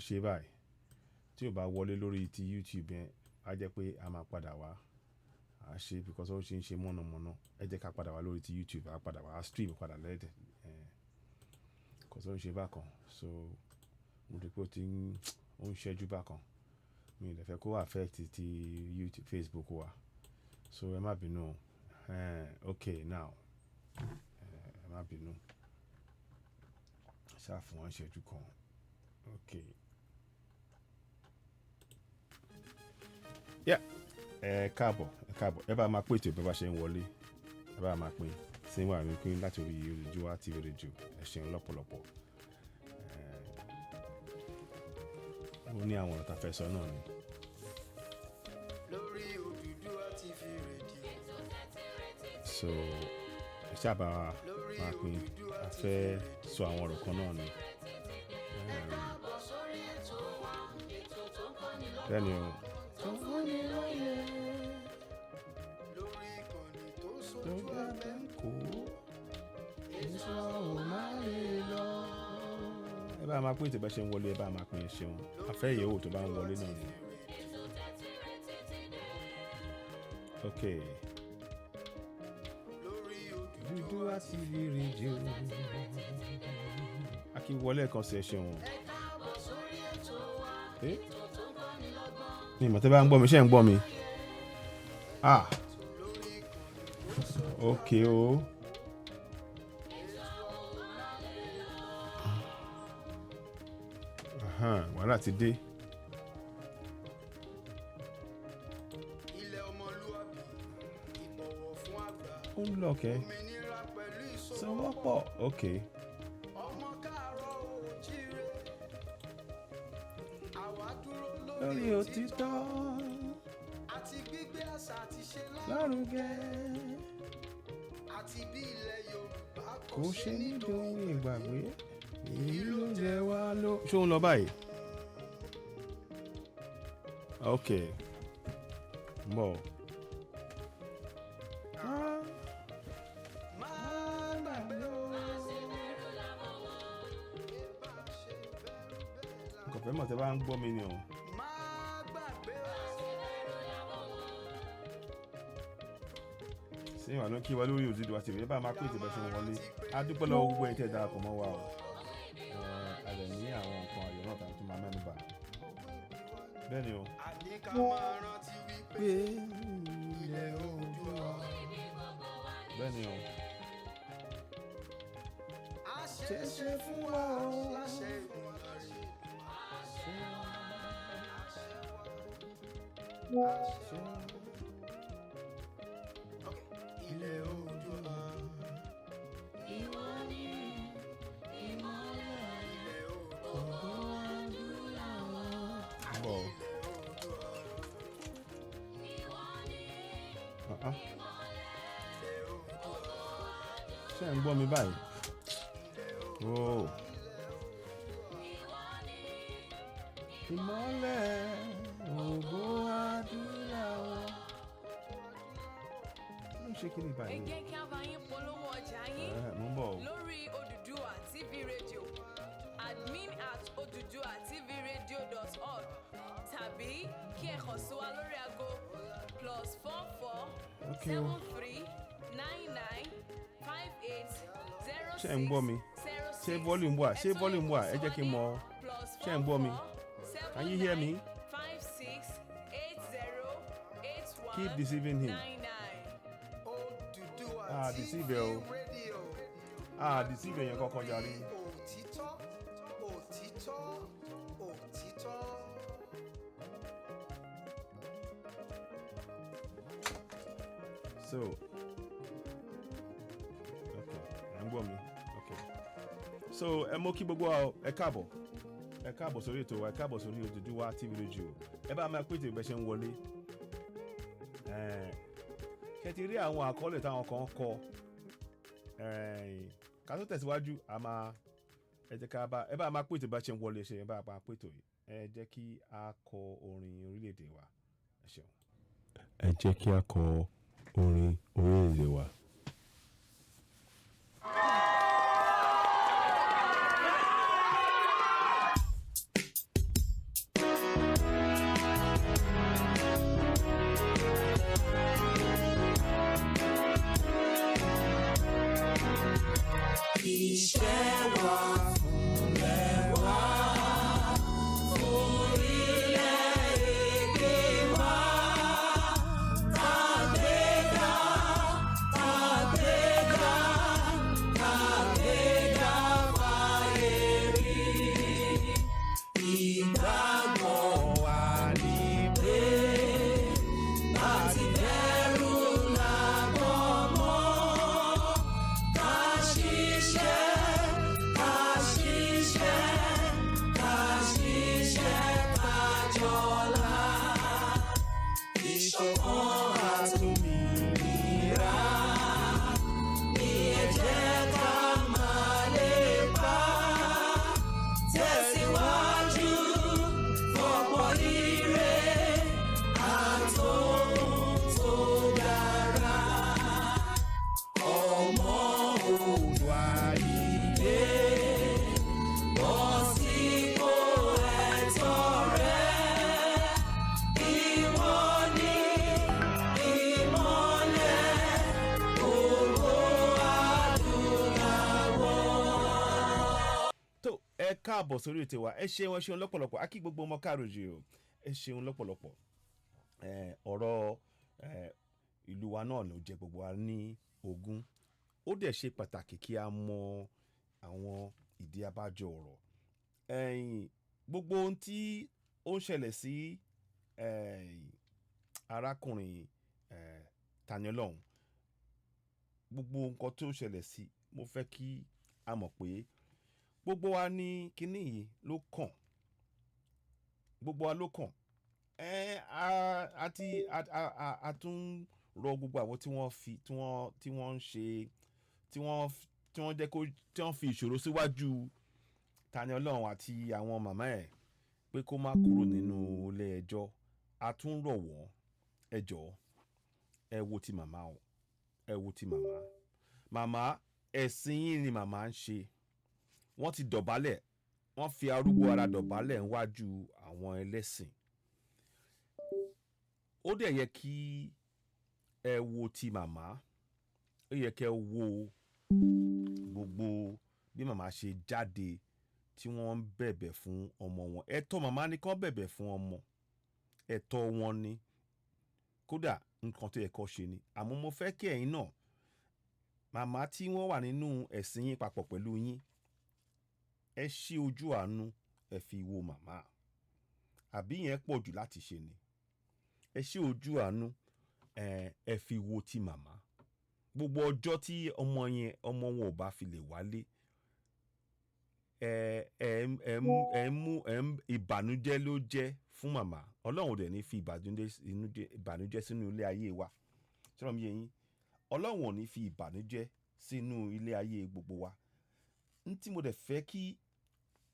ṣe báyìí tí ò bá wọlé lórí ti YouTube yẹn á jẹ́ pé a máa padà wá a ṣe because ó ṣe ń ṣe mọ̀nàmọ́ná ẹ jẹ́ ká padà wá lórí ti YouTube á padà wá á stream padà lẹ́dẹ̀ because ó ń ṣe bákan so mo rí pé ó ń ṣẹ́jú bákan mi ò lè fẹ́ kó affect ti YouTube Facebook wa so ẹ má bínú okay now ẹ má bínú ṣáà fún wọn ṣẹ́jú kan okay yeah ẹ káàbọ̀ ẹ bá máa pè tí ẹ bá ṣe ń wọlé ẹ bá máa pín sí wà mí pín láti orí Oduduwa TV rédíò ẹ ṣeun lọ́pọ̀lọpọ̀ ó ní àwọn ọ̀rọ̀ tá a fẹ́ sọ náà ni. lórí Oduduwa TV rédíò. so ẹ ṣáàbà máa pín a fẹ́ sọ àwọn ọ̀rọ̀ kan náà ni. bẹ́ẹ̀ ni o. tó fúnni lóye lórí ìkànnì tó tó sojú bá abẹ́. bẹ́ẹ̀ kó èso ò má lè lọ. ẹ bá máa pín tí bá ṣe ń wọlé ẹ bá máa pín ẹ ṣeun àfẹ́ ìyẹ̀wò tó bá ń wọlé náà ni. ok lórí Oduduwa TV rédíò a kì í wọlé ẹ̀kan sí ẹ ṣeun. ní ìmọ̀ tẹ́ bá ń gbọ́ mi ṣe ń gbọ́ mi. ok o. wàhálà ti dé. ilẹ̀ ọmọlúwàbí ìbọ̀wọ̀ fún àgbà. ó ń lọ kẹ́ òmìnira pẹ̀lú sọwọ́pọ̀ ok ọmọ káàárọ̀ oòjíire. àwa dúró lórí òtítọ́ àti gbígbé àṣà àti ṣe lárugẹ àti bí ilẹ̀ Yorùbá kò ṣe ní dohun ìgbàgbé èyí ló jẹ wá ló. ṣé ó ń lọ báyìí. ok bọ̀. máa gbàgbé o. kò fẹ́ mọ̀ tẹ́ bá ń gbọ́ mi ni o. máa gbàgbé o. ṣé ìwà ló kí wa lórí Oduduwa TV ẹ bá máa pè tí bá ṣe ń wọlé a dúpẹ́ lọ́wọ́ gbogbo ẹ̀yin tẹ́ darapọ̀ mọ́ wa o. a lè ní àwọn nǹkan ayọ̀ náà tàbí tó máa mẹ́nu bà. bẹ́ẹ̀ ni o. àní ká máa rántí wípé pé ilẹ̀ Oòduà. bẹ́ẹ̀ ni o. a ṣe fún wa o. láṣẹ Èdùmàrè. ilẹ̀ Oòduà. Ìwọ ni ìmọ́lẹ̀ ilẹ̀ Oòduà. bọ̀. ṣé ẹ̀ ń gbọ́ mi báyìí. Oh. ìmọ́lẹ̀ ògo adúláwọ̀. kí ló ń ṣe kí ni ẹ báyìí. jẹ́ kí a bá yín polówó ọjà yín mo ń bọ̀ o. lórí Oduduwa TV rédíò admin@oduduwatvradio.org tàbí kí ẹ kàn sí wa lórí aago +44 Okay o. 73 99 58 06 ṣé ẹ̀ ń gbọ́ mi. ṣé volume wà ṣé volume wà ẹ jẹ́ kí n mọ̀. ṣé ẹ̀ ń gbọ́ mi. Can you hear me? 568081 Keep deceiving him. 99. Oduduwa deceive TV ẹ o. rédíò. deceive yẹn kọ́kọ́ jarí. òtítọ́ òtítọ́ òtítọ́. So okay ẹ̀ ń gbọ́ mi okay so ẹ mọ̀ kí gbogbo wa o, ẹ káàbọ̀ sórí ètò wa ẹ káàbọ̀ sórí Oduduwa TV rédíò ẹ bá máa pété ìbẹ́ ṣe ń wọlé ṣe ti rí àwọn àkọọ́lẹ̀ táwọn kan kọ ká tó tẹ̀síwájú ẹ jẹ́ ká ẹ bá máa pété ìbẹ́ ṣe ń wọlé ṣe ẹ bá máa pété yìí ẹ jẹ́ kí a kọ orin orílẹ̀-èdè wa ẹ ṣeun. ẹ jẹ́ kí a kọ orin orílẹ̀-èdè wa. káàbọ̀ sórí ètò wa ẹ ṣeun lọ́pọ̀lọpọ̀ akí gbogbo ọmọ káàròjì o ẹ ṣeun lọ́pọ̀lọpọ̀ ọ̀rọ̀ ìlú wa náà ló jẹ́ gbogbo wa ní ogún ó dẹ̀ ṣe pàtàkì kí a mọ àwọn ìdí abájọ ọ̀rọ̀ gbogbo ohun tí ó ń ṣẹlẹ̀ sí arákùnrin Tani Olohun gbogbo nǹkan tó ń ṣẹlẹ̀ sí mo fẹ́ kí a mọ̀ pé gbogbo wa ní kinní yìí ló kàn gbogbo wa ló kàn a tún rọ gbogbo àwọn tí wọ́n ń ṣe tí wọ́n jẹ́ kó tí wọ́n fi ìṣòro síwájú Tani Olohun àti àwọn màmá ẹ̀ pé kó má kúrò nínú ilé ẹjọ́ a tún rọ̀ wọ́n ẹ jọ̀ọ́ ẹ wo ti màmá o ẹ wo ti màmá ẹ̀sìn yín ni màmá ń ṣe wọ́n ti dọ̀bálẹ̀ wọ́n fi arúgbó ara dọ̀bálẹ̀ níwájú àwọn ẹlẹ́sìn ó dẹ̀ yẹ kí ẹ wo ti màmá ó yẹ kí ẹ wo gbogbo bí màmá ṣe jáde tí wọ́n ń bẹ̀bẹ̀ fún ọmọ wọn ẹ̀tọ́ màmá ni kán bẹ̀bẹ̀ fún ọmọ ẹ̀tọ́ wọn ni kódà nǹkan tó yẹ kó ṣe ni àmọ́ mo fẹ́ kí ẹ̀yin náà màmá tí wọ́n wà nínú ẹ̀sìn yín papọ̀ pẹ̀lú yín ẹ ṣí ojú àánú ẹ fi wo màmá àbí yẹn pọ̀ jù láti ṣe ni ẹ ṣí ojú àánú ẹ fi wo ti màmá gbogbo ọjọ́ tí ọmọ wọn ò bá fi lè wálé ìbànújẹ́ ló jẹ́ fún màmá ọlọ́run ò dẹ̀ ní fi ìbànújẹ́ sínú ilé ayé wa ṣọ́nà mi yé yín ọlọ́run ò ní fi ìbànújẹ́ sínú ilé ayé gbogbo wa n tí mo dẹ̀ fẹ́ kí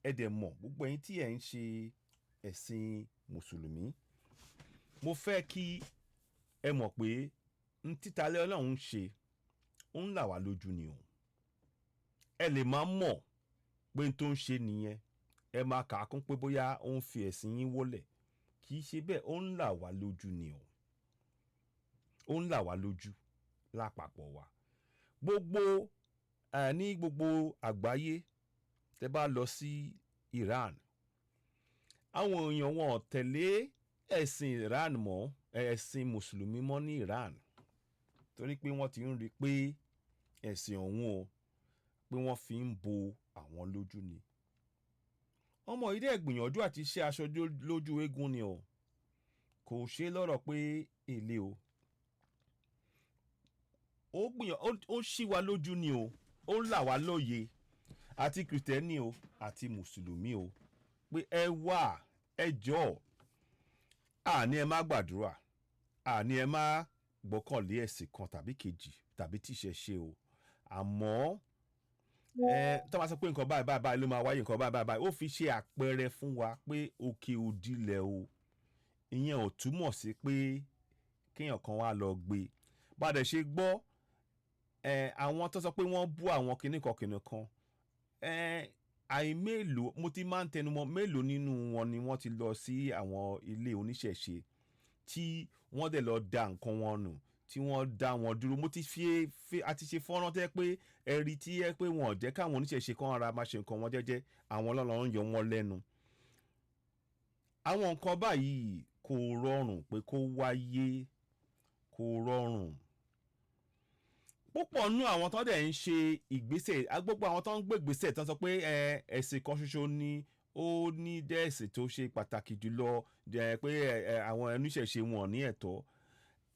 ẹ dẹ̀ mọ̀ gbogbo ẹ̀yin tí ẹ̀ ń ṣe ẹ̀sìn mùsùlùmí mo fẹ́ kí ẹ mọ̀ pé n títalẹ́ ọlọ́run ń ṣe ó ń là wá lójú ni o ẹ lè máa mọ̀ pé n tó ń ṣe nìyẹn ẹ máa kà á kún pé bóyá ó ń fi ẹ̀sìn yín wólẹ̀ kì í ṣe bẹ́ẹ̀ ó ń là wá lójú ni o ó ń là wá lójú lápapọ̀ wa gbogbo ní gbogbo àgbáyé tẹ́ bá lọ sí Iran àwọn èèyàn wọn ò tẹ̀lé ẹ̀sìn Iran mọ́ ẹ̀sìn mùsùlùmí mọ́ ní Iran torí pé wọ́n ti ń rí i pé ẹ̀sìn ọ̀hún o pé wọ́n fi ń bo àwọn lójú ni ọmọ yìí dẹ̀ gbìyànjú àti ṣe aṣọ lójú eégún ni o kò ṣe lọ́rọ̀ pé èlé o ó ṣí wa lójú ni o ó là wá lóye àti kìrìtẹ́nì o àti mùsùlùmí o pé ẹ wá ẹ jọ̀ọ́ àní ẹ má gbàdúrà àní ẹ má gbọ́kànlé ẹ̀sìn kan tàbí kejì tàbí tíṣẹ̀ṣe o àmọ́ tó bá sọ pé nǹkan báyìí ló máa wáyé nǹkan báyìí ó fi ṣe àpẹẹrẹ fún wa pé òkè òdìlẹ̀ o ìyẹn ò túmọ̀ sí pé kéèyàn kan wá lọ gbé bá a dẹ̀ ṣe gbọ́ àwọn tó sọ pé wọ́n bú àwọn kìnnìkan àìmélòó mo ti máa ń tẹnumọ́ mélòó nínú wọn ni wọ́n ti lọ sí àwọn ilé oníṣẹ̀ṣe tí wọ́n dẹ̀ lọ da nǹkan wọn nù tí wọ́n dá wọn dúró mo ti àti ṣe fọ́nrán tẹ́ pé ẹ̀rí tí ẹ pé wọn ò jẹ́ káwọn oníṣẹ̀ṣe kan ara máa ṣe nǹkan wọn jẹ́jẹ́ àwọn ọlọ́run yọ wọn lẹ́nu àwọn nǹkan báyìí kò rọrùn pé kó wáyé kò rọrùn púpọ̀ nú àwọn tó dẹ̀ ń ṣe ìgbésẹ̀ gbogbo àwọn tó ń gbé ìgbésẹ̀ tó ń sọ pé ẹ̀sìn kan ṣoṣo ni ó ní dẹ́ẹ̀sì tó ṣe pàtàkì jùlọ pé àwọn oníṣẹ̀ṣe wọn ní ẹ̀tọ́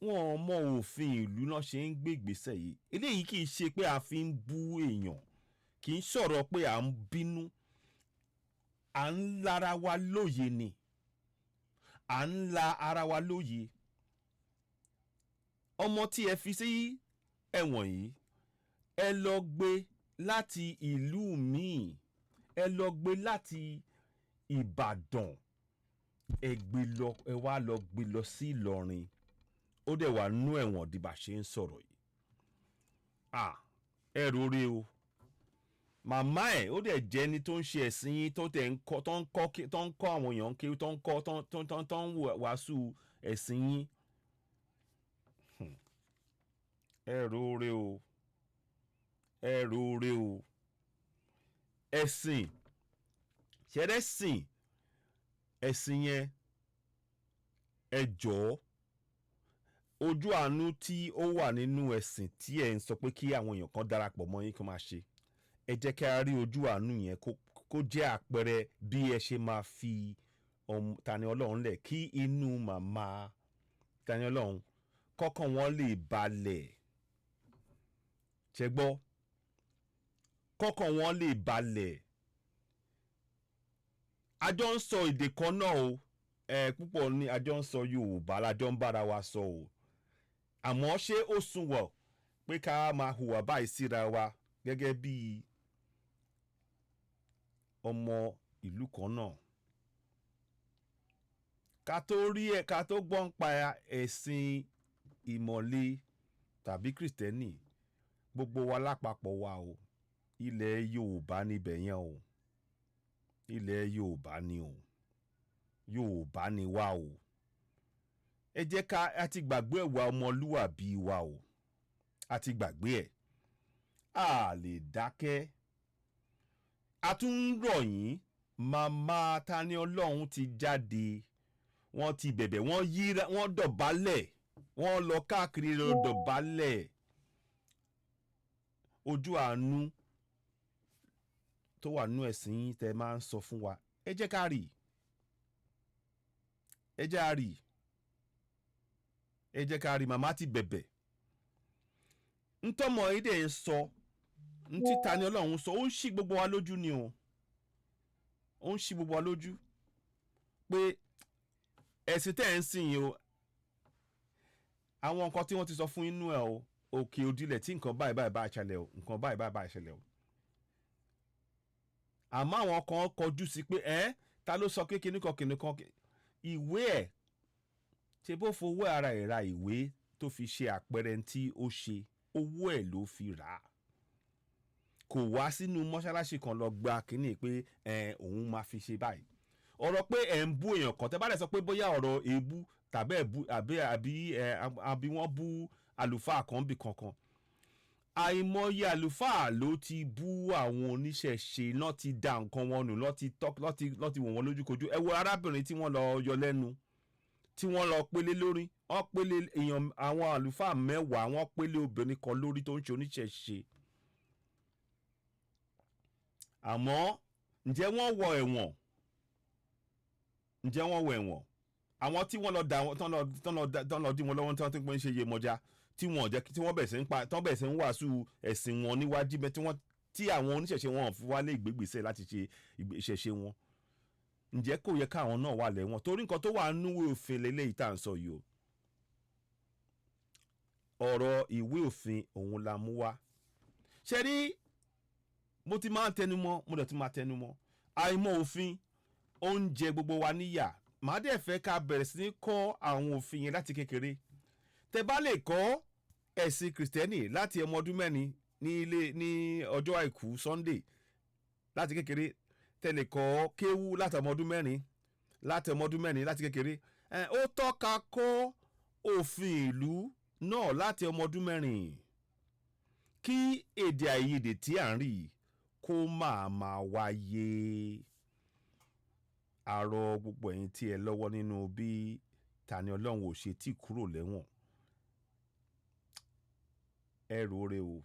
wọn mọ òfin ìlú náà ṣe ń gbé ìgbésẹ̀ yìí eléyìí kì í ṣe pé a fi ń bú èèyàn kì í sọ̀rọ̀ pé à ń bínú à ń lára wa lóye ni à ń la ara wa lóye ọmọ tí ẹ fi sí ẹ̀wọ̀n yìí ẹ lọ gbé láti ìlú míì ẹ lọ gbé láti Ìbàdàn ẹ wá lọ gbé lọ sí Ìlọrin ó dẹ̀ wà nú ẹ̀wọ̀n di bá ṣe ń sọ̀rọ̀ yìí ẹ rore o màmá ẹ̀ ó dẹ̀ jẹ́ ẹni tó ń ṣe ẹ̀sìn yín tó ń kọ́ àwọn èèyàn kéwú tó ń wàásù ẹ̀sìn yín ẹ rore o ẹ rore o ẹ̀sìn ṣẹ́rẹ́sìn ẹ̀sìn yẹn ẹ jọ̀ọ́ ojú àánú tí ó wà nínú ẹ̀sìn tí ẹ̀ ń sọ pé kí àwọn èèyàn kan darapọ̀ mọ́ yín kó máa ṣe ẹ jẹ́ kí a rí ojú àánú yẹn kó jẹ́ àpẹẹrẹ bí ẹ ṣe máa fi Tani Olohun lẹ̀ kí inú màmá Tani Olohun kọ́kàn wọn lè balẹ̀ ṣẹ gbọ́ kọ́kàn wọn lè balẹ̀ àjọ ń sọ èdè kan náà o púpọ̀ ní àjọ ń sọ Yorùbá lájọ ń bára wa sọ o àmọ́ ṣé ó sunwọ̀n pé ká máa hùwà báyìí síra wa gẹ́gẹ́ bí ọmọ ìlú kan náà ká tó gbọ́ ń pa ẹ̀sìn ìmọ̀le tàbí kìrìtẹ́nì gbogbo wa lápapọ̀ wa o ilẹ̀ Yorùbá níbẹ̀ yẹn o ilẹ̀ Yorùbá ni o Yorùbá ni wá o ẹ jẹ́ ká a ti gbàgbé ẹ̀wà ọmọlúwàbí wa o a ti gbàgbé ẹ̀ a lè dákẹ́ a tún ń rọ̀ yín màmá Tani Olohun ti jáde wọ́n ti bẹ̀bẹ̀ wọ́n dọ̀bálẹ̀ wọ́n lọ káàkiri lọ dọ̀bálẹ̀ ojú àánú tó wà nínú ẹ̀sìn yín tẹ́ máa ń sọ fún wa ẹ jẹ́ ká rí ẹ jẹ́ ká rí ẹ jẹ́ ká rí màmá ti bẹ̀bẹ̀ ntọ́mọ èdè ń sọ ntí Tani Olohun sọ ó ń ṣí gbogbo wa lójú ni o ó ń ṣí gbogbo wa lójú pé ẹ̀sìn tẹ́ ẹ̀ ń sìn yìí o àwọn nǹkan tí wọ́n ti sọ fún inú ẹ̀ o òkè òdìlẹ̀ tí nǹkan báyìí báyìí bá ṣẹlẹ̀ o nǹkan báyìí báyìí ṣẹlẹ̀ o àmọ́ àwọn kan kọjú sí pé ta ló sọ pé kíníkan ìwé ẹ̀ ṣe bó fowó ara ẹ̀ ra ìwé tó fi ṣe àpẹẹrẹ tí ó ṣe owó ẹ̀ ló fi rà á kò wá sínú mọ́ṣáláṣí kan lọ gba kínní pé òun máa fi ṣe báyìí ọ̀rọ̀ pé ẹ̀ ń bú èèyàn kan tẹ́ bá dẹ̀ sọ pé bóyá ọ̀rọ̀ èébú tàbí àbí wọ́n bú àlùfáà kan bì kankan àìmọye àlùfáà ló ti bú àwọn oníṣẹ̀ṣe náà ti da nǹkan wọn nù lọ́ti wò wọ́n lójúkojú ẹ wo arábìnrin tí wọ́n lọ yọ lẹ́nu tí wọ́n lọ pélé lórí wọ́n pélé èèyàn àwọn àlùfáà 10 wọ́n pélé obìnrin kan lórí tó ń ṣe oníṣẹ̀ṣe àmọ́ ǹjẹ́ wọ́n wọ ẹ̀wọ̀n àwọn tí wọ́n lọ dá wọn tán lọ dí wọn lọ́wọ́ tí wọ́n ti ń ṣe iyemọja tí wọ́n jẹ́ tí wọ́n bẹ̀rẹ̀ sí ń wàásù ẹ̀sìn wọn níwájú bẹ́ẹ̀ tí àwọn oníṣẹ̀ṣe wọn fi wálé ìgbégbèsè láti ṣe ìṣẹ̀ṣe wọn ǹjẹ́ kò yẹ káwọn náà wà lẹ́wọ̀n torí nǹkan tó wà núwé òfin lélẹ́yìí tá à ń sọ yìí o ọ̀rọ̀ ìwé òfin òun la mú wá ṣe rí mo ti máa ń tẹnumọ́ mo dẹ̀ tún máa tẹnumọ́ àìmọ̀ òfin ó ń jẹ gbogbo wa níyà màá dẹ̀ fẹ́ ká bẹ̀rẹ̀ sí ní kọ́ àwọn òfin yẹn láti kékeré tẹ́ bá lè kọ́ ẹ̀sìn kìrìsìtẹ́nì láti ọmọ ọdún mẹ́rin ní ọjọ́ àìkú Sunday láti kékeré tẹ́ lè kọ́ kéwú láti ọmọ ọdún mẹ́rin láti kékeré ó tọ́ka kọ́ òfin ìlú náà láti ọmọ ọdún mẹ́rin kí èdè àìyedè tí à ń rí kó máa wáyé àrọ gbogbo ẹ̀yin tí ẹ lọ́wọ́ nínú bí Tani Olohun ò ṣe tí kúrò lẹ́wọ̀n ẹ rọre o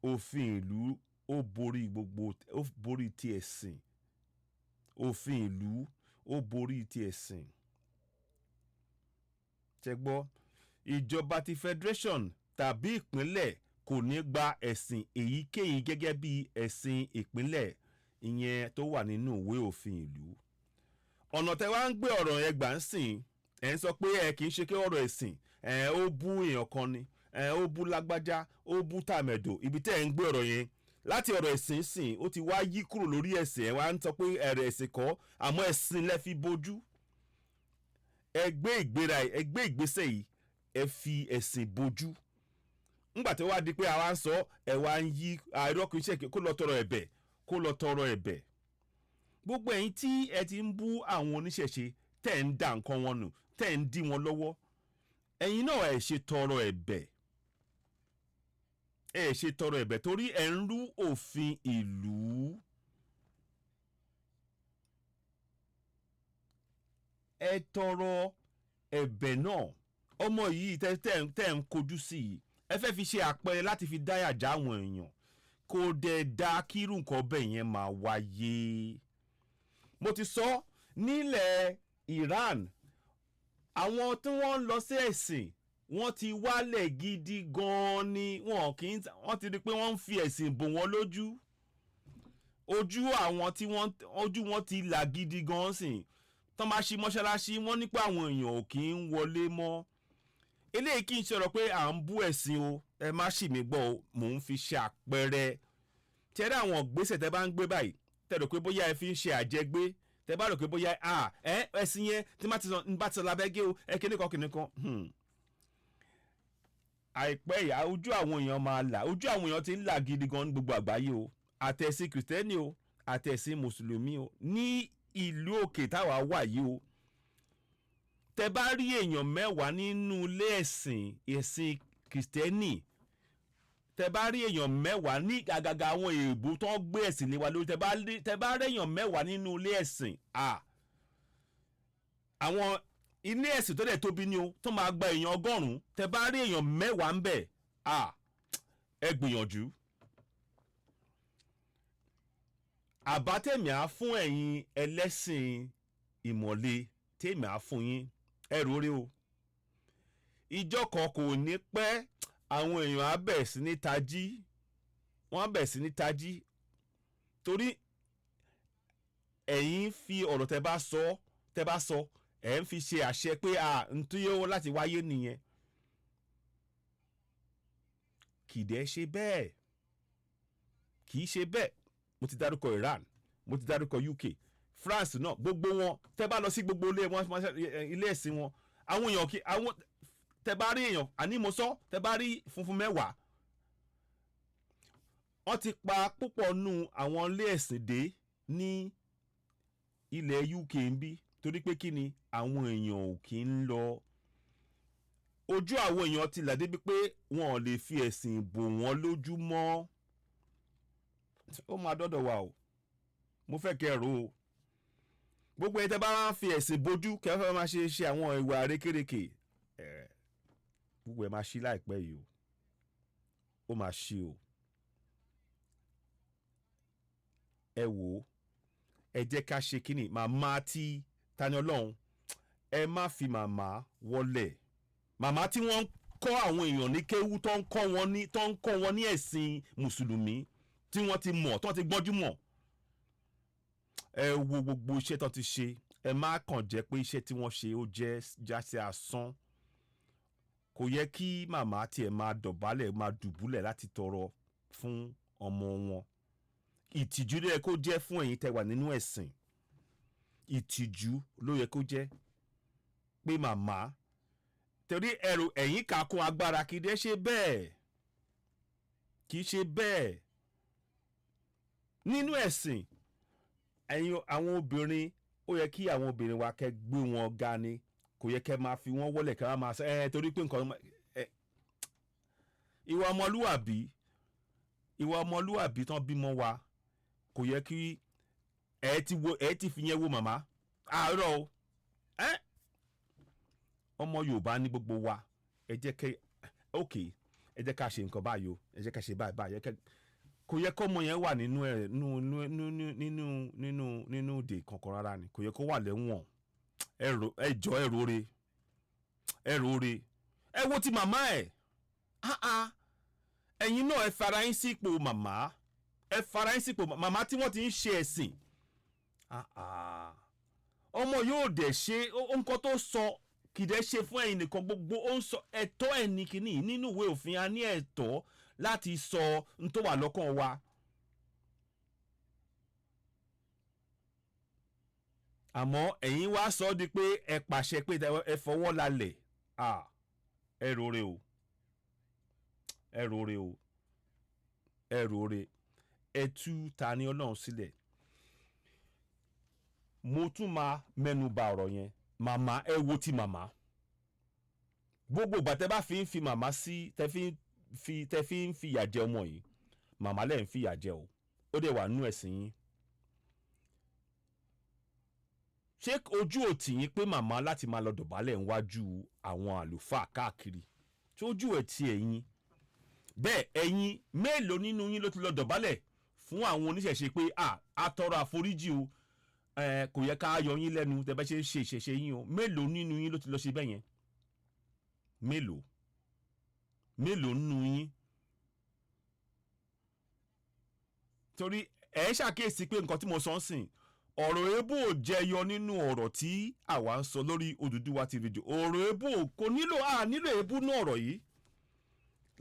òfin ìlú ó borí ti ẹ̀sìn òfin ìlú ó borí ti ẹ̀sìn ṣẹ gbọ́ ìjọba ti federation tàbí ìpínlẹ̀ kò ní gba ẹ̀sìn èyíkéyìí gẹ́gẹ́ bí ẹ̀sìn ìpínlẹ̀ ìyẹn tó wà nínú ìwé òfin ìlú ọ̀nà tẹ́ wá ń gbé ọ̀rọ̀ yẹn gbà ń sìn ẹ̀ ń sọ pé kì í ṣe kí ọ̀rọ̀ ẹ̀sìn ó bú èèyàn kan ni ó bú lágbájá ó bú tàmẹ̀dò ibi tẹ́ ẹ̀ ń gbé ọ̀rọ̀ yẹn láti ọ̀rọ̀ ẹ̀sìn sìn ó ti wá yí kúrò lórí ẹ̀sìn ẹ̀ wá ń sọ pé ẹ̀rẹ̀ ẹ̀sìn kọ́ àmọ́ ẹ̀sìn lẹ fi bojú ẹ gbé ìgbésẹ̀ yìí ẹ fi ẹ̀sìn bojú ńgbà tí ó wá di pé àwa ń sọ ẹ wá ń yí àìrọ́kùn iṣẹ́ kó lọ tọrọ ẹ̀bẹ̀ gbogbo ẹ̀yin tí ẹ ti ń bú àwọn oníṣẹ̀ṣe tẹ́ ń dá nǹkan wọn nù tẹ́ ń dí wọn lọ́wọ́ ẹ̀yin náà ẹ ṣe tọrọ ẹ̀bẹ̀ torí ẹ ń rú òfin ìlú ẹ tọrọ ẹ̀bẹ̀ náà ọmọ yìí tẹ́ ń kojú sí i ẹ fẹ́ fi ṣe àpẹẹrẹ láti fi dáyà já àwọn èèyàn kò dẹ̀ da kírú nǹkan bẹ́ẹ̀ yẹn máa wáyé. mo ti sọ nílẹ̀ Iran àwọn tí wọ́n ń lọ sí ẹ̀sìn wọ́n ti wálẹ̀ gidi gan-an ni wọ́n ti rí i pé wọ́n ń fi ẹ̀sìn bò wọ́n lójú ojú àwọn tí ojú wọn ti là gidi gan-an sìn tán bá ṣí mọ́ṣáláṣí wọ́n ní pé àwọn èèyàn ò kì í wọlé mọ́ eléyìí kì í ṣọ̀rọ̀ pé à ń bú ẹ̀sìn o ẹ má ṣì mí gbọ́ o mò ń fi ṣe àpẹẹrẹ tẹ́lẹ̀ àwọn gbèsè tẹ́ bá ń gbé báyìí tẹ́ rò pé bóyá ẹ fi ń ṣe àjẹgbé tẹ́ bá rò pé bóyá ẹ̀sìn yẹn tí má ti sọ lábẹ́ gé o ẹ kíní kan àìpẹ́ ìyá ojú àwọn èèyàn máa là ojú àwọn èèyàn ti ń là gidi gan ní gbogbo àgbáyé o àtẹ̀sìn kìrìtẹ́nì o àtẹ̀sìn mùsùlùmí o ní ìlú òkè táwa wà yìí o tẹ bá rí èèyàn mẹ́wàá nínú ilé ẹ̀sìn kìrìtẹ́nì tẹ bá rí èèyàn mẹ́wàá ní àgàgà àwọn èèbù tó ń gbé ẹ̀sìn lé wa lórí tẹ bá rí èèyàn mẹ́wàá nínú ilé ẹ̀sìn àwọn ilé ẹ̀sìn tó dẹ̀ tóbi ni o tó máa gba èèyàn 100 tẹ bá rí èèyàn mẹ́wàá ń bẹ̀ ẹ gbìyànjú. àbá tèmi á fún ẹ̀yin ẹlẹ́sìn ìmọ̀le tèmi á fún yín ẹrù orí o ìjọ kan kò ní pẹ́ àwọn èèyàn á bẹ̀ sí ní tají wọ́n á bẹ̀ sí ní tají torí ẹ̀yin fi ọ̀rọ̀ tẹ́ bá sọ ẹ̀ ń fi ṣe àṣẹ pé n tó yẹ láti wáyé nìyẹn kì í dẹ̀ ṣe bẹ́ẹ̀ kì í ṣe bẹ́ẹ̀ mo ti dárúkọ Iran mo ti dárúkọ UK France náà gbogbo wọn tẹ́ bá lọ sí gbogbo ilé ẹ̀sìn wọn àwọn èèyàn àwọn tẹ́ bá rí èèyàn àní mo sọ tẹ́ bá rí funfun 10 wọ́n ti pa púpọ̀ nù àwọn ilé ẹ̀sìn dé ní ilẹ̀ UK ń bí torí pé kí ni àwọn èèyàn ò kí ń lọ ojú àwọn èèyàn ti là débi pé wọn ò lè fi ẹ̀sìn bò wọ́n lójú mọ́ ó máa dọ́dọ̀ wa o mo fẹ́ kẹ́ rò ó gbogbo ẹ̀ tẹ́ bá máa ń fi ẹ̀sìn bojú kẹ́ fẹ́ máa ṣe àwọn ìwà rékèrèkè gbogbo ẹ̀ máa ṣí láìpẹ́ yìí o ó máa ṣí o ẹ wò ó ẹ jẹ́ ká ṣe kínní màmá tí Tani Olohun ẹ má fi màmá wọlé màmá tí wọ́n ń kọ́ àwọn èèyàn ní kéwú tó ń kọ́ wọn ní ẹ̀sìn mùsùlùmí tí wọ́n ti mọ̀ tó ti gbọ́njú mọ̀ ẹ wo gbogbo iṣẹ́ tó ti ṣe ẹ má kàn jẹ́ pé iṣẹ́ tí wọ́n ṣe ó jẹ́ jásí asán kò yẹ kí màmá tiẹ̀ máa dọ̀bálẹ̀ máa dùbúlẹ̀ láti tọrọ fún ọmọ wọn ìtìjú ló yẹ kó jẹ́ fún ẹ̀yin tẹ́ wà nínú ẹ̀sìn ìtìjú ló yẹ kó jẹ́ pé màmá torí ẹrù ẹ̀yin kà kún agbára kì í dẹ́ ṣe bẹ́ẹ̀ kì í ṣe bẹ́ẹ̀ nínú ẹ̀sìn ẹ̀yin àwọn obìnrin ó yẹ kí àwọn obìnrin wa kẹ́ gbé wọn ga ni kò yẹ kẹ́ máa fi wọ́n wọlé kẹ́ máa sọ torí pé nǹkan ìwà ọmọlúwàbí tán bímọ wa kò yẹ kí ẹ ti fi yẹn wo màmá àárọ̀ o ọmọ Yorùbá ní gbogbo wa ẹ jẹ́ ká ṣe nǹkan báyìí o ẹ jẹ́ ká ṣe báyìí kò yẹ kó ọmọ yẹn wà nínú òde kankan rárá ni kò yẹ kó wà lẹ́wọ̀n ẹjọ́ ẹ̀rọ̀re ẹ wo ti màmá ẹ̀ ẹ̀yin náà ẹ fara yín sípò màmá tí wọ́n ti ń ṣe ẹ̀sìn ọmọ yóò dẹ̀ ṣe nǹkan tó sọ kìdẹ́ ṣe fún ẹ̀yin nìkan gbogbo ó ń sọ ẹ̀tọ́ ẹ̀ ní kínní nínú ìwé òfin a ní ẹ̀tọ́ láti sọ n tó wà lọ́kàn wa. àmọ́ ẹ̀yin wá sọ ọ́ di pé ẹ pàṣẹ pé ẹ fọwọ́ lálẹ̀ ẹ rore ẹ tú Tani Olohun sílẹ̀. mo tún máa mẹ́nu bà ọ̀rọ̀ yẹn màmá ẹ wo ti màmá gbogbo ìgbà tẹ́ bá fi ń fi màmá sí tẹ́ fi ń fìyà jẹ ọmọ yìí màmá lẹ́ ń fìyà jẹ o ó dẹ̀ wà nú ẹ̀sìn yín ṣé ojú ò tì yín pé màmá láti máa lọ dọ̀bálẹ̀ níwájú àwọn àlùfáà káàkiri tí ojú ẹ̀ ti ẹ̀yin bẹ́ẹ̀ ẹ̀yin mélòó nínú yín ló ti lọ dọ̀bálẹ̀ fún àwọn oníṣẹ̀ṣe pé a tọrọ àforíjì o kò yẹ ká yọ yín lẹ́nu tẹ́ bá ṣe ṣe ìṣẹ̀ṣe yín o mélòó nínú yín ló ti lọ ṣe bẹ́ẹ̀ yẹn mélòó nínú yín torí ẹ ṣàkíyèsí pé nǹkan tí mo sọ ń sìn ọ̀rọ̀ èébú ò jẹyọ nínú ọ̀rọ̀ tí àwa ń sọ lórí Oduduwa TV rédíò ọ̀rọ̀ èébú kò nílò èébú ní ọ̀rọ̀ yìí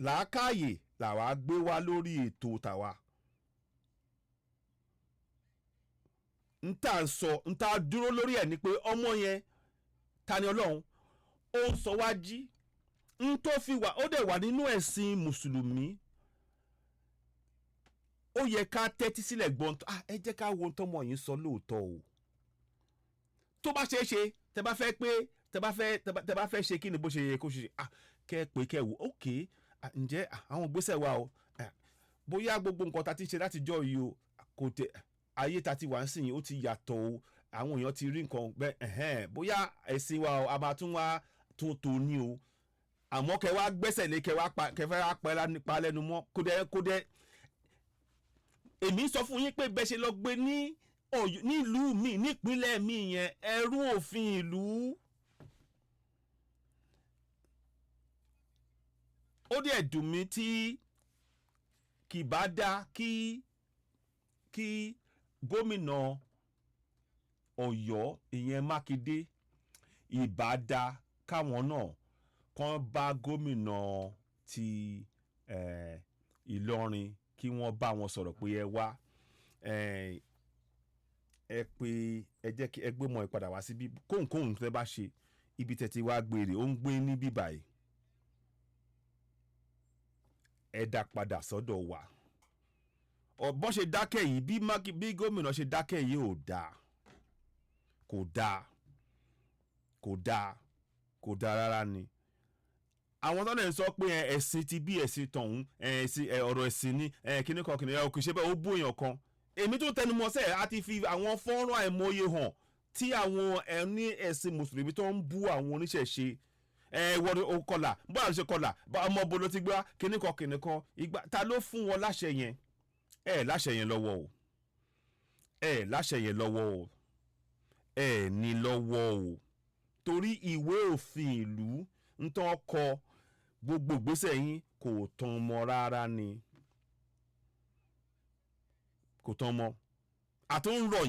làákàyè làwa gbé wá lórí ètò tàwa n ta dúró lórí ẹ̀ ni pé ọmọ yẹn Tani Olohun ó ń sọ wá jí n tó fi wà ó dẹ̀ wà nínú ẹ̀sìn mùsùlùmí ó yẹ ká tẹ́tí sílẹ̀ gbọ́n ẹ jẹ́ ká wo tọ́mọ yìí sọ lóòótọ́ o tó bá ṣeé ṣe tẹ bá fẹ́ ṣe kí ni bó ṣe yẹ kó ṣe kẹ́ pé kẹ́ wò ókè ǹjẹ́ àwọn ìgbésẹ̀ wa o bóyá gbogbo nǹkan ta ti ṣe látijọ́ yìí o kò tẹ ayé ta ti wà ń sìn yìí ó ti yàtọ̀ o àwọn èèyàn ti rí nǹkan bẹ́ẹ̀ bóyá ẹ̀sìn wa o a máa tún wá tún tò ní o àmọ́ kẹ́ wá gbẹ́sẹ̀ lé kẹ́ fẹ́ wá pa lẹ́nu mọ́ kó dẹ́ èmi sọ fún yín pé bẹ́ẹ̀ ṣe lọ gbé nílùú mi nípínlẹ̀ mi yẹn ẹrú òfin ìlú ó dẹ̀ dùn mí tí kì bá dá kí gómìnà Ọ̀yọ́ ìyẹn Mákindé ìbá dá káwọn náà kàn bá gómìnà ti Ìlọrin kí wọ́n bá wọn sọ̀rọ̀ pé ẹ wá ẹ pé ẹ jẹ́ kí ẹ gbé mọ́ ẹ padà wá síbí kóhunkóhun tẹ́ bá ṣe ibi tẹ́ ti wá gbére ó ń gbé ní bíbáyìí ẹ dá padà sọ́dọ̀ wa bọ́n ṣe dákẹ́ yìí bí gómìnà ṣe dákẹ́ yìí ò dáa kò dáa rárá ni àwọn tó ń sọ pé ẹ̀sìn ti bí ẹ̀sìn tọ̀hún ọ̀rọ̀ ẹ̀sìn ni kíní kan kìnìún òkè ṣe bẹ́ẹ̀ ó bú èèyàn kan èmi tó tẹnumọ́ sẹ́ẹ̀ á ti fi àwọn fọ́nrán àìmọye hàn tí àwọn ẹni ẹ̀sìn mùsùlùmí tó ń bú àwọn oníṣẹ̀ṣe wọ́n kọlà bó àṣẹ kọlà ọmọ bolo ti gbá kíní kan ìgbà ta ló fún wọn láṣẹ yẹn láṣẹ yẹn lọ́wọ́ o láṣẹ yẹn lọ́wọ́ o ní lọ́wọ́ o torí ìwé òfin ìlú ń tán kọ gbogbo ìgbésẹ̀ yín kò tán mọ́ rárá ni kò tán mọ́ àtúnrọ̀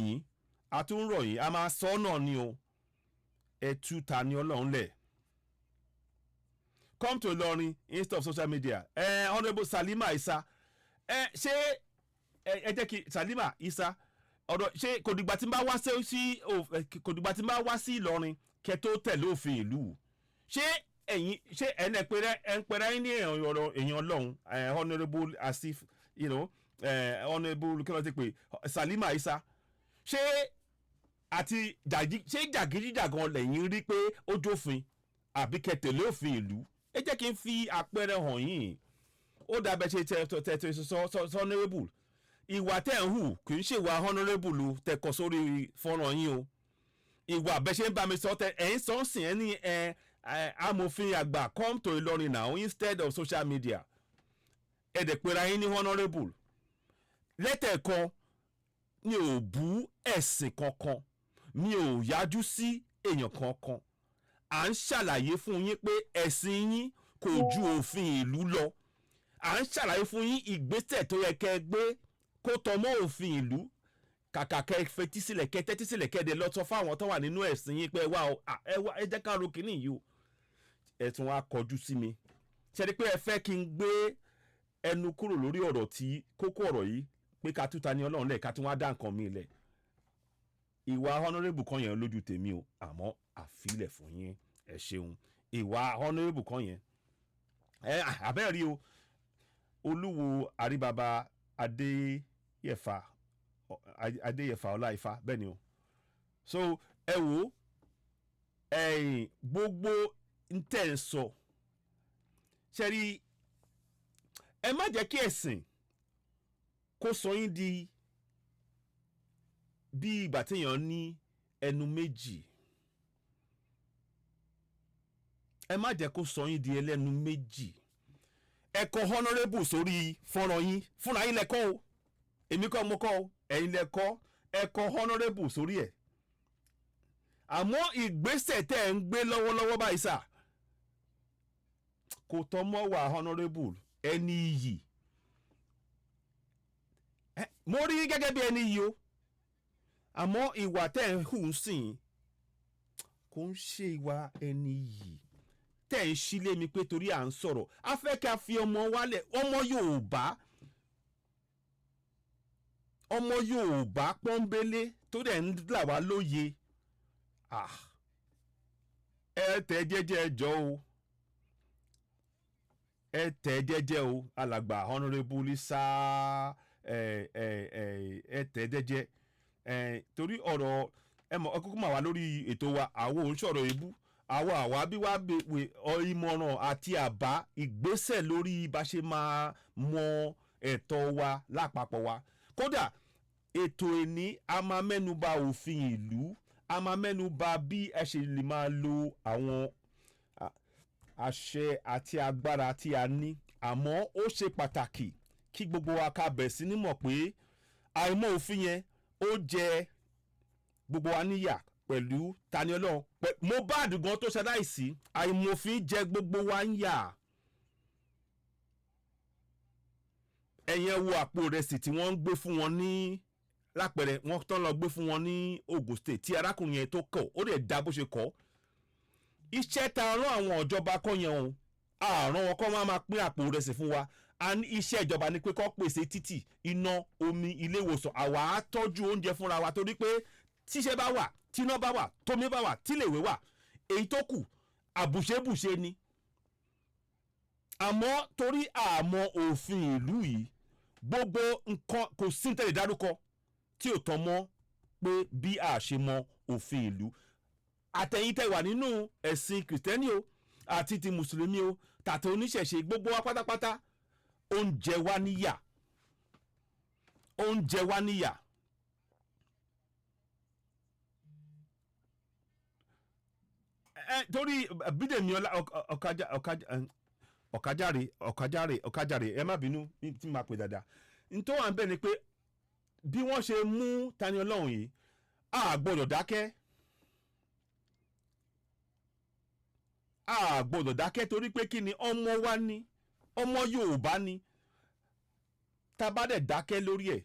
yín a máa sọ náà ni o ẹ tú Tani Olohun lẹ̀ come to Ìlọrin instead of social media honourable Salima Isa ṣé ẹ jẹ́ kí Salima Isa ọ̀dọ̀ ṣé kò dìgbà tí n bá wá sí Ìlọrin kẹ́ tó tẹ̀lé òfin ìlú ṣé ẹ̀yin ń pẹ̀rẹ́ ní èèyàn Ọlọ́run honourable Asif honourable kí ló ti pè Salima Isa ṣé jàgídíjàgan lẹ́yìn rí pé ó jófin àbí kẹ́ tẹ̀lé òfin ìlú ẹ jẹ́ kí n fi àpẹẹrẹ hàn yín ó dàbẹ̀ ṣe tẹ̀ sọ honourable ìwà tẹ̀ ń hù kì í ṣèwà honourable tẹ̀kọ̀ sórí fọ́nrán yín o ìwà bẹ́ẹ̀ ṣe ń bá mi sọ ẹ̀ ń sọ ń sìn ẹ́ ní amòfin àgbà come to Ìlọrin now instead of social media ẹ̀dẹ̀pẹ̀rẹ̀ yín ní honourable lẹ́tẹ̀ẹ̀kan mi ò bú ẹ̀sìn kankan mi ò yájú sí èèyàn kankan à ń ṣàlàyé fún yín pé ẹ̀sìn yín kò ju òfin ìlú lọ à ń ṣàlàyé fún yín ìgbésẹ̀ tó yẹ kẹ́ gbé kó tọmọ́ òfin ìlú kàkà kẹ́ fetí sílẹ̀ kẹ́ tẹ́tí sílẹ̀ kẹ́ dẹ̀ lọ sọ fáwọn tó wà nínú ẹ̀sìn yín pé ẹ jẹ́ ká ro kínní yìí o ẹ tún wá kọjú sí mi ṣe ni pé ẹ fẹ́ kí n gbé ẹnu kúrò lórí ọ̀rọ̀ tí kókó ọ̀rọ̀ yìí pé ká tú Tani Olohun lẹ̀ ká tún wá dá nǹkan mi lẹ̀ ìwà honourable kan yẹn lójú tèmi o àmọ́ àfilẹ̀ fún yín ẹ ṣeun ìwà honourable kan yẹn àbẹ́ẹ̀ rí o olúwo àríbaba adéyẹ̀fà ọláìfà bẹ́ẹ̀ ni o so ẹ wo gbogbo ntẹ̀ ń sọ ṣe rí ẹ má jẹ́ kí ẹ̀sìn kó sọ yín di bí ìgbà téèyàn ní ẹnu méjì ẹ má jẹ́ kó sọ yín di ẹlẹ́nu méjì ẹ kọ honourable sórí fọ́nrán yín fúnra yín lẹ́kọ́ o èmi kọ́ mo kọ́ o ẹ̀yin lẹ́kọ́ ẹ kọ honourable sórí ẹ̀ àmọ́ ìgbésẹ̀ tẹ́ ẹ̀ ń gbé lọ́wọ́lọ́wọ́ báyìí sà kò tọ́ mọ́ wà honourable ẹni iyì mo rí gẹ́gẹ́ bí ẹni iyì o àmọ́ ìwà tẹ́ ẹ̀ ń hù ń sìn kò ń ṣe ìwà ẹni iyì tẹ́ ẹ̀ ń sílé mi pé torí à ń sọ̀rọ̀ a fẹ́ ká fi ọmọ wálẹ̀ ọmọ Yorùbá pọ́nbélé tó dẹ̀ ń là wá lóye ẹ tẹ̀ jẹ́jẹ́ ẹjọ́ o ẹ tẹ̀ jẹ́jẹ́ o alàgbà honourable sáà ẹ tẹ̀ jẹ́jẹ́ torí ọ̀rọ̀ ẹ mọ̀ ọkọ̀ máa wà lórí ètò wa àwọn òun sọ̀rọ̀ ebú àwa bí wàá bèwè ìmọ̀ràn àti àbá ìgbésẹ̀ lórí bá ṣe máa mọ ẹ̀tọ́ wa lápapọ̀ wa kódà ètò ẹni a máa mẹ́nuba òfin ìlú a máa mẹ́nuba bí ẹ ṣe lè máa lo àwọn àṣẹ àti agbára tí a ní àmọ́ ó ṣe pàtàkì kí gbogbo wa ká bẹ̀ sí ní mọ̀ pé àìmọ̀ òfin yẹn ó jẹ gbogbo wa níyà pẹ̀lú Tani Olohun Mohbad gan tó ṣaláìsí àìmọ̀ òfin jẹ gbogbo wa ń yà ẹ̀yẹn wo àpò ìrẹsì tí wọ́n ń gbé fún wọn ní lápẹẹrẹ wọ́n tán lọ gbé fún wọn ní Ogun State tí arákùnrin yẹn tó kọ̀ ó dẹ̀ dá bó ṣe kọ̀ iṣẹ́ ta rán àwọn ìjọba kọ́ yẹn o àrùn wọn kọ́ máa pín àpò ìrẹsì fún wa iṣẹ́ ìjọba ni pé kó pèsè títì iná omi ilé ìwòsàn àwa á tọ́jú oúnjẹ fúnra wa torí pé tíṣẹ́ bá wà tíná bá wà tómi bá wà tíléèwé wà èyí tó kù àbùṣebùṣe ni àmọ́ torí àmọ́ òfin ìlú yìí gbogbo nǹkan kò sí tẹ̀lé dárúkọ tí ò tán mọ́ pé bí a ṣe mọ òfin ìlú àtẹ̀yìn tẹ̀ wà nínú ẹ̀sìn kìrìtẹ́nì o àti ti mùsùlùmí o tàtí oníṣẹ̀ṣe gbogbo wa pátápátá oúnjẹ wa níyà torí Bídèmí ọ̀kájàre ẹ má bínú tí máa pè dáadáa nítorí wà ń bẹ̀ ni pé bí wọ́n ṣe mú Tani Olohun yìí a gbọ́dọ̀ dákẹ́ torí pé kí ni ọmọ wa ní ọmọ Yorùbá ni tá a bá dẹ̀ dákẹ́ lórí ẹ̀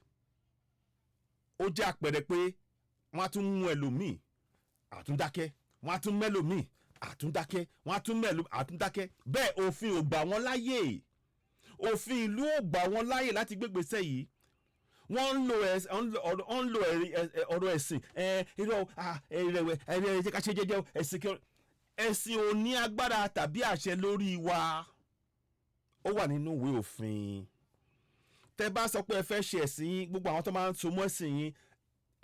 ó jẹ́ àpẹẹrẹ pé wọ́n á tún mú ẹlòmíì àtúndákẹ́ wọ́n á tún mẹ́lòmíì àtúndákẹ́ wọ́n á tún mẹ́lòmíì àtúndákẹ́ bẹ́ẹ̀ òfin ò gbà wọ́n láyè òfin ìlú ò gbà wọ́n láyè láti gbégbèsè yìí wọ́n ń lo ọ̀rọ̀ ẹ̀sìn ìrẹ̀wẹ̀ ẹ̀jẹ̀ ká ṣe jẹ́jẹ́ ẹ̀sìn ò ní agbára tàbí àṣẹ lórí wa ó wà nínú ìwé òfin tẹ́ bá sọ pé ẹ fẹ́ ṣe ẹ̀sìn yín gbogbo àwọn tó máa ń so mọ́ ẹ̀sìn yín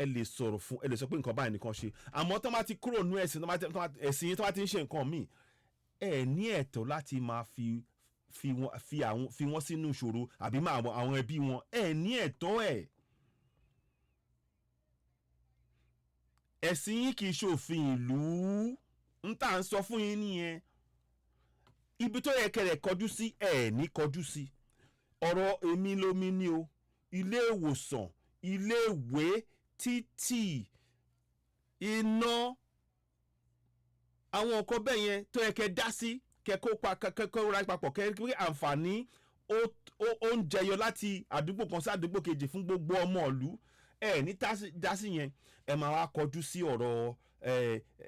ẹ lè sọ̀rọ̀ fún ẹ lè sọ pé nǹkan báyìí nìkan ṣe àmọ́ tó máa ti kúrò nínú ẹ̀sìn ẹ̀sìn yín tó máa ti ń ṣe nǹkan míì ẹ ní ẹ̀tọ́ láti máa fi wọ́n sínú ìṣòro àbí máa àwọn ẹbí wọn ẹ ní ẹ̀tọ́ ẹ̀ ẹ̀sìn yín kì í ṣòfin ìlú ń tà ń sọ fún yín nìyẹn ibi tó yẹ kẹrẹ kọjú sí ẹ ní kọjú sí ọ̀rọ̀ èmi lomi ni o ilé ìwòsàn ilé ìwé títì iná àwọn nǹkan bẹ́ẹ̀ yẹn tó yẹ kẹ dá sí kẹ́kọ̀ọ́ ra papọ̀ kẹ́kọ̀ọ́ àǹfààní ó ń jẹyọ láti àdúgbò kan sí àdúgbò kejì fún gbogbo ọmọ ìlú ẹ ní dá sí yẹn ẹ máa wá kọjú sí ọ̀rọ̀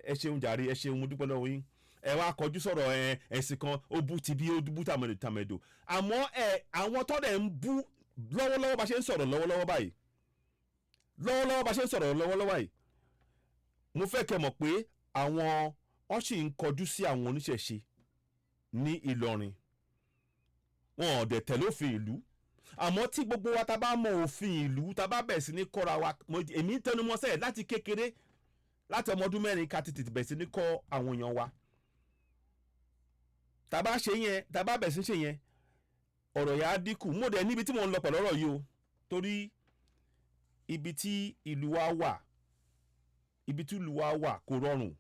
ẹ ṣeun jàre ẹ ṣeun mo dúpẹ́ lọ́wọ́ yín ẹ wá kọjú sọ̀rọ̀ ẹ̀sìn kan ó bú ti bí ó bú tàmẹ̀dò àmọ́ àwọn tọ́lẹ̀ ń bú lọ́wọ́lọ́wọ́ bá ṣe ń sọ̀rọ̀ lọ́wọ́lọ́wọ́ báyìí mo fẹ́ kẹ́ mọ̀ pé àwọn wọ́n sì ń kọjú sí àwọn oníṣẹ̀ṣe ní Ìlọrin wọn ò dẹ̀ tẹ̀lé òfin ìlú àmọ́ tí gbogbo wa ta bá mọ òfin ìlú ta bá bẹ̀ sí ní kọ́ra wa èmi ń tẹnumọ́ sẹ́yìn láti kékeré láti ọmọ ọdún mẹ́rin ká tètè bẹ̀ sí ní kọ́ àwọn èèyàn wa tá bá bẹ̀ sí ṣe yẹn ọ̀rọ̀ yà á dínkù mo dẹ̀ níbi tí mo ń lọ pẹ̀lú ọ̀rọ̀ yìí o torí ibi tí ìlú wa wà ibi tí ìlú wa wà kò rọrùn,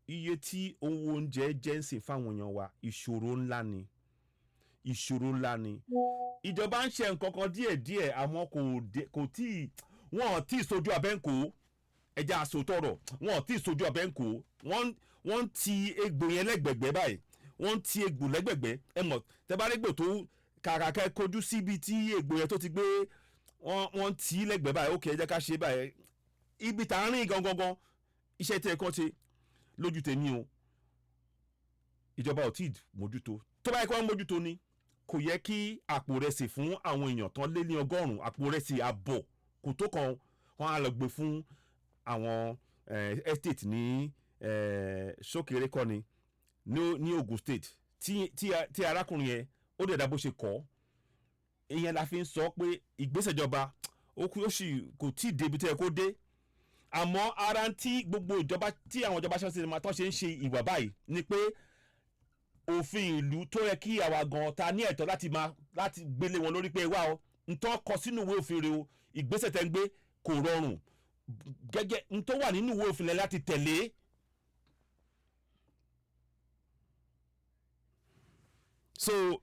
iye tí owó oúnjẹ jẹ́ ń sìn fáwọn èèyàn wa ìṣòro ńlá ni ìjọba ń ṣe nǹkan kan díẹ̀díẹ̀ àmọ́ kò tí wọ́n ò tí ì sojú abẹ́ǹkó ẹja àsòtọ̀rọ̀ wọ́n ò tí ì sojú abẹ́ǹkó wọ́n ti egbò yẹn lẹ́gbẹ̀gbẹ́ báyìí wọ́n ti egbò lẹ́gbẹ̀gbẹ́ ẹ mọ̀ tẹ́ bá régbò tó kàkàkẹ́ kojú síbi tí egbò yẹn tó ti gbé wọ́n ti lẹ́gbẹ̀ẹ́ báyìí ókè ẹ jẹ́ ká ṣe báyìí ibi tá a rìn gangan iṣẹ́ tí ẹ kàn ṣe lójú tèmi o ìjọba ò tí ì mójútó tó bá yẹ kí wọ́n mójútó ni kò yẹ kí àpò rẹsì fún àwọn èèyàn tán lé ní 100 àpò rẹsì àbọ̀ kò tó kan wọ́n á lọ gbé fún àwọn estate ní Sókèrè kọ́ni ní Ogun State tí arákùnrin yẹn ó dẹ̀ dá bó ṣe kọ́ ìyẹn la fi ń sọ pé ìgbésẹ̀ ìjọba kò tí ì débi tó yẹ kó dé àmọ́ ara tí gbogbo ìjọba tí àwọn ìjọba ṣe máa tán ṣe ń ṣe ìwà báyìí ni pé òfin ìlú tó yẹ kí àwa gan ta ní ẹ̀tọ́ láti gbélé wọn lórí pé wá o ntọ́ kọ sínú ìwé òfin rẹ o ìgbésẹ̀ tẹ́ ń gbé kò rọrùn gẹ́gẹ́ ntọ́ wà nínú ìwé òfin rẹ láti tẹ̀lé. So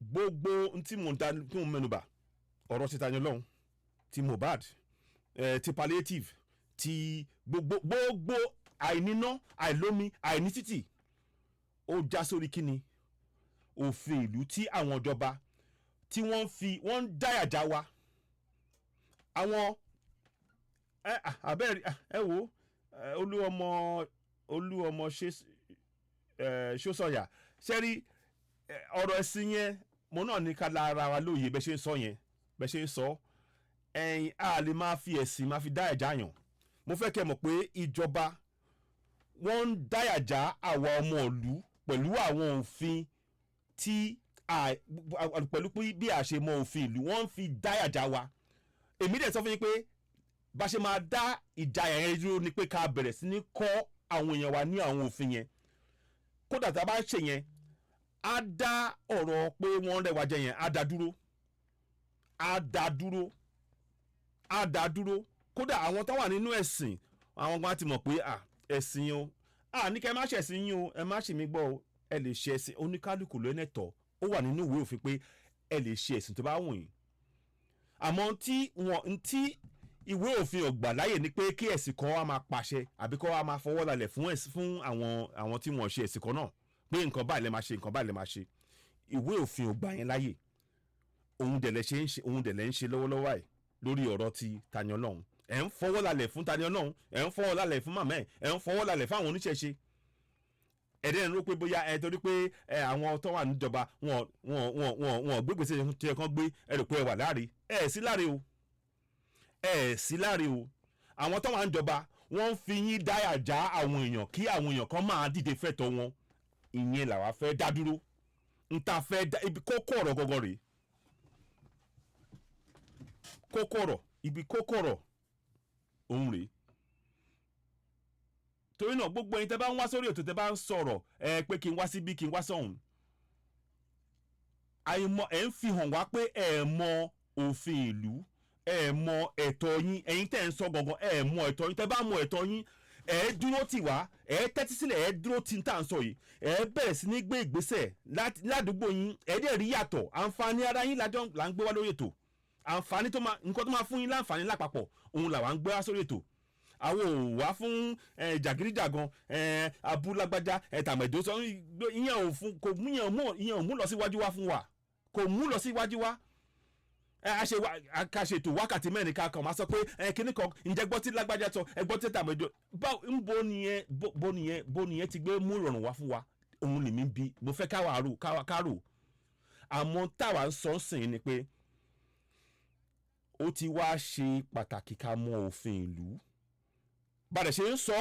gbogbo ntí mo mẹ́nubà ọ̀rọ̀ títa yan lọ́hùn ti Mohbad ti palliative ti gbogbo àìníná àìlómi àìnítítì ó já sórí kíni òfin ìlú tí àwọn ìjọba tí wọ́n ń dáyàjá wa àwọn abẹ́rẹ́ ẹ wo olúọmọ ṣósọ̀yà ṣẹ́rí ọ̀rọ̀ ẹ̀sìn yẹn mo náà ní ká lára wa lóye bẹ́ẹ̀ ṣe ń sọ yẹn bẹ́ẹ̀ ṣe ń sọ ẹ̀yin a lè máa fi ẹ̀sìn máa fi dáyàjá yàn mo fẹ́ kẹ́ mọ̀ pé ìjọba wọ́n ń dáyàjá àwa ọmọ ìlú pẹ̀lú àwọn òfin pẹ̀lú bí a ṣe mọ òfin ìlú wọ́n ń fi dáyàjá wa èmi dẹ̀ sọ fún yín pé bá ṣe máa dá ìjayà yẹn dúró ni pé ká bẹ̀rẹ̀ sí ní kọ́ àwọn èèyàn wa ní àwọn òfin yẹn kódà tá a bá ṣe yẹn á dá ọ̀rọ̀ pé wọ́n rẹwà jẹ yẹn á dá dúró kódà àwọn tó wà nínú ẹ̀sìn àwọn kan ti mọ̀ pé ẹ̀sìn o ní kẹ́ ẹ má ṣe ẹ̀sìn yín o ẹ má ṣe mí gbọ́ o ẹ lè ṣe ẹ̀sìn oníkálukú lẹ́nẹ̀tọ̀ ó wà nínú ìwé òfin pé ẹ lè ṣe ẹ̀sìn tó bá wù yín àmọ́ tí ìwé òfin ò gbà láyè ni pé kí ẹ̀sìn kan wá máa pàṣẹ àbí kó wá máa fọwọ́ lálẹ̀ fún àwọn tí wọ́n ṣe ẹ̀sìn kan náà pé nǹkan báyìí lè máa ṣe nǹkan báyìí lè máa ṣe ìwé òfin ò gbà yẹn láyè òun dẹ̀lẹ̀ ń ṣe lọ́wọ́lọ́wọ́ ẹ̀ lórí ọ̀rọ̀ ti Tani Olohun ẹ̀ ń fọwọ́ lálẹ̀ fún Tani Olohun ẹ̀ ń fọwọ́ lálẹ̀ fún màmá ẹ̀ ń fọwọ́ lálẹ̀ fún àwọn oníṣẹ̀ṣe ẹ̀dẹ́ ń rò pé bóyá torí pé àwọn tó wà níjọba wọn gbégbèsè tí ẹ kàn gbé ẹ rò pé ẹ wà láre ẹ sí láre o àwọn tó wà níjọba wọ́n ń fi yín dáyà já àwọn èèyàn kí àwọn èèyàn kan máa dìde fẹ́tọ̀ wọn ìyẹn làwa fẹ́ dá dúró nta fẹ́ dá ibi kókó ọ̀rọ̀ gọ́gọ́ rèé kókó ọ̀rọ̀ ibi kókó ọ̀rọ̀ òun rèé torí náà gbogbo ẹ̀yin tẹ́ bá ń wá sórí ètò tẹ́ bá ń sọ̀rọ̀ pé kí n wá síbí kí n wá sọ̀hún àìmọ̀ ẹ̀ ń fi hàn wá pé ẹ̀ mọ òfin ìlú ẹ̀ mọ ẹ̀tọ́ yín ẹ̀yin tẹ́ ń sọ gangan ẹ̀ mọ ẹ̀tọ́ yín tẹ́ bá mọ ẹ̀tọ́ yín ẹ̀ dúró tì wá ẹ̀ tẹ́tí sílẹ̀ ẹ̀ dúró tì ń tà ń sọ yìí ẹ̀ bẹ̀rẹ̀ sí ní gbé ìgbésẹ̀ ládùúgbò yín ẹ̀ dẹ̀ rí yàtọ̀ àǹfààní ara yín là ń gbé wá lórí ètò àǹfààní nǹkan tó máa fún yín láǹfààní lápapọ̀ òun là wá ń gbé wá sórí ètò àwọn ò wá fún jàgídíjàgan abúlágbájá tàmẹ̀dó sọ ìyẹn ò fún kò mú ìyẹn ò mú lọ síwájú wá fún wa kò mú lọ síwájú wá ká ṣètò wákàtí mẹ́rin ká kàn máa sọ pé kíní kan ǹjẹ́ gbọ́ tí lágbájá sọ gbọ́ tí tàmẹ̀dó bó nìyẹn ti gbé mú ìrọ̀rùn wá fún wa òun lèmi bí mo fẹ́ kárò àmọ́ táwa ń sọ sìn ni pé ó ti wá ṣe pàtàkì ká mọ òfin ìlú bàdẹ̀ ṣe ń sọ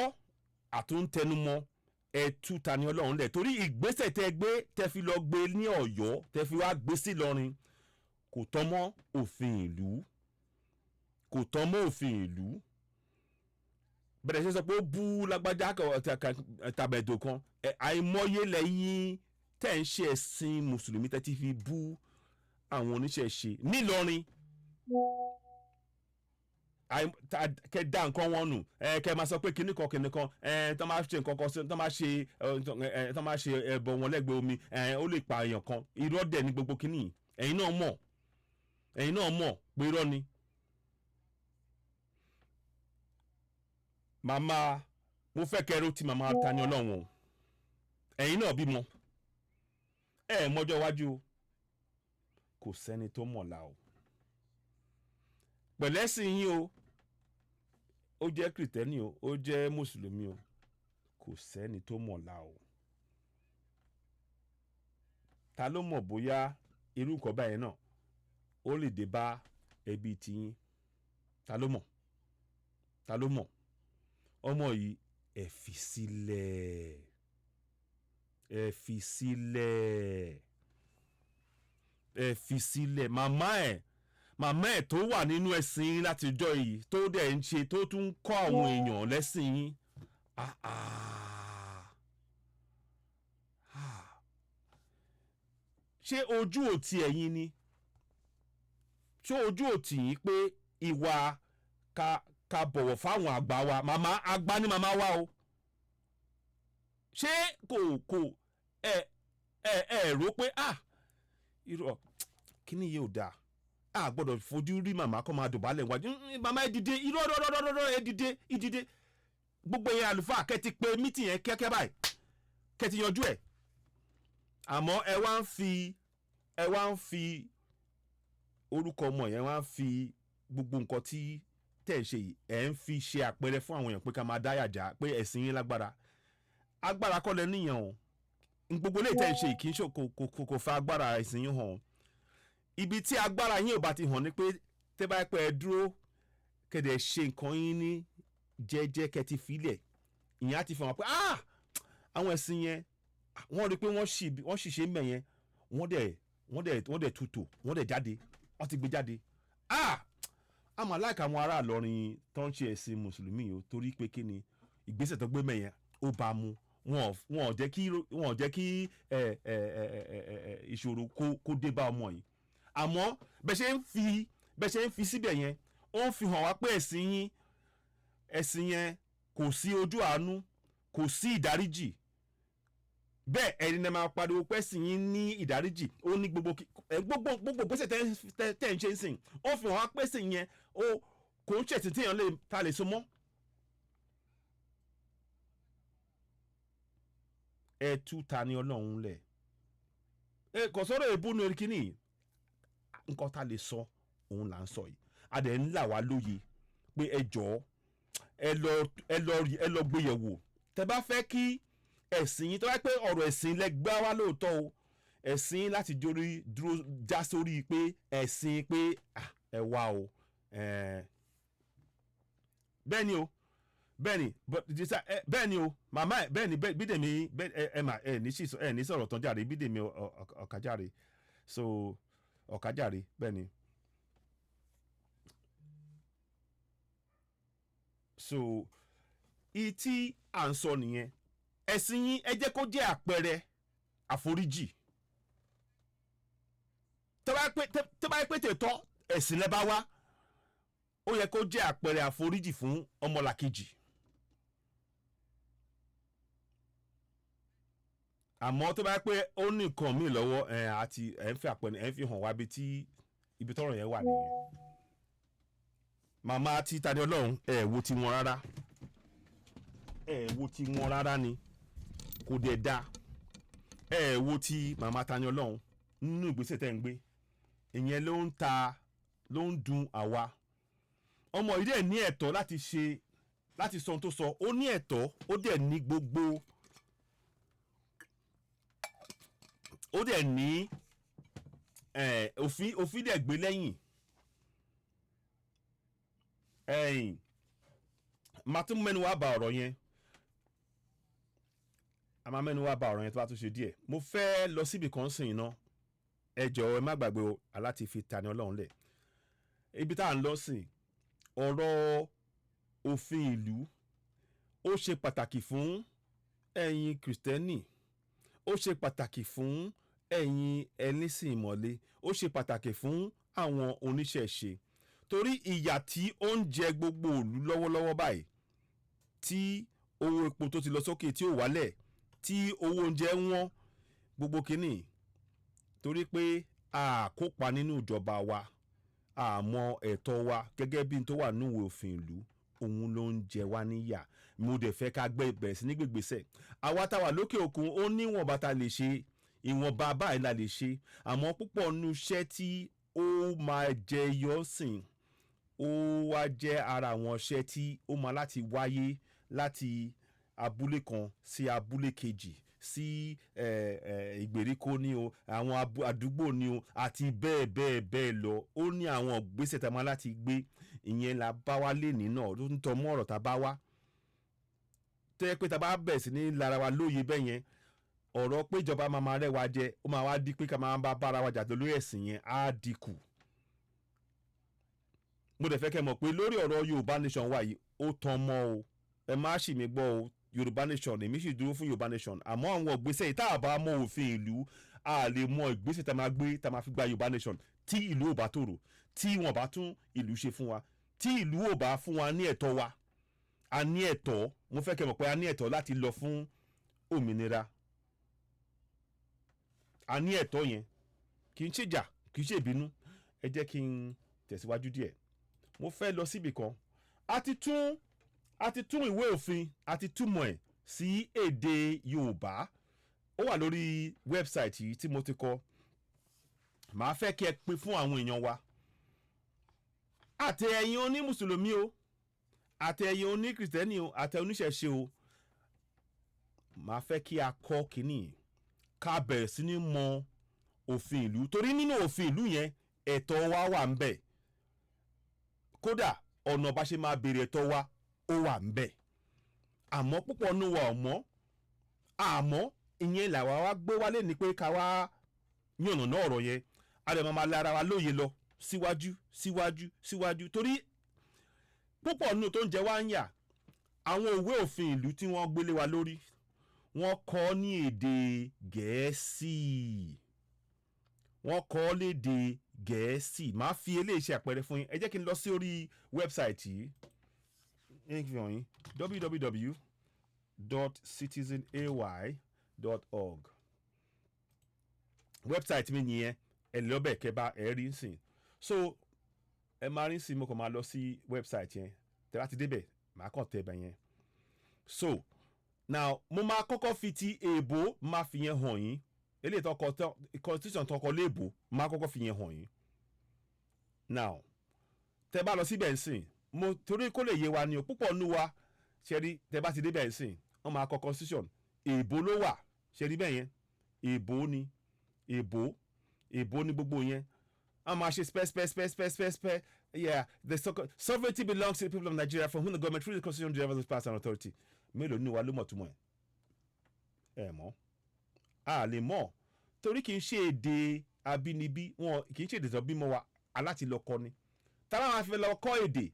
àtúntẹnumọ́ ẹ̀tú Tani Olohun lẹ̀ torí ìgbésẹ̀ tẹ́ gbé tẹ́ fi lọ gbé ní Ọ̀yọ́ tẹ́ fi wá gbé sí Ìlọrin kò tọ́ mọ́ òfin ìlú bàdẹ̀ ṣe sọ pé ó bú lágbájá tàbẹ̀dò kan àìmọye lẹ́yìn tẹ́ ń ṣe ẹ̀sìn mùsùlùmí tẹ́ ti fi bú àwọn oníṣẹ̀ṣe nílọrin kẹ dá nǹkan wọn nù kẹ máa sọ pé kinní kan tó máa ṣe nǹkan kan tó máa ṣe ẹbọ wọn lẹ́gbẹ̀ẹ́ omi ó lè pa èèyàn kan irọ́ dẹ̀ ní gbogbo kinní ẹ̀yin náà mọ̀ pé irọ́ ni. màmá mo fẹ́ kẹrù tí màmá Tani Olohun o ẹ̀yin náà bímọ mọ́jọ́ iwájú o kò sẹ́ni tó mọ̀la o pẹ̀lẹ́sìn yín o ó jẹ́ kìrìtẹ́nì o ó jẹ́ mùsùlùmí o kò sẹ́ni tó mọ̀la o ta ló mọ̀ bóyá irú nǹkan báyẹn náà ó lè dé bá ẹbí tiyín ta ló mọ̀ ọmọ yìí ẹ fi sílẹ̀ màmá ẹ̀ tó wà nínú ẹ̀sìn yín láti ọjọ́ yìí tó dẹ̀ ń ṣe tó tún ń kọ́ àwọn èèyàn lẹ́sìn yín ṣé ojú òtí ẹ̀yin ni ṣé ojú òtí yín pé ìwà ká bọ̀wọ̀ fáwọn àgbà wa màmá àgbà ni màmá wa o ṣé kò rò pé irọ́ kíní yìí ò dáa a gbọ́dọ̀ fojú rí màmá kó máa dọ̀bálẹ̀ wájú màmá ẹ dìde irọ́ ẹ dìde gbogbo yẹn àlùfáà kẹ́ ti pé mítì yẹn kẹ́kẹ́ báyìí kẹ́ ti yanjú ẹ̀ àmọ́ ẹ wá ń fi orúkọ ọmọ yẹn wá ń fi gbogbo nǹkan tí tẹ̀ ń ṣe yìí ẹ̀ ń fi ṣe àpẹẹrẹ fún àwọn èèyàn pé ká máa dáyàjà pé ẹ̀sìn yín lágbára agbára kọ́ lẹ níyàn o gbogbo eléyìí tẹ̀ ń ṣe yìí kì í ṣe kò fa agbára ẹ̀sìn yín hàn ibi tí agbára yín ò bá ti hàn ni pé tẹ́ bá pẹ́ ẹ dúró kẹ̀dẹ̀ ṣe nǹkan yín ní jẹ́jẹ́ kẹ́ ti filẹ̀ ìyẹn á ti fi hàn pé àwọn ẹ̀sìn yẹn wọ́n rí i pé wọ́n sì ṣe mẹ̀ yẹn wọ́n dẹ̀ tutù wọ́n dẹ̀ jáde wọ́n ti gbé jáde àmọ́ aláìka àwọn ará Ìlọrin tó ń ṣe ẹ̀sìn mùsùlùmí yìí torí pé kí ni ìgbésẹ̀ tó gbé mẹ̀ yẹn ó bá mu wọn ò jẹ́ kí ìṣòro kó dé bá ọmọ yìí àmọ́ bẹ́ẹ̀ ṣe ń fi síbẹ̀ yẹn ó ń fi hàn wá pé ẹ̀sìn yẹn kò sí ojú àánú kò sí ìdáríjì bẹ́ẹ̀ ẹni náà máa pariwo pé ẹ̀sìn yín ní ìdáríjì ó ní gbogbo gbèsè tẹ́ ń ṣe ń sìn ó fi hàn wá pé ẹ̀sìn yẹn kò ń ṣẹ̀sìn téèyàn ta lè so mọ́. ẹ tú Tani Olohun lẹ̀ kò sọ̀rọ̀ èébú ní oríkìíní nǹkan tá lè sọ òun là ń sọ yìí adẹ̀ ń là wá lóye pé ẹ jọ̀ọ́ ẹ lọ gbéyẹ̀wò tẹ́ bá fẹ́ kí ẹ̀sìn yín tó wá pé ọ̀rọ̀ ẹ̀sìn lẹ́gbẹ́ wá lóòótọ́ o ẹ̀sìn láti dúró já sórí pé ẹ̀sìn pé ẹ wá o bẹ́ẹ̀ ni o bẹ́ẹ̀ ni o màmá ẹ̀ bẹ́ẹ̀ ni Bídèmí ẹ̀ ní sọ̀rọ̀ tán járe Bídèmí ọ̀kájáre so ọ̀kájáre bẹ́ẹ̀ ni so ìtí à ń sọ nìyẹn ẹ̀sìn yín ẹ jẹ́ kó jẹ́ àpẹẹrẹ àforíjì tó bá pé tètò ẹ̀sìn lẹ́ bá wá ó yẹ kó jẹ́ àpẹẹrẹ àforíjì fún ọmọlàkejì àmọ́ tó bá pé ó ní nǹkan míì lọ́wọ́ àti ẹ̀ ń fi àpẹẹrẹ ẹ̀ ń fi hàn wá ibi tọ́rọ̀ yẹn wà nìyẹn màmá tí Tani Olohun wo ti wọn rárá wo ti wọn rárá ni kò dẹ̀ da wo ti màmá Tani Olohun nínú ìgbésẹ̀ tẹ́ ń gbé ìyẹn ló ń dùn àwa ọmọ yìí dẹ̀ ní ẹ̀tọ́ láti sọ ohun tó sọ ó ní ẹ̀tọ́ ó dẹ̀ ní gbogbo ó dẹ̀ ní òfin dẹ̀ gbé lẹ́yìn màá tún mẹ́nu wá ba ọ̀rọ̀ yẹn a máa mẹ́nu wá ba ọ̀rọ̀ yẹn tó bá tún ṣe díẹ̀ mo fẹ́ lọ síbi kan sìn iná ẹ jọ̀ọ́ ẹ má gbàgbé o aláti fi Tani Olohun lẹ̀ ibi tá à ń lọ sìn ọ̀rọ̀ òfin ìlú ó ṣe pàtàkì fún ẹ̀yin kìrìsìtẹ́nì ó ṣe pàtàkì fún ẹ̀yin ẹlẹ́sìn ìmọ̀le ó ṣe pàtàkì fún àwọn oníṣẹ̀ṣe torí ìyà tí ó ń jẹ gbogbo ìlú lọ́wọ́lọ́wọ́ báyìí tí owó epo tó ti lọ sókè tí ò wálẹ̀ tí owó oúnjẹ wọ́n gbogbo kínní torí pé a kópa nínú ìjọba wa àmọ́ ẹ̀tọ́ wa gẹ́gẹ́ bí n tó wà níwèé òfin ìlú òun ló ń jẹ wá níyà mo dẹ̀ fẹ́ ká bẹ̀rẹ̀ sí ní gbègbèsẹ̀ àwa táwa lókè òkun ó níwọ̀nba tá lè ṣe ìwọ̀nba báyìí la lè ṣe àmọ́ púpọ̀ nínú iṣẹ́ tí ó máa jẹyọ sìn ó wá jẹ́ ara àwọn iṣẹ́ tí ó máa láti wáyé láti abúlé kan sí abúlé kejì sí ìgbèríko ni o àwọn àdúgbò ni o àti bẹ́ẹ̀ bẹ́ẹ̀ bẹ́ẹ̀ lọ ó ní àwọn ìgbésẹ̀ tá a máa láti gbé ìyẹn la bá wá lé nínà ó ń tọ́ mọ́ ọ̀rọ̀ tá a bá wá tẹ́ pé tá a bá bẹ̀ sí ní lára wa lóye bẹ́ẹ̀ yẹn ọ̀rọ̀ pé ìjọba máa rẹ́ wa jẹ ó máa wá di pé ká máa bá bára wa jà lórí ẹ̀sìn yẹn á dínkù mo dẹ̀ fẹ́ kẹ́ mọ̀ pé lórí ọ̀rọ̀ Yorùbá nation wa yìí ó tán mọ́ o ẹ má ṣì mí gbọ́ o Yorùbá nation èmi sì dúró fún Yorùbá nation àmọ́ àwọn ìgbésẹ̀ yìí tá a bá mọ òfin ìlú a lè mọ ìgbésẹ̀ tá a máa gbé tá a máa fi gba Yorùbá nation tí ìlú ò bá tòrò tí wọn bá tún ìlú ṣe fún wa tí ìlú ò bá fún wa ní ẹ̀tọ́ wa a ní ẹ̀tọ́ mo fẹ́ kẹ́ mọ̀ pé a ní ẹ̀tọ́ láti lọ fún òmìnira a ní ẹ̀tọ́ yẹn kì í ṣèjà kì í ṣe ìbínú ẹ jẹ́ kí n tẹ̀síwájú díẹ̀ mo fẹ́ lọ síbì kan a ti tún ìwé òfin a ti túmọ̀ ẹ̀ sí èdè Yorùbá ó wà lórí wẹ́bsáìtì yìí tí mo ti kọ màá fẹ́ kí ẹ pín fún àwọn èèyàn wa àti ẹ̀yin oní mùsùlùmí o àti ẹ̀yin oní kìrìtẹ́nì o àti oníṣẹ̀ṣe o màá fẹ́ kí a kọ́ kínní ká bẹ̀rẹ̀ sí ní mọ òfin ìlú torí nínú òfin ìlú yẹn ẹ̀tọ́ wa wà ń bẹ̀ kódà ọ̀nà bá ṣe máa béèrè ẹ̀tọ́ wa ó wà ń bẹ̀ àmọ́ púpọ̀ nínú wa ò mọ̀ àmọ́ ìyẹn làwa wá gbé wálé ní pé ká wá yànnàná ọ̀rọ̀ yẹn a lè máa lára wa lóye lọ síwájú torí púpọ̀ nínú tó ń jẹ wá ń yà àwọn ìwé òfin ìlú tí wọ́n gbélé wa lórí wọ́n kọ ní èdè Gẹ̀ẹ́sì wọ́n kọ lédè Gẹ̀ẹ́sì máa fi eléyìí ṣe àpẹẹrẹ fún yín ẹ jẹ́ kí n lọ sí orí wẹ́bsáìtì yìí www.citizenay.org wẹ́bsáìtì mi nìyẹn ẹ lọ́bẹ̀ kẹba ẹ rí sìn so ẹ máa rí sìn mo kàn máa lọ sí wẹ́bsáìtì yẹn tẹ́ bá ti débẹ̀ màá kàn tẹ́ bẹ̀ yẹn so now mo máa kọ́kọ́ fi ti èèbó máa fi yẹn hàn yín eléyìí tó kọ constitution tó kọ léèbó máa kọ́kọ́ fi yẹn hàn yín now tẹ́ bá lọ síbẹ̀ nsìn mo torí kó lè yé wa ni o púpọ̀ nínú wa ṣẹ́rí tẹ́ bá ti débẹ̀ nsìn wọ́n máa kọ constitution èèbó ló wà ṣẹ́rí bẹ́ẹ̀ yẹn èèbó ni gbogbo yẹn wọ́n máa ṣe spẹ́ yeah the sovereignty belongs to the people of Nigeria from whom the government through the constitution derives its powers and authority mélòó ni wa ló mọ̀ túmọ̀ ẹ̀ mọ̀ a lè mọ̀ torí kì í ṣe èdè abínibí wọn kì í ṣe èdè tó bímọ wa aláti lọ kọ́ ni táwọn máa fi lọ kọ́ èdè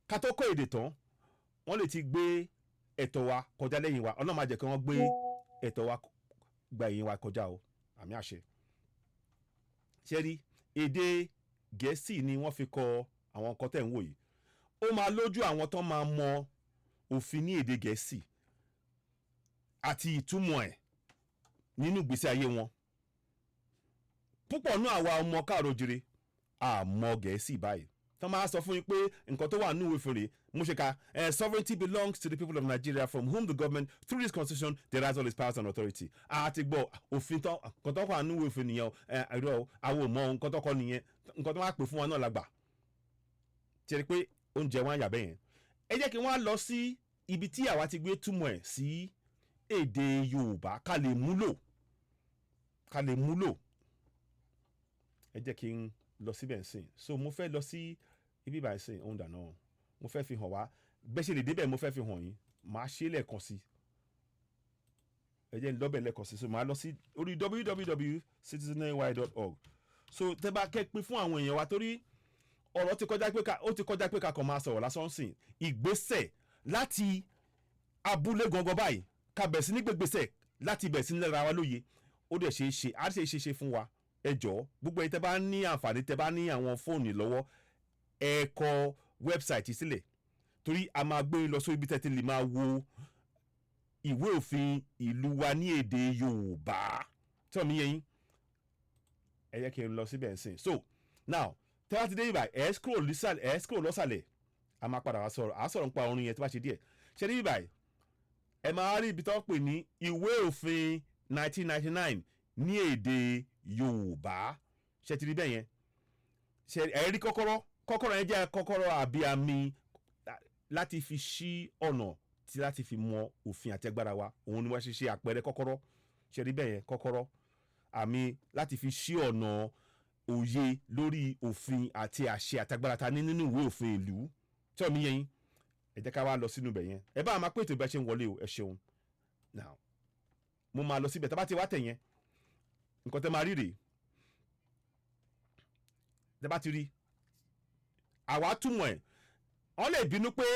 ká tó kọ́ èdè tán wọ́n lè ti gbé ẹ̀tọ́ wa kọjá lẹ́yìn wa ọlọ́run má jẹ́ kí wọ́n gbé ẹ̀tọ́ wa gba ẹ̀yìn wa kọjá o àmì àṣẹ ṣẹ́rí èdè Gẹ̀ẹ́sì ni wọ́n fi kọ àwọn nǹkan tẹ̀ ń wò yìí ó máa lójú àwọn tó máa mọ òfin ní èdè Gẹ̀ẹ́sì àti ìtumọ̀ ẹ̀ nínú ìgbésí ayé wọn púpọ̀ náà àwa ọmọ káàró jire àmọ́ Gẹ̀ẹ́sì báyìí tó máa sọ fún yín pé nǹkan tó wà nínú ìwé mo ṣe ka sovereignty belongs to the people of Nigeria from whom the government through this constitution derives all its powers and authority àti gbọ́ òfin tó nǹkan tó wà nínú ìwé nìyẹn àìrọ̀ àwọn ò mọ nǹkan tó kọ́ nìyẹn nǹkan tó wá pè fún wa náà lágbà ṣe rí pé oúnjẹ wọn àyàbẹ̀ yẹn ẹ jẹ́ kí wọ́n á lọ sí ibi tí àwa ti gbé túmọ̀ ẹ̀ sí èdè Yorùbá ká lè múlò ẹ jẹ́ kí n lọ síbẹ̀ nsìn so mo fẹ́ lọ sí ibi ìbá nsìn òun dànù mo fẹ́ fi hàn wá bẹ́ẹ̀ ṣe lè débẹ̀ mo fẹ́ fi hàn yín màá ṣe lẹ́ẹ̀kan sí ẹ jẹ́ n lọ́bẹ̀ lẹ́ẹ̀kan sí so màá lọ sí orí www.citizenay.org so tẹ́ bá kẹ́ pín fún àwọn èèyàn wa torí ọ̀rọ̀ ti kọjá pé ká kàn máa sọ̀rọ̀ lásán sìn ìgbésẹ̀ láti abúlé gangan báyìí ká bẹ̀ sí ní gbégbésẹ̀ láti bẹ̀ sí ní lẹ́ra wa lóye ó dẹ̀ ṣe é ṣe fún wa ẹ jọ̀ọ́ gbogbo ẹ̀yin tẹ́ bá ní àǹfààní tẹ́ bá ní àwọn fóònù lọ́wọ́ ẹ kọ wẹ́bsáìtì sílẹ̀ torí a máa gbé lọ sórí ibi tẹ́tí lè máa wo ìwé òfin ìlú wa ní èdè Yorùbá tí wọ́n mi yẹ yín ẹ yẹ kí n lọ síbẹ̀ nsìn so now tẹ́wá ti dé ibà ẹ̀ scroll lọ́sàlẹ̀ a máa padà wá sọ̀rọ̀ nípa orin yẹn tó bá ṣe díẹ̀ ṣe ní ibà ẹ máa rí ibi tó pè ní ìwé òfin 1999 ní èdè Yorùbá ṣe ti rí bẹ́ẹ̀ yẹn ṣe ẹ rí kọ́kọ́rọ́ yẹn jẹ́ kọ́kọ́rọ́ àbí àmì láti fi ṣí ọ̀nà tí láti fi mọ òfin àti agbára wa òun ni wọ́n ṣe àpẹẹrẹ kọ́kọ́rọ́ ṣe rí bẹ́ẹ̀ yẹn kọ́kọ́rọ́ àmì láti fi ṣí ọ̀nà òye lórí òfin àti àṣẹ àtagbára ta ní nínú ìwé òfin ìlú tí ọ̀mí yẹn ẹ jẹ́ ká wá lọ sínú ibẹ̀ yẹn ẹ bá máa pé ètò ìbẹ́ ṣe ń wọlé o ẹ ṣeun now mo máa lọ síbẹ̀ tá bá ti wá tẹ̀ yẹn nǹkan tẹ́ máa rí rèé tẹ́ bá ti rí àwa túmọ̀ ẹ̀ wọ́n lè bínú pé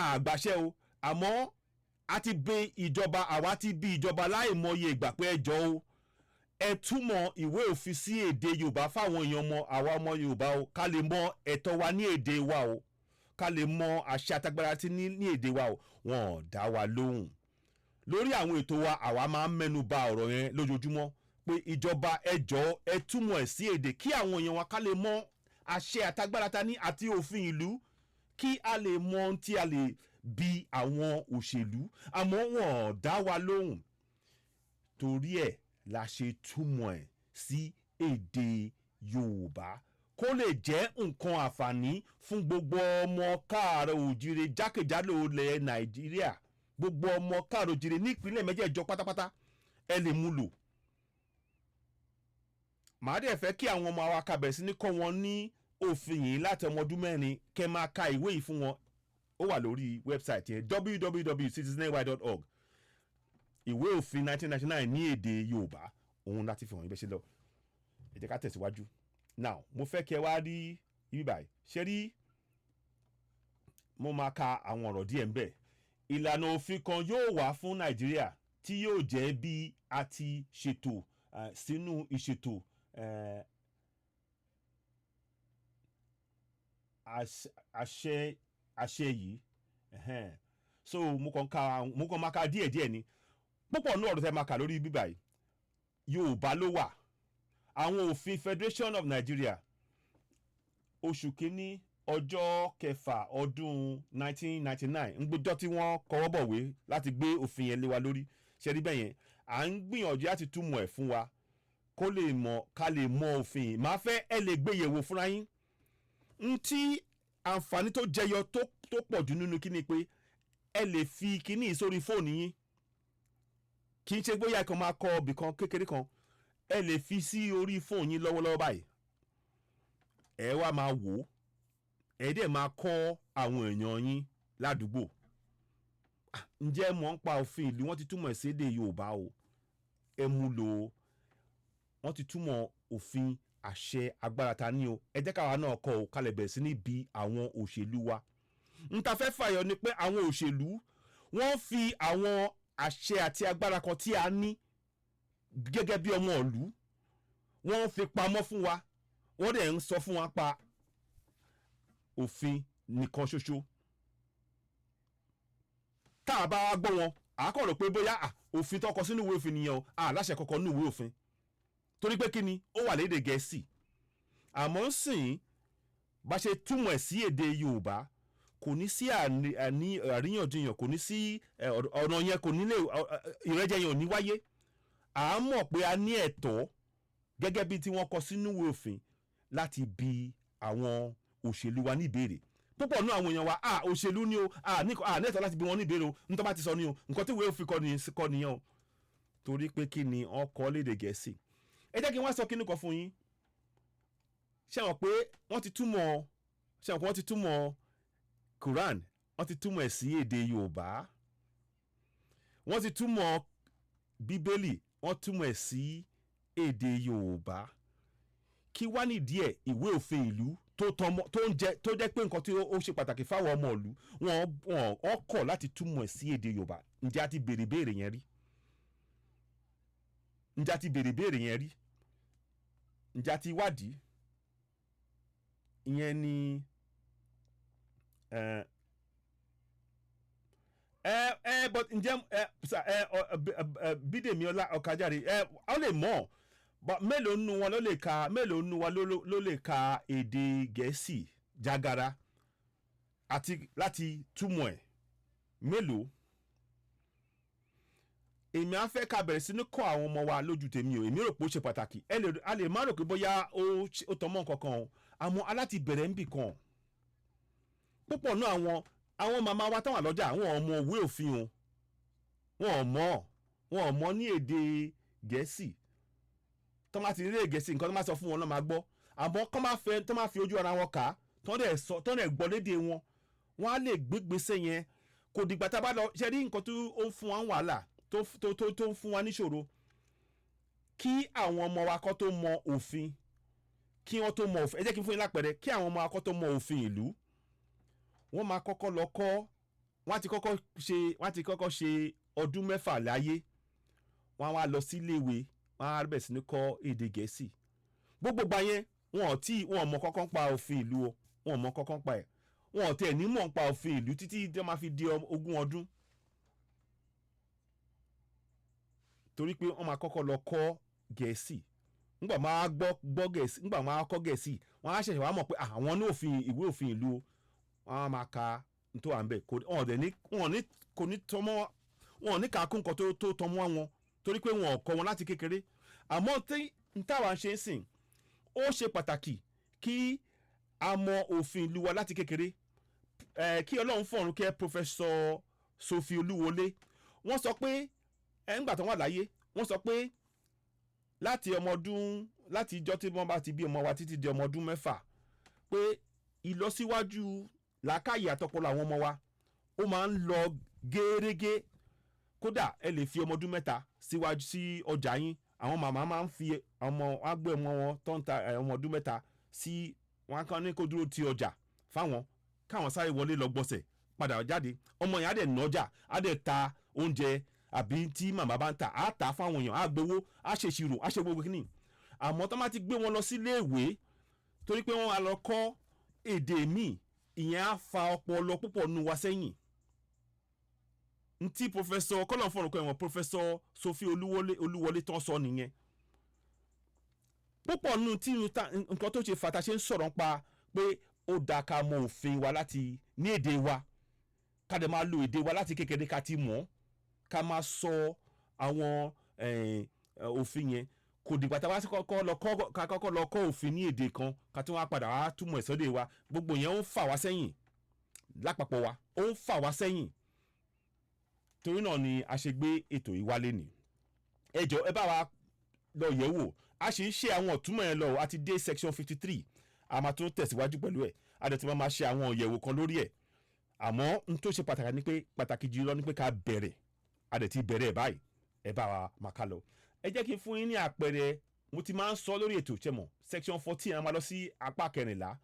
àgbàṣẹ o àmọ́ a ti bẹ ìjọba àwa ti bí ìjọba láìmọye ìgbà pé ẹ jọ o ẹ túmọ̀ ìwé òfin sí èdè Yorùbá fáwọn èèyàn àwa ọmọ Yorùbá o ká lè mọ ẹ̀tọ́ wa ní èdè wa o ká lè mọ àṣẹ àtagbára tí ní èdè wa o wọn ò dá wa lóhùn lórí àwọn ètò wa àwa máa ń mẹ́nu bà ọ̀rọ̀ yẹn lójoojúmọ́ pé ìjọba ẹ jọ̀ọ́ ẹ túmọ̀ ẹ̀ sí èdè kí àwọn èèyàn wa ká lè mọ àṣẹ àtagbára ta ní àti òfin ìlú kí a lè mọ ohun tí a lè bi àwọn òṣèlú àmọ́ wọn ò dá wa lóhùn torí ẹ̀ la ṣe túmọ̀ ẹ̀ sí èdè Yorùbá kó lè jẹ́ nǹkan àǹfààní fún gbogbo ọmọ káàárọ̀ òjìrè jákèjádò ilẹ̀ Nàìjíríà gbogbo ọmọ káàárọ̀ òjìrè ní ìpínlẹ̀ mẹ́jẹ̀ẹ̀jọ pátápátá ẹ lè mú lò. màá dẹ̀ fẹ́ kí àwọn ọmọ wa ká bẹ̀rẹ̀ sí ní kọ́ wọn ní òfin yìí láti ọmọ ọdún mẹ́rin kẹ́ máa ka ìwé yìí fún wọn ó wà lórí wẹ́bsáìtì yẹn www.citizenny.org ìwé òfin 1999 ní èdè Yorùbá òun láti fi hàn ibẹ̀ ṣe lọ ẹ jẹ́ ká tẹ̀síwájú now mo fẹ́ kí ẹ wá rí ibi báyìí ṣe rí mo máa ka àwọn ọ̀rọ̀ díẹ̀ ń bẹ̀ ìlànà òfin kan yóò wà fún Nàìjíríà tí yóò jẹ́ bí a ti ṣètò sínú ìṣètò àṣẹ yìí so mo kàn máa ka díẹ̀ ni púpọ̀ ní ọ̀rọ̀ tẹ́ máa kà lórí bíbá yìí Yorùbá ló wà àwọn òfin Federation of Nigeria oṣù kínní ọjọ́ kẹfà ọdún 1999 ń gbọ́jọ́ tí wọ́n kọwọ́ bọ̀wé láti gbé òfin yẹn lé wa lórí ṣe rí bẹ́ẹ̀ yẹn à ń gbìyànjú láti túmọ̀ ẹ̀ fún wa kó lè mọ̀ ká lè mọ òfin yìí máa fẹ́ ẹ lè gbé yẹ̀wò fúnra yín ń tí àǹfààní tó jẹyọ tó pọ̀ jù nínú kíni pé ẹ lè fi kíní sórí fóònù yín kì í ṣe bóyá ẹ kàn máa kọ ibì kan kékeré kan ẹ lè fi sí orí fóònù yín lọ́wọ́lọ́wọ́ báyìí ẹ wá máa wò ó ẹ dẹ̀ máa kọ́ àwọn èèyàn yín ládùúgbò ǹjẹ́ mọ̀ ń pa òfin ìlú wọ́n ti túmọ̀ sí èdè Yorùbá o ẹ mú lò ó wọ́n ti túmọ̀ òfin àṣẹ agbára ta ní o ẹ jẹ́ káwa náà kọ́ ọ kalẹ̀ bẹ̀rẹ̀ sí ní bi àwọn òṣèlú wa n ta fẹ́ fàyọ ni pé àwọn òṣèlú wọ́n fi àwọn àṣẹ àti agbára kan tí a ní gẹ́gẹ́ bí ọmọ ìlú wọ́n fi pamọ́ fún wa wọ́n dẹ̀ ń sọ fún wa pa òfin nìkan ṣoṣo tá a bá wá gbọ́ wọn àákọ̀rò pé bóyá òfin tó kọ sínú ìwé òfin nìyẹn o láṣẹ kọ̀ọ̀kan nínú ìwé òfin torí pé kí ni ó wà lédè Gẹ̀ẹ́sì àmọ́ ń sìn bá ṣe túmọ̀ ẹ̀ sí èdè Yorùbá kò ní sí àríyànjiyàn kò ní sí ọ̀nà yẹn kò nílé ìrẹ́jẹ yẹn ò ní wáyé à ń mọ̀ pé a ní ẹ̀tọ́ gẹ́gẹ́ bí tí wọ́n kọ sínú ìwé òfin láti bi àwọn òṣèlú wa ní ìbéèrè púpọ̀ nínú àwọn èèyàn wa òṣèlú ni o ní ẹ̀tọ́ láti bi wọn ní ìbéèrè o ní tó bá ti sọ ni o nǹkan tí ìwé òfin kọ nìyẹn o torí pé kí ni wọ́n kọ lédè Gẹ̀ẹ́sì ẹ jẹ́ kí wọ́n sọ kíní kan fún yín ṣé wọ́n pé wọ́n ti túmọ̀ Quran wọ́n ti túmọ̀ ẹ̀ sí èdè Yorùbá wọ́n ti túmọ̀ Bíbélì wọ́n túmọ̀ ẹ̀ sí èdè Yorùbá kí wá nídìí ẹ̀ ìwé òfin ìlú tó jẹ́ pé nǹkan tí ó ṣe pàtàkì fáwọn ọmọ ìlú wọ́n kọ̀ láti túmọ̀ ẹ̀ sí èdè Yorùbá ǹjẹ́ a ti béèrè béèrè yẹn rí ǹjẹ́ a ti béèrè béèrè yẹn rí ǹjẹ́ a ti wádìí ìyẹn ni but ǹjẹ́ Bídèmí Ọ̀kájàre ọ lè mọ̀ but mélòó nu wọn ló lè ka èdè Gẹ̀ẹ́sì jágara àti láti túmọ̀ ẹ̀ mélòó. Èmi á fẹ́ ká bẹ̀rẹ̀ sí ní kọ́ àwọn ọmọ wa lójú tèmi o èmi rò pé ó ṣe pàtàkì a lè má rò pé bóyá ó tọ́ mọ́ nǹkan kan o àmọ́ aláti bẹ̀rẹ̀ ń bì kan púpọ̀ náà àwọn màmá wa táwọn àlọ́jà wọn ò mọ òwe òfin o wọn ò mọ ní èdè Gẹ̀ẹ́sì tó máa ti rí èdè Gẹ̀ẹ́sì nǹkan tó máa sọ fún wọn náà máa gbọ́ àmọ́ tó máa fi ojú ara wọn kà á tó dẹ̀ gbọ́ lédè wọn wọn á lè gbégbèsè yẹn kò dìgbà tá a bá lọ ṣe rí nǹkan tó ń fún wa wàhálà tó ń fún wa níṣòro kí àwọn ọmọ wa kọ́ tó mọ òfin kí wọ́n tó mọ òfin ẹ jẹ́ kí n fún yín lápẹẹrẹ kí àwọn ọmọ wa kọ́ tó mọ òfin ìlú wọ́n máa kọ́kọ́ lọ kọ́ wọ́n ti kọ́kọ́ ṣe ọdún 6 láyé wọ́n á wá lọ sí iléèwé wọ́n á bẹ̀rẹ̀ sí ní kọ́ èdè Gẹ̀ẹ́sì gbogbo gbà yẹn wọn ò mọ kọ́kọ́ pa òfin ìlú o wọn ò mọ kọ́kọ́ pa ẹ̀ wọn ò tẹ̀ ní mọ̀ pa òfin ìlú títí tí wọ́n máa fi di 20 ọdún torí pé wọ́n máa kọ́kọ́ lọ kọ́ Gẹ̀ẹ́sì nígbà máa gbọ́ Gẹ̀ẹ́sì nígbà máa kọ́ Gẹ̀ẹ́sì wọ́n á ṣẹ̀ṣẹ̀ wá mọ̀ pé àwọn ní ìwé òfin ìlú o wọ́n á máa ka tó wà ń bẹ̀ wọn ò ní kàákùn nǹkan tó tọmọ́ wọn torí pé wọn ò kọ́ wọn láti kékeré àmọ́ tí n táwa ṣe ń sìn ó ṣe pàtàkì kí a mọ òfin ìlú wa láti kékeré kí Ọlọ́run fọ̀run kẹ́ Professor Sophie Olúwọlé wọ́n sọ pé ńgbà tó wà láyé wọ́n sọ pé láti ìjọ́ tí wọ́n bá ti bí ọmọ wa títí di ọmọ ọdún 6 pé ìlọsíwájú làákàyè àtọpọlọ àwọn ọmọ wa ó máa ń lọ gẹ́rẹ́gẹ́ kódà ẹ lè fi ọmọ ọdún 3 síwájú sí ọjà yín àwọn màmá máa ń fi agbé ọmọ wọn tó ń ta ọmọ ọdún 3 sí wọn kàn ní kó dúró ti ọjà fáwọn káwọn sáré wọlé lọ gbọ̀sẹ̀ padà jáde ọmọ yẹn á dẹ̀ nọjà á dẹ̀ ta oúnjẹ àbí tí màmá bá ń tà á tà fáwọn èèyàn á gbowó á ṣe ìṣirò á ṣe gbogbo kínní àmọ́ tó má ti gbé wọn lọ sí iléèwé torí pé wọ́n á lọ kọ́ èdè míì ìyẹn á fa ọpọlọ púpọ̀ nu wa sẹ́yìn ntí Professor kọ́lọ̀ fọ̀rùkọ́ ẹ̀wọ̀n Professor Sophie Olúwọlé tán sọ nìyẹn púpọ̀ nù tí nǹkan tó ṣe fàtà ṣe ń sọ̀rọ̀ pa pé ó dáa ká mọ òfin wa láti ní èdè wa ká dẹ̀ máa lo èdè wa láti kékeré ká ti mọ̀ ká máa sọ àwọn òfin yẹn kò dìgbà tá a bá kọ́kọ́ lọ kọ́ òfin ní èdè kan ká tí wọ́n á padà wá túmọ̀ ìsọdẹ wa gbogbo yẹn ó ń fà wá sẹ́yìn lápapọ̀ wa ó ń fà wá sẹ́yìn torí náà ni a ṣe gbé ètò yìí wálé ní ẹ jọ̀ọ́ ẹ bá wa lọ yẹ̀ wò a sì ń ṣe àwọn ọ̀túnmọ̀ yẹn lọ a ti dé section 53 a máa tún tẹ̀síwájú pẹ̀lú ẹ̀ a dẹ̀ ti máa ṣe àwọn ìyẹ̀wò kan lórí ẹ̀ àmọ́ n tó ṣe pàtàkì jùlọ ni pé ká bẹ̀rẹ̀ a dẹ̀ ti bẹ̀rẹ̀ báyìí ẹ bá wa máa ká lọ ẹ jẹ́ kí n fún yín ní àpẹẹrẹ mo ti máa ń sọ lórí ètò ìṣẹ́mọ̀ section 14 a máa lọ sí apá 14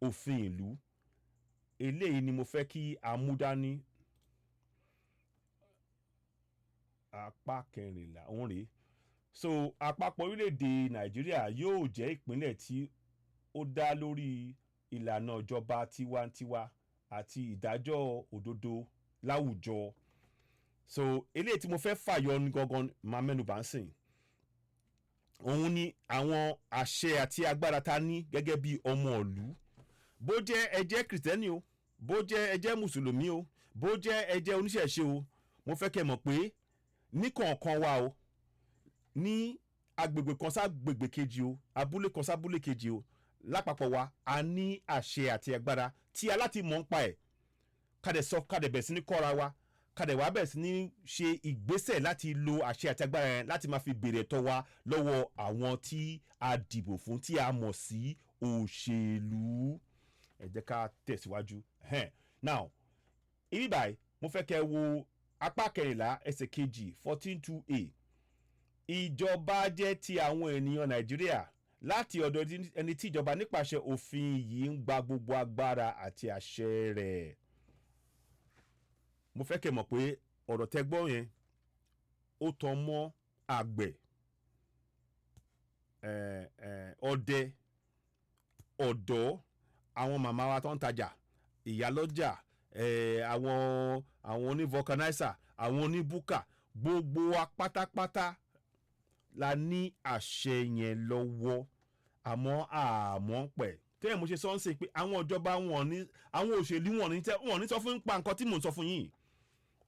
òfin ìlú eléyìí ni mo fẹ́ kí a mú dání apá 14 òun rèé so àpapọ̀ orílẹ̀-èdè Nàìjíríà yóò jẹ́ ìpínlẹ̀ tí ó dá lórí ìlànà ìjọba tiwantiwa àti ìdájọ́ òdodo láwùjọ so eléyìí tí mo fẹ́ fàyọ ní gangan máa mẹ́nubà ń sìn òun ni àwọn àṣẹ àti agbára ta ní gẹ́gẹ́ bí ọmọ ìlú bó jẹ́ ẹ jẹ́ kìrìtẹ́nì o bó jẹ́ ẹ jẹ́ mùsùlùmí o bó jẹ́ ẹ jẹ́ oníṣẹ̀ṣe o mo fẹ́ kẹ́ mọ̀ pé ní kọ̀ọ̀kan wa o ní agbègbè kan ságbègbè kejì o abúlé kan sábúlé kejì o lápapọ̀ wa a ní àṣẹ àti agbára tí aláti mọ̀ ń pa ẹ̀ kàdẹ̀ bẹ̀ sí ní kọ́ra wa kàdẹ̀ wá bẹ̀ sí ní ṣe ìgbésẹ̀ láti lo àṣẹ àti agbára yẹn láti máa fi béèrè ẹ̀tọ́ wa lọ́wọ́ àwọn tí a dìbò fún tí a mọ̀ sí òṣèlú ẹ jẹ́ ká tẹ̀síwájú now ibi báyìí mo fẹ́ kẹ́ wo apá 14 ẹsẹ̀ kejì 14(2)a ìjọba jẹ́ ti àwọn ènìyàn Nàìjíríà láti ọ̀dọ̀ ẹni tí ìjọba nípasẹ̀ òfin yìí ń gba gbogbo agbára àti àṣẹ rẹ̀. Mo fẹ́ kẹ́ mọ̀ pé ọ̀rọ̀ tẹ́ gbọ́ yẹn ó tọ́ mọ́ àgbẹ̀ ọdẹ ọ̀dọ́ àwọn màmá wa tó ń tajà ìyálọ́jà àwọn oní vulcanizer àwọn oní búkà gbogbo wa pátápátá la ní àṣẹ yẹn lọ́wọ́ àmọ́ pẹ̀ tẹ́lẹ̀ mo ṣe sọ ń sè pé àwọn ìjọba wọn ní àwọn òṣèlú wọn ní sọ fún pa nǹkan tí mò ń sọ fún yín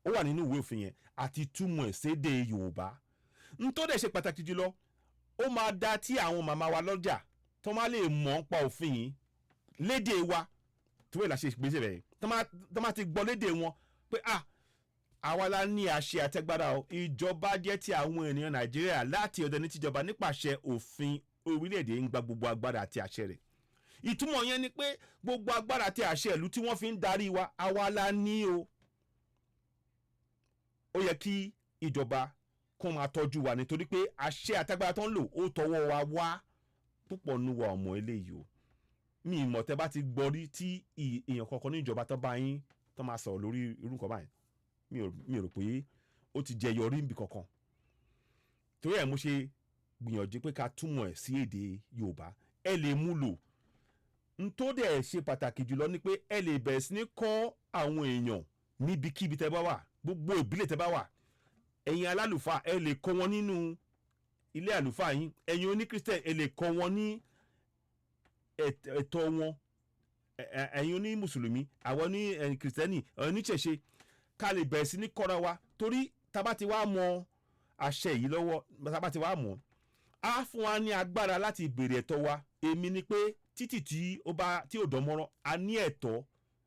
ó wà nínú ìwé òfin yẹn àti túmọ̀ ẹ̀ sédè Yorùbá n tó dẹ̀ ṣe pàtàkì jùlọ ó máa dá tí àwọn màmá wa lọ́jà tó máa lè mọ̀ ń pa òfin yìí lédè wa tó wẹ̀ la ṣe gbèsè rẹ̀ tó máa ti gbọ́ lédè wọn pé àwa la ní àṣẹ àtẹgbára o ìjọba jẹ́ ti àwọn ènìyàn Nàìjíríà láti ọ̀dọ̀ ní tìjọba nípasẹ̀ òfin orílẹ̀-èdè ń gba gbogbo agbára àti àṣẹ rẹ̀ ìtumọ̀ yẹn ni pé gbogbo agbára àti àṣẹ ìlú tí wọ́n fi ń darí wa àwa la ní o ó yẹ kí ìjọba kó máa tọ́jú wa nítorí pé àṣẹ àtẹgbára tó ń lò ó tọwọ́ wa wá púpọ̀ nu wa ọmọ eléyìí o mi ìmọ̀ tẹ́ bá ti gbọ́ rí tí èèyàn kankan ní ìjọba tó bá yín tó máa sọ̀rọ̀ lórí irú nǹkan báyìí mi ò rò pé ó ti jẹyọ rí níbi kankan torí ẹ̀ mo ṣe gbìyànjú pé ká túmọ̀ ẹ̀ sí èdè Yorùbá ẹ lè mú lò n tó dẹ̀ ṣe pàtàkì jùlọ ni pé ẹ lè bẹ̀rẹ̀ sí ní kọ́ àwọn èèyàn níbikíbi tẹ́ bá wà gbogbo ìbílẹ̀ tẹ́ bá wà ẹ̀yin alálùfáà ẹ lè kọ́ wọn nínú ilé àlùfáà yín ẹ̀yin oníkristẹ̀ ẹ lè kọ́ wọn ní ẹ̀tọ́ wọn ẹ̀yin oní mùsùlùmí àwọn ní kìrìsìtẹ́nì oníṣẹ̀ṣe ká lè bẹ̀rẹ̀ sí ní kọ́ra wa torí tábà ti wá mọ àṣẹ yìí lọ́wọ́ tábà ti wá mọ̀ á fún wa ní agbára láti béèrè ẹ̀tọ́ wa èmi ni pé títì tí ò dánmọ́rán a ní ẹ̀tọ́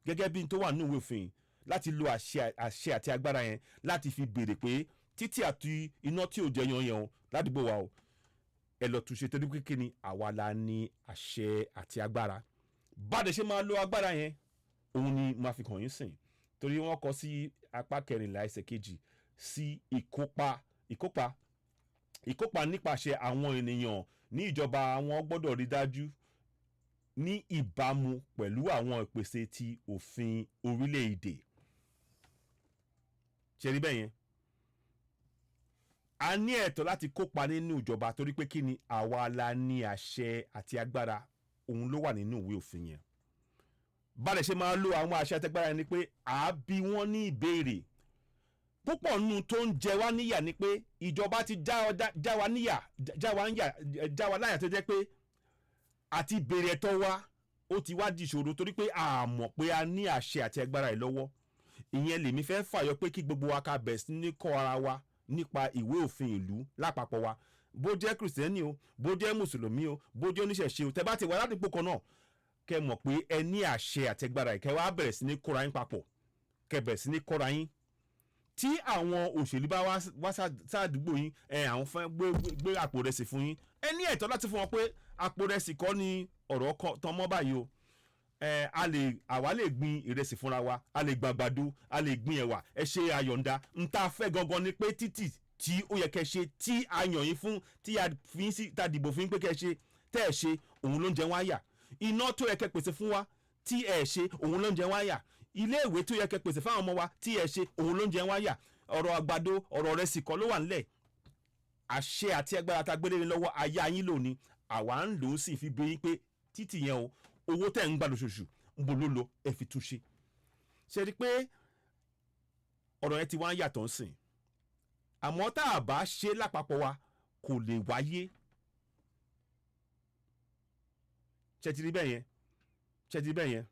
gẹ́gẹ́ bí n tó wà nínú ìwé òfin láti lo àṣẹ àti agbára yẹn láti fi béèrè pé títì àti iná tí ò jẹ́ yanyan o ládùúgbò wa o ẹ lọ túnṣe torí kékeré ni àwa la ní àṣẹ àti agbára báde ṣe máa lo agbára yẹn òun ni máa fi kàn yín sìn torí wọ́n kọ sí apá 14 ẹsẹ̀ 2 sí ìkópa nípasẹ̀ àwọn ènìyàn ní ìjọba wọn gbọ́dọ̀ rí dájú ní ìbámu pẹ̀lú àwọn ìpèsè ti òfin orílẹ̀-èdè ṣe rí bẹ́ẹ̀ yẹn a ní ẹ̀tọ́ láti kópa nínú ìjọba torí pé kí ni àwa la ní àṣẹ àti agbára òun ló wà nínú ìwé òfin yẹn báyìí ṣe máa lo àwọn àṣẹ àti agbára yẹn ni pé à bí wọ́n ní ìbéèrè púpọ̀ nù tó ń jẹ wá níyà ni pé ìjọba ti já wa láyà tó jẹ́ pé àti béèrè ẹ̀tọ́ wa ó ti wá di ìṣòro torí pé a mọ̀ pé a ní àṣẹ àti agbára yìí lọ́wọ́ ìyẹn lèmi fẹ́ fàyọ pé kí gbogbo wa ká bẹ̀ sí ní kọ́ ara wa nípa ìwé òfin ìlú lápapọ̀ wa bó jẹ́ kìrìsìtẹ́nì o bó jẹ́ mùsùlùmí o bó jẹ́ oníṣẹ̀ṣe o tẹ́ bá ti wà ládùúgbò kan náà kẹ́ mọ̀ pé ẹ ní àṣẹ àti agbára yìí kẹ́ wá bẹ̀rẹ̀ sí ní kóra yín papọ̀ kẹ́ bẹ̀rẹ̀ sí ní kóra yín tí àwọn òṣèlú bá wá sádùúgbò yín àwọn fẹ́ gbé àpò rẹsì fún yín ẹ ní ẹ̀tọ́ láti fún wọn pé àpò rẹsì kọ́ ni ọ̀rọ̀ tán mọ́ báyìí o àwa lè gbin ìrẹsì fúnra wa a lè gbin àgbàdo a lè gbin ẹ̀wà ẹ ṣe àyọ̀ǹda n ta fẹ́ gangan ni pé títì tí ó yẹ kẹ́ ṣe tí a yàn yín fún tí a fi sí ta dìbò fún yín pé kẹ́ ṣe tẹ́ ẹ ṣe òun ló ń jẹ wọ́n àyà iná tó yẹ kẹ́ pèsè fún wa tí ẹ ṣe òun ló ń jẹ wọ́n àyà ilé ìwé tó yẹ kẹ́ pèsè fáwọn ọmọ wa tí ẹ ṣe òun ló ń jẹ wọ́n àyà ọ̀rọ̀ àgbàdo ọ̀rọ̀ rẹ̀ sì kọ́ ló wà nílẹ̀ àṣẹ àti agbára tá gbélé lọ́wọ́ aya yín lò ní àwa ń lò ó sì fi bí yín pé títì yẹn o owó tẹ̀ ń gbà lóṣooṣù ń bo ló lo ẹ fi túnṣe ṣe rí i pé ọ̀rọ̀ yẹn ti wá ń yàtọ̀ ń sìn àmọ́ tá a bá ṣe lápapọ̀ wa kò lè wáyé ṣe ti rí bẹ́ẹ̀ yẹn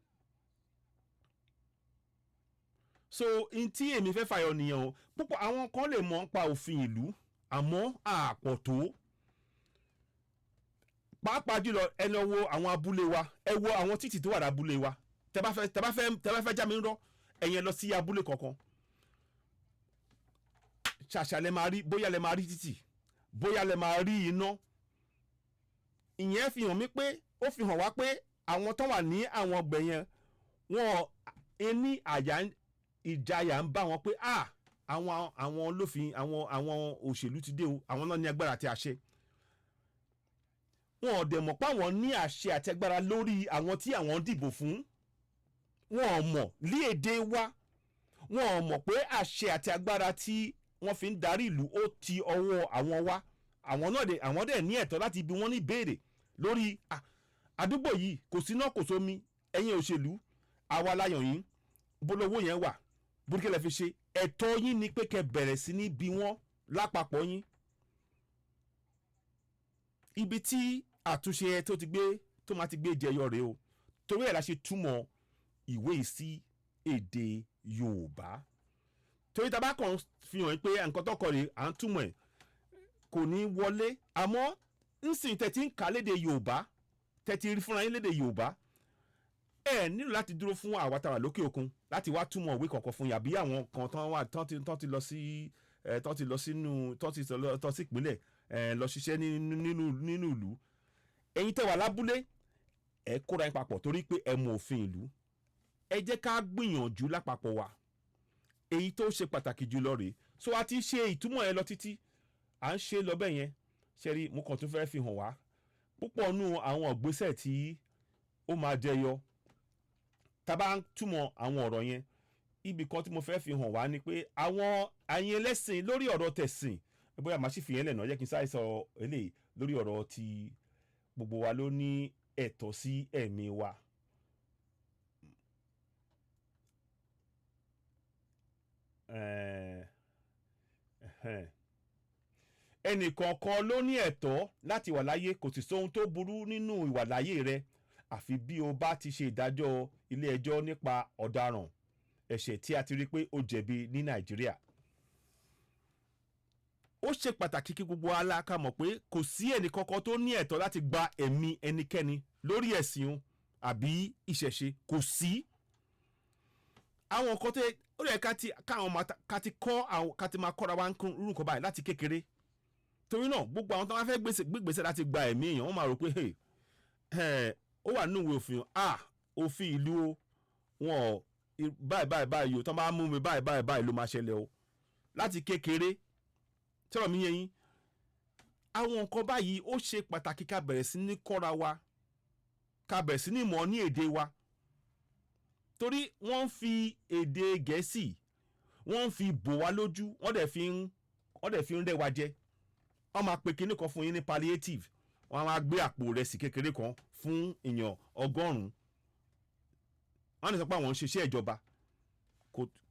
so n tí èmi fẹ́ fàyọ nìyẹn o púpọ̀ àwọn kan lè mọ̀ ń pa òfin ìlú àmọ́ àpọ̀ tó pàápàá jùlọ ẹ lọ wo àwọn abúlé wa ẹ wo àwọn títì tó wà lábúlé wa tẹ bá fẹ́ já mi ń rọ́ ẹ̀yẹn lọ sí abúlé kankan ṣàṣà lẹ máa rí bóyá lẹ máa rí títì bóyá lẹ máa rí iná ìyẹn fi hàn mí pé ó fi hàn wá pé àwọn tó wà ní àwọn ọgbẹ̀ yẹn wọn ní ìjayà ń bá wọn pé àwọn olófin àwọn òṣèlú ti dé o àwọn náà ní agbára àti àṣẹ wọn ò dẹ̀ mọ̀ pé àwọn ní àṣẹ àti agbára lórí àwọn tí àwọn dìbò fún wọn ò mọ̀ ní èdè wa wọn ò mọ̀ pé àṣẹ àti agbára tí wọ́n fi ń darí ìlú ó ti ọwọ́ àwọn wá àwọn dẹ̀ ní ẹ̀tọ́ láti bi wọ́n ní ìbéèrè lórí àdúgbò yìí kò síná kò sómi ẹ̀yin òṣèlú àwa láyàn yín bólówó yẹn wà bóríkẹ́lẹ́ fi ṣe ẹ̀tọ́ yín ni pé kẹ́ bẹ̀rẹ̀ sí ní bí wọ́n lápapọ̀ yín ibi tí àtúnṣe tó máa ti gbé jẹyọ rèé o torí ẹ̀ la ṣe túmọ̀ ìwé yìí sí èdè Yorùbá torí tá bá kàn fi hàn pé nǹkan tó kọ rèé à ń túmọ̀ ẹ̀ kò ní wọlé àmọ́ nsìn tẹ̀tí ń kà lédè Yorùbá tẹ̀tí rí fúnra yín lédè Yorùbá ẹ nílò láti dúró fún àwa tá wà lókè òkun láti wá túmọ̀ ìwé kọ̀ọ̀kan fún yàbí àwọn kan tán ti lọ sí ìpínlẹ̀ lọ ṣiṣẹ́ nínú ìlú ẹ̀yin tẹ́ wà lábúlé ẹ kóra yín papọ̀ torí pé ẹ mọ òfin ìlú ẹ jẹ́ ká gbìyànjú lápapọ̀ wa èyí tó ṣe pàtàkì jùlọ rèé so a ti ṣe ìtumọ̀ ẹ lọ títí à ń ṣe lọ bẹ́ẹ̀ yẹn ṣẹ́rí mo kàn tún fẹ́ fi hàn wá púpọ̀ nù àwọn ìgbésẹ̀ tí ó máa jẹyọ tá bá ń túmọ̀ àwọn ọ̀rọ̀ yẹn ibì kan tí mo fẹ́ fi hàn wá ni pé àwọn àyìn ẹlẹ́sìn lórí ọ̀rọ̀ tẹ̀sìn bóyá màá sì fi yẹn lẹ́nà jẹ́ kí n sáré sọ eléyìí lórí ọ̀rọ̀ tí gbogbo wa ló ní ẹ̀tọ́ sí ẹ̀mí wa. ẹnìkọ̀ọ̀kan ló ní ẹ̀tọ́ láti wà láyé kò sì sóhun tó burú nínú ìwà láyé rẹ àfi bí o bá ti ṣe ìdájọ́ ilé ẹjọ́ nípa ọ̀daràn ẹ̀ṣẹ̀ tí a ti rí pé ó jẹ̀bi ní Nàìjíríà. ó ṣe pàtàkì kí gbogbo aláka mọ̀ pé kò sí ẹnìkankan tó ní ẹ̀tọ́ láti gba ẹ̀mí ẹnikẹ́ni lórí ẹ̀sìn àbí ìṣẹ̀ṣe kò sí. àwọn nǹkan tó ó yẹ ká ti máa kọ́ra wa ń kún irú nǹkan báyìí láti kékeré torí náà gbogbo àwọn tó wá fẹ́ gbégbèsè láti gba ẹ̀mí èèyàn wọ́n máa rò pé ó wà nínú ìwé òfin òfin ìlú o wọn báyìí o tó bá mú mi báyìí ló máa ṣẹlẹ̀ o láti kékeré tẹ́rọ̀ mi yẹn yín àwọn nǹkan báyìí ó ṣe pàtàkì ká bẹ̀rẹ̀ sí ní kọ́ra wa ká bẹ̀rẹ̀ sí ní mọ̀ ní èdè wa torí wọ́n ń fi èdè Gẹ̀ẹ́sì wọ́n ń fi bò wá lójú wọ́n dẹ̀ fi ń rẹ́ wa jẹ wọ́n máa pe kinní kan fún yín ní palliative wọ́n máa gbé àpò rẹsì kékeré kan fún èèyàn 100 wọ́n ní sọ pé àwọn ń ṣiṣẹ́ ìjọba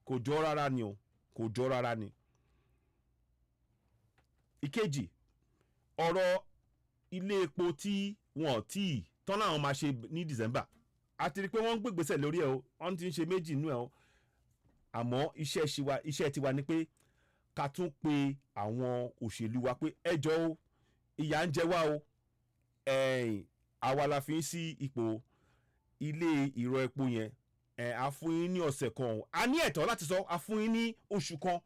kò jọ rárá ni o kò jọ rárá ni. ìkejì ọ̀rọ̀ ilé epo tí wọ́n tí tán láwọn máa ṣe ní December àti rí pé wọ́n ń gbégbèsè lórí ẹ̀ o wọ́n ti ń ṣe méjì nínú ẹ̀ o àmọ́ iṣẹ́ tiwa ni pé ká tún pe àwọn òṣèlú wa pé ẹjọ́ o ìyà ń jẹ wá o àwa la fi ń sí ipò ilé ìrọ̀ epo yẹn a fún yín ní ọ̀sẹ̀ kan a ní ẹ̀tọ́ láti sọ a fún yín ní oṣù kan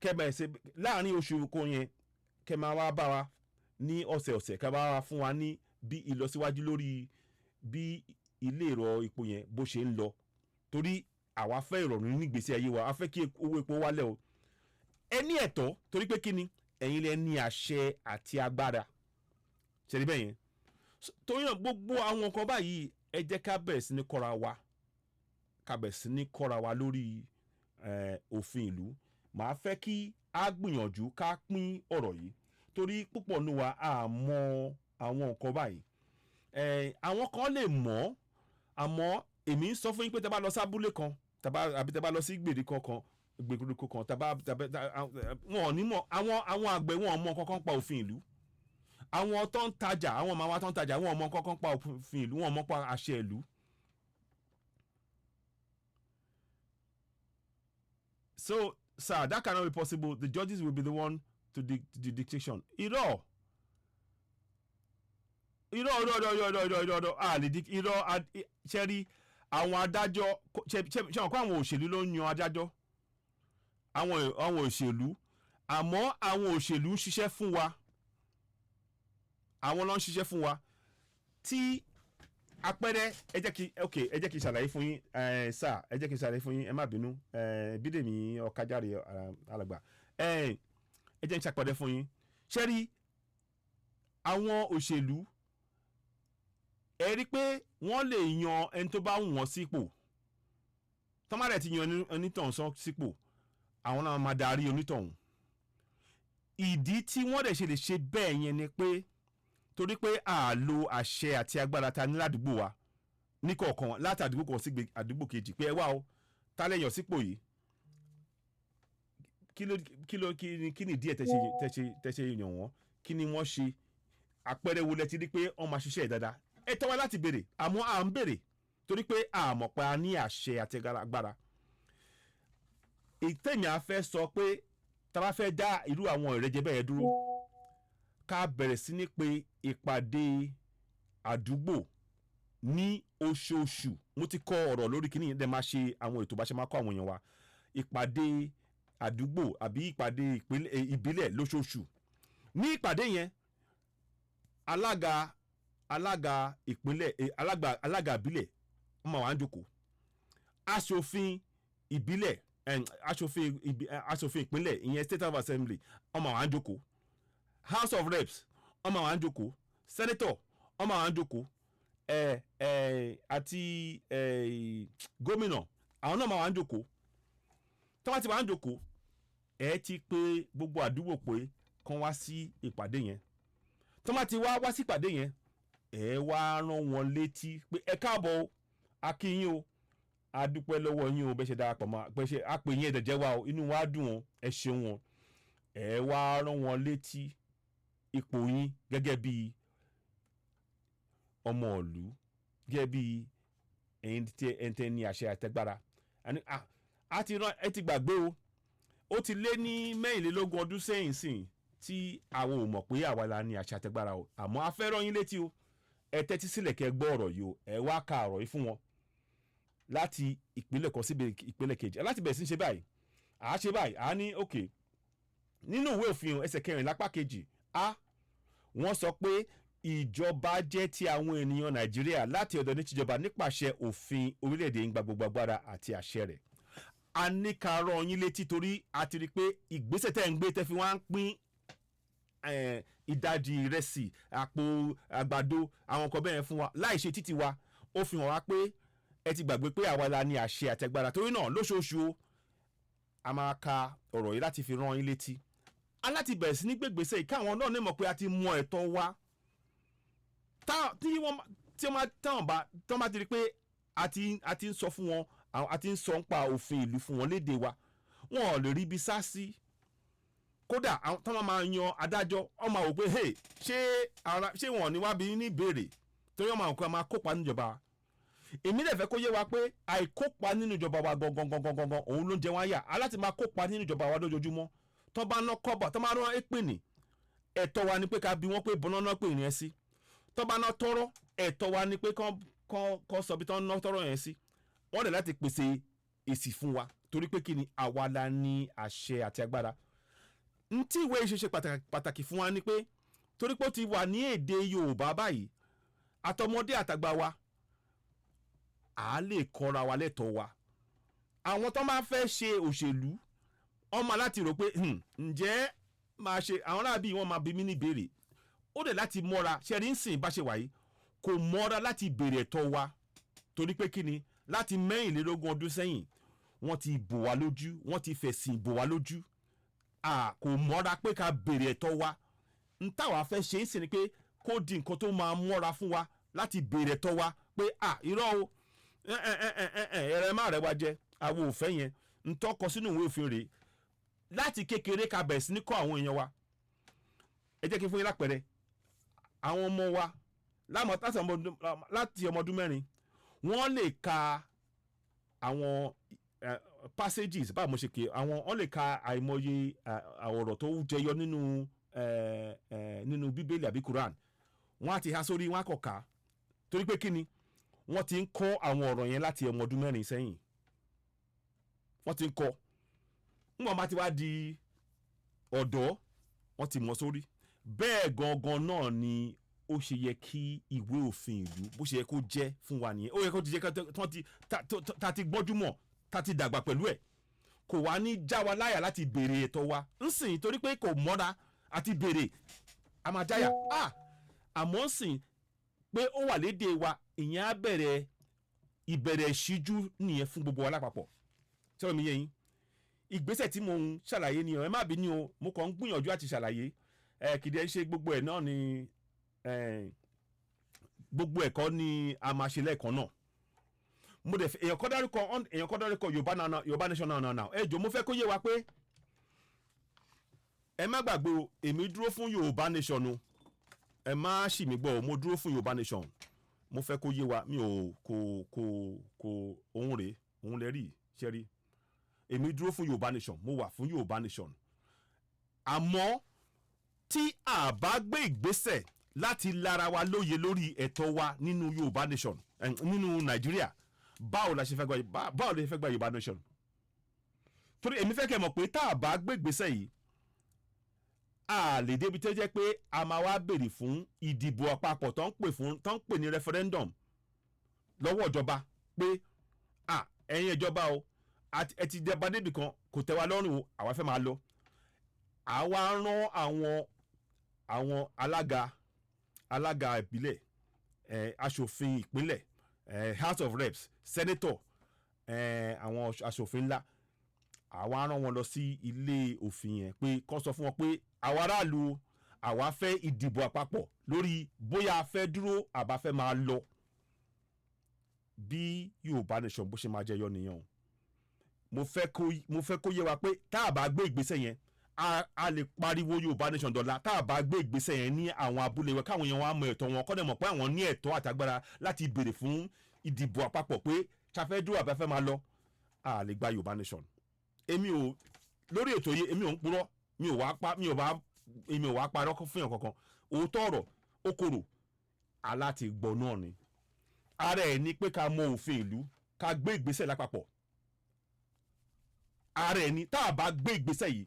kẹbẹ̀ ṣe láàrin oṣù kan yẹn kẹ máa wá bá wa ní ọ̀sẹ̀ kẹ bá wa fún wa ní bí ìlọsíwájú lórí bí ilé ìrọ̀ epo yẹn bó ṣe ń lọ torí àwa fẹ́ ìrọ̀rùn nígbésí ayé wa a fẹ́ kí owó epo wálẹ̀ o ẹ ní ẹ̀tọ́ torí pé kí ni ẹ̀yin lẹ ní àṣẹ àti agbára ṣẹlẹ̀ bẹ́ẹ̀ yẹn torí náà gbogbo àwọn nǹkan báyìí ẹ jẹ́ ká bẹ̀rẹ̀ sí ní kọ́ra wa lórí òfin ìlú màá fẹ́ kí a gbìyànjú ká pín ọ̀rọ̀ yìí torí púpọ̀ nù wa a mọ àwọn nǹkan báyìí àwọn kan lè mọ̀ àmọ́ èmi ń sọ fún yín pé tẹ́ bá lọ sábúlé kan àbí tẹ́ bá lọ sí gbèríko kan wọn ò ní mọ̀ àwọn àgbẹ̀ wọn ò mọ̀ kankan pa òfin ìlú àwọn tó ń tajà àwọn màmá tó ń tajà wọn ò mọ̀ kankan pa òfin ìlú wọn ò mọ̀ pa àṣẹ ìlú. So, sir, that cannot be possible. The judges will be the one to the dictation. Irọ́ ṣẹ́rí àwọn adájọ́ ṣe wọn kó àwọn òṣèlú ló ń yan adájọ́ àwọn òṣèlú àmọ́ àwọn òṣèlú ń ṣiṣẹ́ fún wa àwọn ló ń ṣiṣẹ́ fún wa tí àpẹẹrẹ ẹ jẹ́ kí n ṣàlàyé fún yín sir ẹ jẹ́ kí n ṣàlàyé fún yín ẹ má bínú Bídèmí Ọ̀kájàre alàgbà ẹ jẹ́ kí n ṣàpẹẹrẹ fún yín ṣẹ́rí àwọn òṣèlú ẹ rí pé wọ́n lè yan ẹni tó bá wù wọ́n sípò tọ́mọ́dé ti yan onítọ̀hún sípò àwọn náà máa darí onítọ̀hún ìdí tí wọ́n dẹ̀ ṣe lè ṣe bẹ́ẹ̀ yẹn ni pé torí pé a lo àṣẹ àti agbára ta ní ládùúgbò wa ní kọ̀ọ̀kan láti àdúgbò kan sí àdúgbò kejì pé ẹ wá o ta lẹ́yìn sípò yìí kí ni díẹ̀ tẹ́ ṣe yàn wọ́n kí ni wọ́n ṣe àpẹẹrẹ wo lẹ ti rí pé wọ́n máa ṣiṣẹ́ dáadáa ẹ tọ́ wa láti béèrè àmọ́ à ń béèrè torí pé a mọ̀ pé a ní àṣẹ àti agbára ìtẹ̀mí a fẹ́ sọ pé tá a bá fẹ́ dá irú àwọn ìrẹ́jẹ bẹ́ẹ̀ dúró ká bẹ̀rẹ̀ sí ní pé ìpàdé àdúgbò ní oṣooṣù mo ti kọ ọ̀rọ̀ lórí kíní yẹn dẹ̀ máa ṣe àwọn ètò bá ṣe máa kọ́ àwọn èèyàn wa ìpàdé àdúgbò àbí ìpàdé ìbílẹ̀ lóṣooṣù ní ìpàdé yẹn alága ìpínlẹ̀ alága ìbílẹ̀ wọ́n máa wà ń jókòó aṣòfin ìbílẹ̀ aṣòfin ìpínlẹ̀ ìyẹn state of assembly wọ́n máa wà ń jókòó house of reps wọ́n máa wà ń jókòó senator wọ́n máa wà ń jókòó àti gómìnà àwọn náà máa wà ń jókòó tí wọ́n ti wà ń jókòó ẹ ti pé gbogbo àdúgbò pé kán wá sí ìpàdé yẹn tí wọ́n ti wá sí ìpàdé yẹn ẹ wá rán wọn létí pé ẹ káàbọ̀ o a kí yín o a dúpẹ́ lọ́wọ́ yín o bẹ́ẹ̀ ṣe darapọ̀ mọ́ bẹ́ẹ̀ ṣe àpè yín ẹ̀dẹ̀jẹ̀ wa o inú wa dùn o ẹ ṣeun o ẹ wá rán wọn létí ipò yín gẹ́gẹ́ bí ọmọ ìlú gẹ́gẹ́ bí ẹ̀yin tẹ́ ní àṣẹ àtẹgbára a ti rán ẹ ti gbàgbé o ó ti lé ní 24 ọdún sẹ́yìn sìn tí àwọn ò mọ̀ pé àwa la ní àṣẹ àtẹgbára o àmọ́ a fẹ́ rán yín létí o ẹ tẹ́tí sílẹ̀ kẹ́ gbọ́ ọ̀rọ̀ yìí o ẹ wá ka ọ̀rọ̀ yìí fún wọn láti ìpínlẹ̀ kan síbi ìpínlẹ̀ kejì láti bẹ̀rẹ̀ sí ṣe báyìí ṣe báyìí ní òkè nínú ìwé òfin ẹsẹ̀ 4 lápá kejì wọ́n sọ pé ìjọba jẹ́ ti àwọn ènìyàn Nàìjíríà láti ọ̀dọ̀ níjọba nípasẹ̀ òfin orílẹ̀-èdè ń gba gbogbo agbára àti àṣẹ rẹ̀ a ní ká rán yín létí torí a ti rí i pé ìgbésẹ̀ tẹ́ ń gbé tẹ́ fi wá ń pín ìdajì ìrẹsì àpò àgbàdo àwọn nǹkan bẹ́ẹ̀ fún wa láì ṣe títí wa ó fi hàn wá pé ẹ ti gbàgbé pé àwa la ní àṣẹ àtẹgbára torí náà lóṣooṣù a máa ka ọ̀rọ̀ yìí láti fi rán yín létí aláti bẹ̀rẹ̀ sí ní gbégbèsè yìí káwọn náà ní mọ̀ pé a ti mọ ẹ̀tọ́ wa tí wọ́n bá ti rí pé a ti ń sọ fún wọn a ti ń sọ nípa òfin ìlú fún wọn léde wa wọn ò lè rí ibi sá sí kódà tí wọ́n máa yan adájọ́ wọ́n máa wò pé hey ṣé wọn ò ní wá bí ní ìbéèrè torí wọ́n máa wò pé a máa kópa níjọba èmi dẹ̀ fẹ́ kó yé wa pé àìkópa nínú ìjọba wa gangan òun ló ń jẹ wá yà aláti máa kópa nínú ìjọba wa lójoojúmọ́ tó bá ná kọ́bà tó máa rán èpìnì ẹ̀tọ́ wa ni pé ká bi wọ́n pé bọ́ná ná pè yẹn sí tó bá ná tọ́rọ́ ẹ̀tọ́ wa ni pé kọ́ sọ bí tó ń ná tọ́rọ́ yẹn sí wọ́n dẹ̀ láti pèsè èsì fún wa torí pé kí ni àwa la ní àṣẹ àti agbára ntí ìwé yìí ṣe pàtàkì fún wa ni pé torí pé ó ti wà ní èdè Yorùbá báyìí àtọmọdé àtàgbà wa a lè kọ́ra wa lẹ́tọ̀ọ́ wa àwọn tó máa fẹ́ ṣe òṣèlú ọmọ láti rò pé ǹjẹ́ máa ṣe àwọn aráàbí wọn máa bí mí ní ìbéèrè ó dẹ̀ láti mọ́ra ṣẹ́rí ń sìn bá ṣe wáyé kò mọ́ra láti béèrè ẹ̀tọ́ wa torí pé kí ni láti 24 ọdún sẹ́yìn wọ́n ti bò wá lójú wọ́n ti fẹ̀sìn bò wá lójú kò mọ́ra pé ká béèrè ẹ̀tọ́ wa n táwa fẹ́ ṣe é sì ni pé kó di nǹkan tó máa mọ́ra fún wa láti béèrè ẹ̀tọ́ wa pé irọ́ o ẹ̀rẹ̀ má rẹ̀ wá jẹ́ àwọn òfẹ́ yẹn ń tọ́kọ sínú ìwé òfin rèé láti kékeré ká bẹ̀rẹ̀ sí ní kọ́ àwọn èèyàn wa ẹ jẹ́ kí n fún yín lápẹẹrẹ àwọn ọmọ wa láti ọmọ ọdún 4 wọ́n lè ka àwọn passages báwo mo ṣe ké wọ́n lè ka àìmọye ọ̀rọ̀ tó jẹyọ nínú bíbélì àbí Quran wọ́n á ti há sórí wọ́n á kọ̀ ká torí pé kí ni wọ́n ti ń kọ́ àwọn ọ̀rọ̀ yẹn láti ọmọ ọdún 4 sẹ́yìn wọ́n ti ń kọ́ nígbà máa ti wá di ọ̀dọ́ wọ́n ti mọ̀ sórí bẹ́ẹ̀ gangan náà ni ó ṣe yẹ kí ìwé òfin ìlú bó ṣe yẹ kó jẹ́ fún wa nìyẹn ó yẹ kó ti jẹ́ ta ti gbọ́njúmọ̀ ta ti dàgbà pẹ̀lú ẹ̀ kò wá ní já wa láyà láti béèrè ẹ̀tọ́ wa ń sìn torí pé kò mọ́ra àti béèrè a máa jáyà àmọ́ ń sìn pé ó wà lédè wa ìyẹn á bẹ̀rẹ̀ ìbẹ̀rẹ̀ ìṣíjú nìyẹn fún gbogbo wa lápapọ̀ sọ̀rọ̀ mi yé yín ìgbésẹ̀ tí mo ń ṣàlàyé ni ẹ má bí ní o mo kàn ń gbìyànjú àti ṣàlàyé kìdí ẹ ṣe gbogbo ẹ̀ náà ni gbogbo ẹ̀kọ́ ni a máa ṣe lẹ́ẹ̀kan náà mo dẹ̀ èèyàn kọ́ dárúkọ Yorùbá nation náà ẹ jọ̀ọ́ mo fẹ́ kó yé wa pé ẹ má gbàgbé o èmi dúró fún Yorùbá nation o ẹ má ṣì mí gbọ́ o mo dúró fún Yorùbá nation mo fẹ́ kó yé wa mi ò kò òun lè rí ṣẹ́rí èmi dúró fún Yorùbá nation mo wà fún Yorùbá nation àmọ́ tí a bá gbé ìgbésẹ̀ láti lára wa lóye lórí ẹ̀tọ́ wa nínú Yorùbá nation nínú Nàìjíríà báwo la ṣe fẹ́ gba Yorùbá nation torí èmi fẹ́ kẹ́ mọ̀ pé tá a bá gbé ìgbésẹ̀ yìí a lè débi tó jẹ́ pé a máa wá béèrè fún ìdìbò àpapọ̀ tó ń pè ní referendum lọ́wọ́ ìjọba pé ẹ̀yin ìjọba o ẹ ti dẹba débi kan kò tẹ́ wa lọ́rùn o àwa fẹ́ máa lọ àwa rán àwọn alága ìbílẹ̀ aṣòfin ìpínlẹ̀ House of Reps senator àwọn aṣòfin ńlá àwa rán wọn lọ sí ilé òfin yẹn pé kán sọ fún wọn pé àwa aráàlú àwa fẹ́ ìdìbò àpapọ̀ lórí bóyá a fẹ́ dúró àbá fẹ́ máa lọ bí Yorùbá nation bó ṣe máa jẹyọ nìyẹn o mo fẹ́ kó yé wa pé tá a bá gbé ìgbésẹ̀ yẹn a lè pariwo Yorùbá nation dọ́là tá a bá gbé ìgbésẹ̀ yẹn ní àwọn abúlé wa káwọn èèyàn wa mọ ẹ̀tọ́ wọn kọ́ dẹ̀ mọ̀ pé àwọn ní ẹ̀tọ́ àtagbára láti béèrè fún ìdìbò àpapọ̀ pé ṣàfẹ́ dúró àbá fẹ́ máa lọ a lè gba Yorùbá nation èmi ò lórí ètò yìí èmi ò ń purọ́ èmi ò wá parọ́ fún yàn kankan òótọ́ ọ̀rọ̀ ó korò aláti gbọ́ náà ni ara ẹ̀ ní pé ká mọ òfin ìlú ká gbé ìgbésẹ̀ lápapọ̀ ara ẹ̀ ní tá a bá gbé ìgbésẹ̀ yìí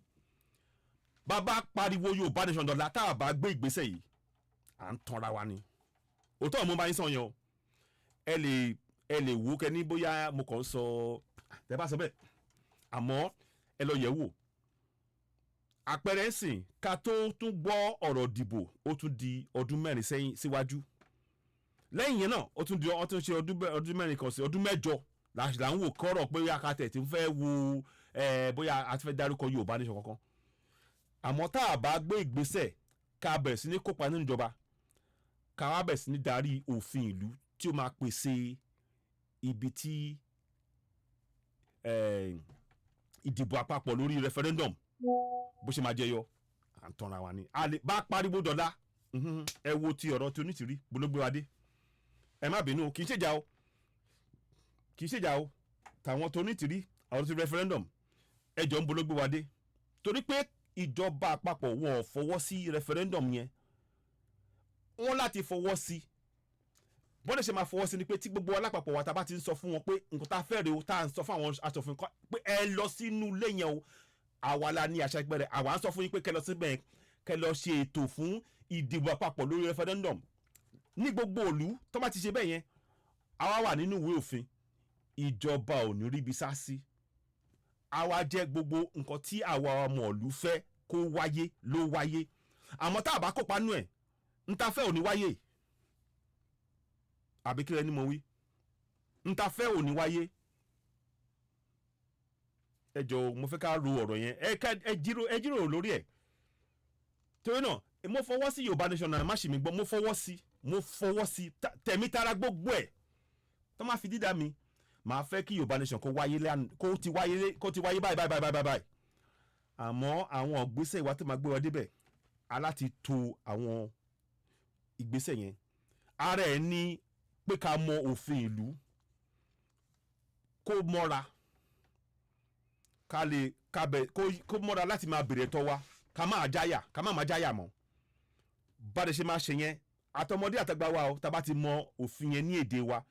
bàbá pariwo Yorùbá nation dọ́là tá a bá gbé ìgbésẹ̀ yìí à ń tanra wa ni òótọ́ mo bá yín sàn yẹn o ẹ lè wò kẹ́ ní bóyá mo kàn ń sọ tẹ́ bá sọ bẹ́ẹ̀ àmọ́ ẹ lọ yẹ̀ wò àpẹẹrẹ ń sìn ká tó tún gbọ́ ọ̀rọ̀ dìbò ó tún di ọdún mẹ́rin sẹ́yìn síwájú lẹ́yìn yẹn náà ó tún ṣe ọdún mẹ́rin kan sí ọdún mẹ́jọ là ń wò kọ́rọ̀ pé akátẹ̀ tí ń fẹ́ wo bóyá a ti fẹ́ dárúkọ Yorùbá nation kankan àmọ́ tá a bá gbé ìgbésẹ̀ ká bẹ̀rẹ̀ sí ní kópa nínú ìjọba ká wá bẹ̀rẹ̀ sí ní darí òfin ìlú tí ó máa pèsè ibi tí ìdìbò àpapọ̀ lórí referendum bó ṣe máa jẹyọ à ń tanra wa ni a lè bá pariwo dọ̀la ẹ wo ti ọ̀rọ̀ tí onítìrí bológbé wa dé ẹ má bínú kì í ṣèjà o tàwọn tó onítìrí àwọn ti referendum ẹjọ́ ń bológbé wa dé torí pé ìjọba àpapọ̀ wọn ò fọwọ́ sí referendum yẹn wọ́n láti fọwọ́ sí bọ́dẹ̀ ṣe máa fọwọ́ sí ni pé tí gbogbo alápapọ̀ wa ta bá ti ń sọ fún wọn pé nǹkan tá a fẹ́ rèé o tá à ń sọ fún àwọn aṣòfin pé ẹ lọ sínú ilé yẹn o àwa la ní àṣà ìpẹ́rẹ́ àwa ń sọ fún yín pé kẹ́ lọ síbẹ̀ kẹ́ lọ ṣe ètò fún ìdìbò àpapọ̀ lórí referendum ní gbogbo ìlú tó bá ti ṣe bẹ́ẹ̀ yẹn àwa wà nínú ìwé òfin ìjọba ò ní ríbi sá sí àwa jẹ́ gbogbo nǹkan tí àwa ọmọ ìlú fẹ́ kó wáyé ló wáyé àmọ́ tá a bá kópa nú ẹ̀ ń ta fẹ́ ò ní wáyé àbí kílẹ̀ ni mo wí ń ta fẹ́ ò ní wáyé ẹ jọ̀ọ́ mo fẹ́ ká ro ọ̀rọ̀ yẹn ẹ jíròrò lórí ẹ̀ torí náà mo fọwọ́ sí Yorùbá nation náà má ṣe mi gbọ́ mo fọwọ́ sí tẹ̀mí tara gbogbo ẹ̀ tó máa fi dídá mi màá fẹ́ kí Yorùbá nation kó ti wáyé báyìí àmọ́ àwọn ìgbésẹ̀ ìwà tó máa gbé wa débẹ̀ aláti to àwọn ìgbésẹ̀ yẹn ara ẹ̀ ní pé ká mọ òfin ìlú kó mọ́ra kó mọ́ra láti máa bèrè ẹ̀tọ́ wa ká má máa jáyà mọ́ báde ṣe máa ṣe yẹn àtọmọdé àtàgbà wa o tá bá ti mọ òfin yẹn ní èdè wa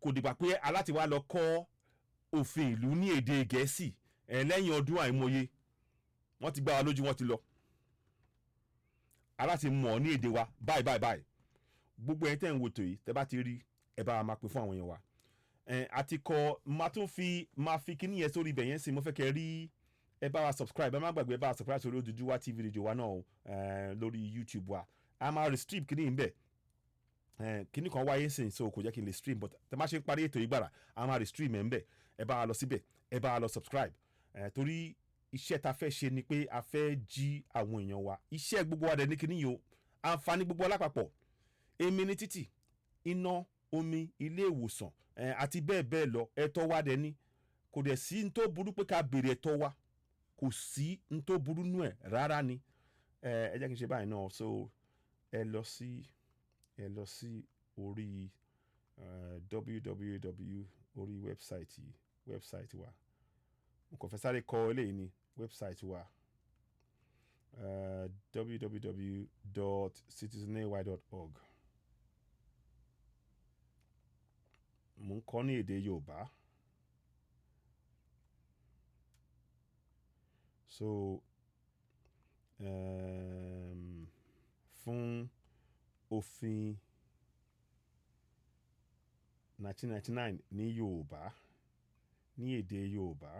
kò dìgbà pé aláti wá lọ kọ́ òfin ìlú ní èdè Gẹ̀ẹ́sì lẹ́yìn ọdún àìmọye wọ́n ti gbá wa lójú wọ́n ti lọ aláti mọ̀ ní èdè wa báyìí gbogbo ẹ̀yin tẹ́ ń wò tó yìí tẹ́ bá ti rí ẹ bá máa pè fún àwọn èèyàn wa àti kọ máa fi kíní yẹn sórí ibẹ̀ yẹn sì mo fẹ́ kẹ́ rí ẹ bá wa subscribe ẹ má gbàgbé ẹ bá wa subscribe sórí Oduduwa TV rédíò wa náà lórí YouTube wa a máa restrict kíní yìí ń bẹ̀ kíní kan wáyé sìn so kò jẹ́ kí n lè stream but tẹ́ bá ṣe ń parí ètò yìí gbàrà a máa restrict ẹ̀ ń bẹ̀ ẹ bá wa lọ síbẹ̀ ẹ bá wa lọ subscribe torí iṣẹ́ ta fẹ́ ṣe ni pé a fẹ́ jí àwọn èèyàn wa iṣẹ́ gbogbo wa dẹ̀ ní kíní yìí o àǹfààní gbogbo alápapọ̀ èmi ní títì iná omi ilé ìwòsàn àti bẹ́ẹ̀ bẹ́ẹ̀ lọ ẹ̀tọ́ wa dẹ̀ ni kò dẹ̀ sí n tó burú pé ká béèrè ẹ̀tọ́ wa kò sí n tó burú nú ẹ̀ rárá ni ẹ jẹ́ kí n ṣe báyìí náà so ẹ lọ sí orí www orí website wa mo kàn fẹ́ sáré kọ eléyìí ní website wa www.citizenay.org mo ń kọ ní èdè Yorùbá so fún òfin 1999 ní Yorùbá ní èdè Yorùbá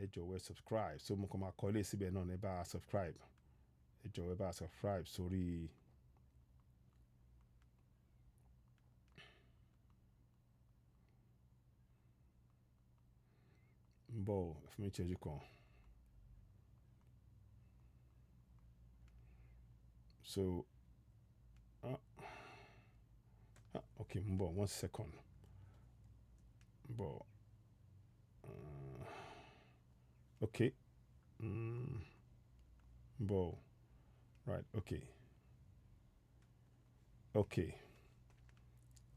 ẹ jọ̀wọ́ subscribe so mo kàn máa kọ ilé síbẹ̀ náà ẹ bá subscribe ẹ jọ̀wọ́ ẹ bá subscribe sórí ń bọ̀ fún mi ìṣẹ́jú kan so okay ń bọ̀ 1 second ń bọ̀ okay ball right okay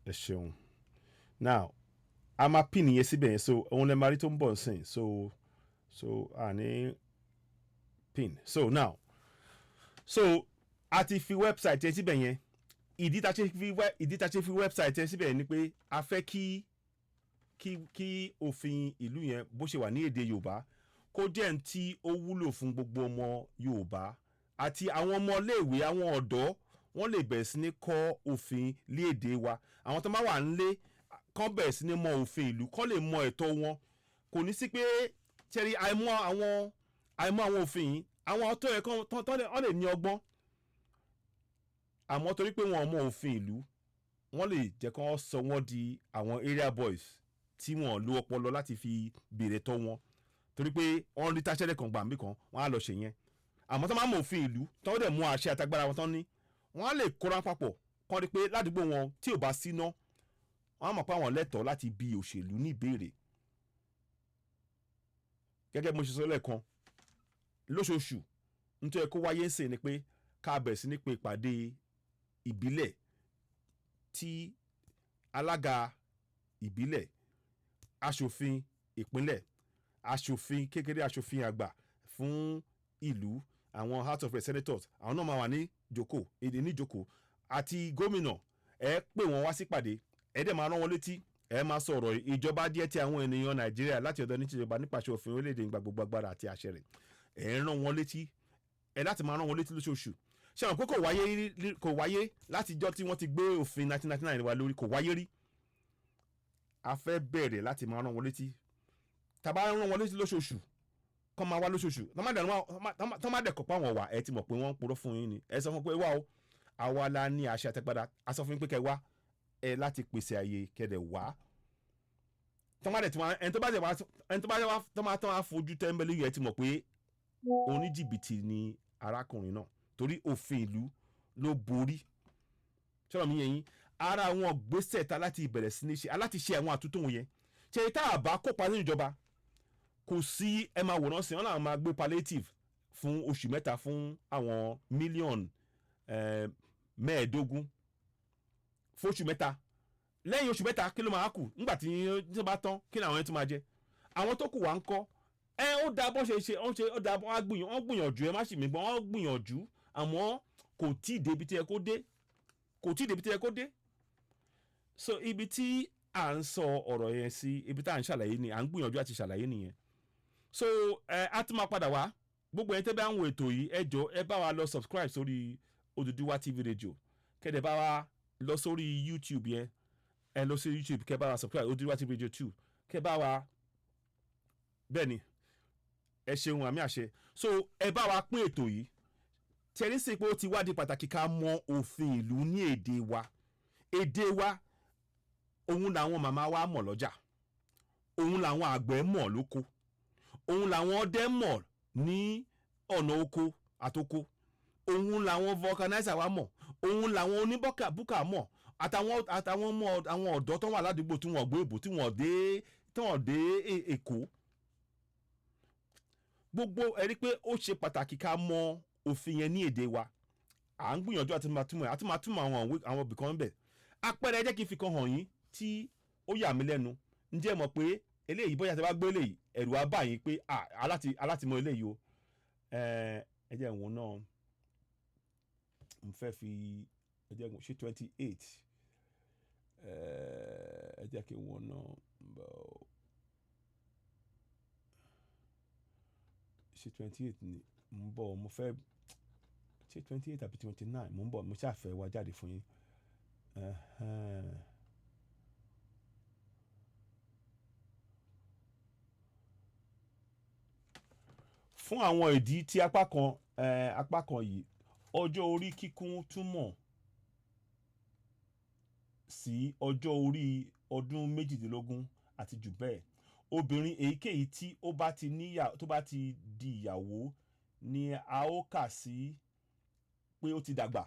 ẹ ṣeun now a máa pin yẹn síbẹ̀ yẹn so òun lè máa rí tó ń bọ̀ nsìn so àní pin so now so a ti fi website yẹn síbẹ̀ yẹn ìdí tá a ṣe fi website yẹn síbẹ̀ yẹn ni pé a fẹ́ kí òfin ìlú yẹn bó ṣe wà ní èdè Yorùbá kó jẹ́ n tí ó wúlò fún gbogbo ọmọ Yorùbá àti àwọn ọmọ iléèwé àwọn ọ̀dọ́ wọ́n lè bẹ̀rẹ̀ sí ní kọ́ òfin léèdè wa àwọn tó máa wà nílé kán bẹ̀rẹ̀ sí ní mọ òfin ìlú kán lè mọ ẹ̀tọ́ wọn kò ní sí pé tẹ́rí àìmọ̀ àwọn òfin yìí àwọn tó yẹ kán lè ní ọgbọ́n àmọ́ torí pé wọn ò mọ òfin ìlú wọ́n lè jẹ́ kán sọ wọ́n di àwọn area boys tí wọ́n lo ọpọlọ láti fi béèrè tọ́ wọn torí pé wọ́n rí táṣẹ́lẹ̀ kan gbàǹbì kan wọ́n á lọ ṣe yẹn àmọ́ tó máa mọ òfin ìlú tó wọ́n dẹ̀ mú àṣẹ àtagbára wọn tán ní wọ́n á lè kóra papọ̀ kán rí pé ládùúgbò wọn tí ò bá síná wọ́n á mọ̀ pé àwọn lẹ́tọ̀ọ́ láti bi òṣèlú ní ìbéèrè gẹ́gẹ́ bí mo ṣe sọ lẹ́ẹ̀kan lóṣooṣù nítorí kó wáyé ń sè ni pé ká bẹ̀rẹ̀ sí ní pé ìpàdé ìbílẹ̀ tí alága ìbílẹ̀ aṣòfin ìpínlẹ̀ aṣòfin kékeré aṣòfin àgbà fún ìlú àwọn house of senators àwọn náà máa wà ní jókòó èdè ní jókòó àti gómìnà ẹ pè wọ́n wá sípàdé ẹ dẹ̀ máa rán wọn létí ẹ máa sọ̀rọ̀ ìjọba díẹ̀ tí àwọn ènìyàn Nàìjíríà láti ọ̀dọ̀ ní tìjọba nípasẹ̀ òfin orílẹ̀-èdè ìgbà gbogbo agbára àti àṣẹ rẹ̀ ẹ rán wọn létí ẹ láti máa rán wọn létí lóṣooṣù ṣé àwọn pé kò wáyé látijọ́ tí wọ́n ti gbé òfin 1999 wa lórí kò wáyé rí a fẹ́ bẹ̀rẹ̀ láti máa rán wọn létí tàbá rán wọn létí lóṣooṣù kọ́ máa wá lóṣooṣù tọ́ má dẹ̀ kọ́ pa wọn wà ẹ ti mọ̀ pé wọ́n ń purọ́ fún yín ni ẹ sọ fún pé wá o àwa la ní àṣẹ àtẹgbádá a sọ fún yín pé kẹ́ wá ẹ láti pèsè àyè kẹ́dẹ̀ wá tọ́mádẹ̀ tí wọ́n ẹni tó bá wá tọ́ máa fojú tẹ́ńbẹ́lì yẹn ti mọ̀ pé oníjìbìtì ni arákùnrin náà torí òfin ìlú ló borí ṣọ́nà mi yẹn yín ara àwọn gbèsè ta láti bẹ̀rẹ̀ sí ní ṣe aláti ṣe àwọn àtúntò wọn yẹn ṣe tá a bá kópa nínú ìjọba kò sí ẹ máa wòran sí wọn làwọn máa gbé palliative fún oṣù mẹ́ta fún àwọn mílíọ̀nù mẹ́ẹ̀ẹ́dógún fún oṣù mẹ́ta lẹ́yìn oṣù mẹ́ta kí ló máa kù nígbà tí wọ́n bá tán kí ni àwọn yẹn tún máa jẹ àwọn tó kù wá ń kọ́ ó dáa bọ́n ṣe ó dáa wọ́n gbìyànjú ẹ má sì mí gbọ́n wọ́n gbìyànjú àmọ́ kò tí ì débi tí ẹ kó dé so ibi tí à ń sọ ọ̀rọ̀ yẹn sí ibi tí à ń ṣàlàyé ni à ń gbìyànjú àti ṣàlàyé nìyẹn so a tún máa padà wá gbogbo ẹni tẹ́ bá ń wo ètò yìí ẹ jọ̀ọ́ ẹ bá wa lọ subscribe sórí Oduduwa TV radio kẹ́dẹ̀ bá wa lọ sórí YouTube yẹn ẹ lọ sí YouTube kẹ́ bá wa subscribe Oduduwa TV radio 2 kẹ́ bá wa bẹ́ẹ̀ ni ẹ ṣeun àmì àṣẹ so ẹ bá wa pín ètò yìí tẹ̀lé sí pé ó ti wá di pàtàkì ká mọ òfin ìlú ní èdè wa òun làwọn màmá wa mọ̀ lọ́jà òun làwọn àgbẹ̀ mọ̀ lóko òun làwọn ọdẹ mọ̀ ní ọ̀nà oko àtoko òun làwọn vulcanizer wa mọ̀ òun làwọn oníbùkà mọ̀ àtàwọn ọmọ àwọn ọ̀dọ́ tó wà ládùúgbò tí wọ́n gbé ìbò tí wọ́n dé Èkó gbogbo ẹ rí pé ó ṣe pàtàkì ká mọ òfin yẹn ní èdè wa à ń gbìyànjú àti máa túmọ̀ àwọn ibìkan ń bẹ̀ àpẹẹrẹ ẹ jẹ́ kí n fi kan hàn yín tí ó yà mí lẹ́nu ǹjẹ́ mọ̀ pé eléyìí bóyá tí a bá gbé eléyìí ẹ̀rù á bà yín pé aláti mọ eléyìí o ẹ jẹ́ ìwọ̀n náà mo fẹ́ fi ẹ jẹ́ ṣe 28 ẹ jẹ́ kí ìwọ̀n náà ṣe 28 ni mo ń bọ̀ mo fẹ́ ṣe 28 àbí 29 mo ń bọ̀ mo ṣàfẹ́ wá jáde fún yín. Fún àwọn ìdí tí apá kan yìí ọjọ́ orí kíkún túmọ̀ sí ọjọ́ orí ọdún méjìdínlógún àti jù bẹ́ẹ̀ obìnrin èyíkéyìí tí ó bá ti di ìyàwó ni a ó kà sí pé ó ti dàgbà